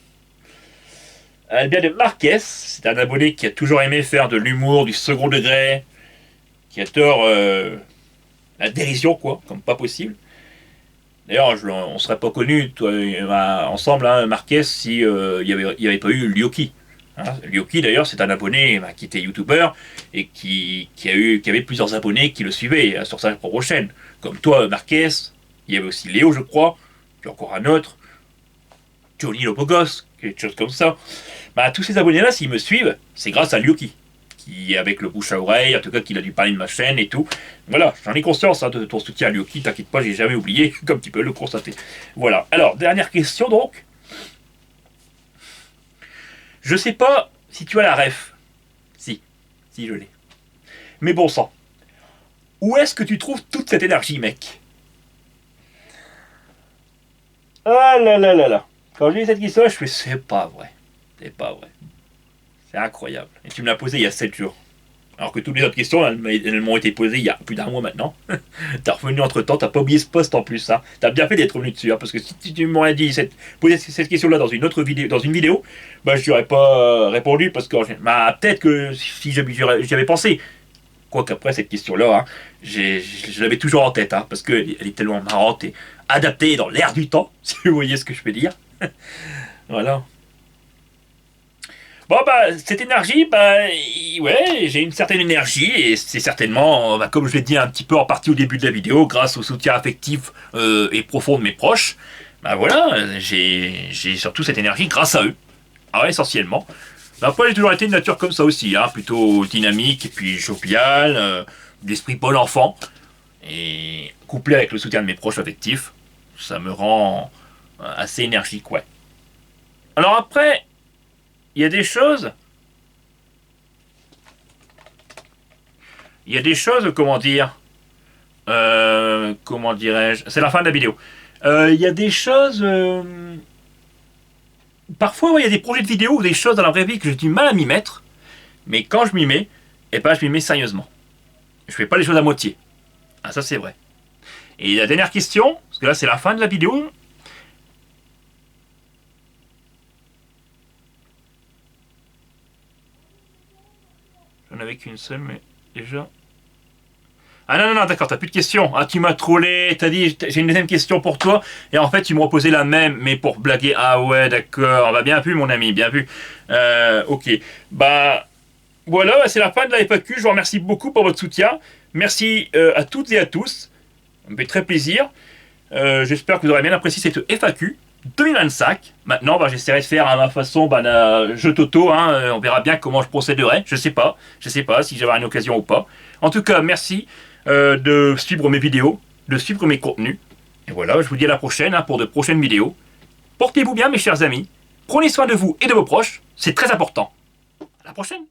Elle vient de Marquez. C'est un abonné qui a toujours aimé faire de l'humour, du second degré, qui adore La dérision, quoi, comme pas possible. D'ailleurs, on serait pas connus, toi et moi, ensemble, hein, Marquez, si il y avait pas eu Lyoki. Hein, Lyoki, d'ailleurs, c'est un abonné qui était youtubeur et qui avait plusieurs abonnés qui le suivaient sur sa propre chaîne. Comme toi, Marquez, il y avait aussi Léo, je crois, puis encore un autre, Johnny Lopogos, quelque chose comme ça. Tous ces abonnés-là, s'ils me suivent, c'est grâce à Lyoki, qui, avec le bouche à oreille, en tout cas, qu'il a dû parler de ma chaîne et tout. Voilà, j'en ai conscience de ton soutien à Lyoki, t'inquiète pas, j'ai jamais oublié, comme tu peux le constater. Voilà, alors, dernière question donc. Je sais pas si tu as la ref. Si je l'ai. Mais bon sang, où est-ce que tu trouves toute cette énergie, mec? Ah là là là là. Quand j'ai eu cette question, je fais c'est pas vrai. C'est pas vrai. C'est incroyable. Et tu me l'as posée il y a 7 jours. Alors que toutes les autres questions, elles m'ont été posées il y a plus d'un mois maintenant. T'as revenu entre temps, t'as pas oublié ce post en plus. Hein. T'as bien fait d'être revenu dessus. Hein, parce que si tu m'aurais dit poser cette question-là dans une autre vidéo, je n'y aurais pas répondu. Parce que peut-être que si j'y avais pensé. Quoique après cette question-là, hein, je l'avais toujours en tête. Hein, parce qu'elle est tellement marrante et adaptée dans l'air du temps. Si vous voyez ce que je peux dire. Voilà. Bon, cette énergie, ouais, j'ai une certaine énergie et c'est certainement, comme je l'ai dit un petit peu en partie au début de la vidéo, grâce au soutien affectif et profond de mes proches, voilà, j'ai surtout cette énergie grâce à eux. Ah ouais, essentiellement. Après, j'ai toujours été de nature comme ça aussi, hein, plutôt dynamique et puis jovial, d'esprit bon enfant. Et couplé avec le soutien de mes proches affectifs, ça me rend assez énergique, ouais. Alors après, il y a des choses. Il y a des choses, comment dire. Comment dirais-je. C'est la fin de la vidéo. Il y a des choses. Parfois, ouais, il y a des projets de vidéo ou des choses dans la vraie vie que j'ai du mal à m'y mettre. Mais quand je m'y mets, je m'y mets sérieusement. Je fais pas les choses à moitié. Ah, ça, c'est vrai. Et la dernière question, parce que là, c'est la fin de la vidéo. J'en avais qu'une seule, mais déjà. Ah non, d'accord, t'as plus de questions. Ah, tu m'as trollé, t'as dit, j'ai une deuxième question pour toi. Et en fait, tu me reposais la même, mais pour blaguer. Ah ouais, d'accord. Bien vu, mon ami, bien vu. Ok. Voilà, c'est la fin de la FAQ. Je vous remercie beaucoup pour votre soutien. Merci à toutes et à tous. Ça me fait très plaisir. J'espère que vous aurez bien apprécié cette FAQ 2025. Maintenant, j'essaierai de faire à ma façon jeu toto. Hein, on verra bien comment je procéderai. Je sais pas si j'aurai une occasion ou pas. En tout cas, merci de suivre mes vidéos, de suivre mes contenus. Et voilà, je vous dis à la prochaine pour de prochaines vidéos. Portez-vous bien, mes chers amis. Prenez soin de vous et de vos proches. C'est très important. À la prochaine.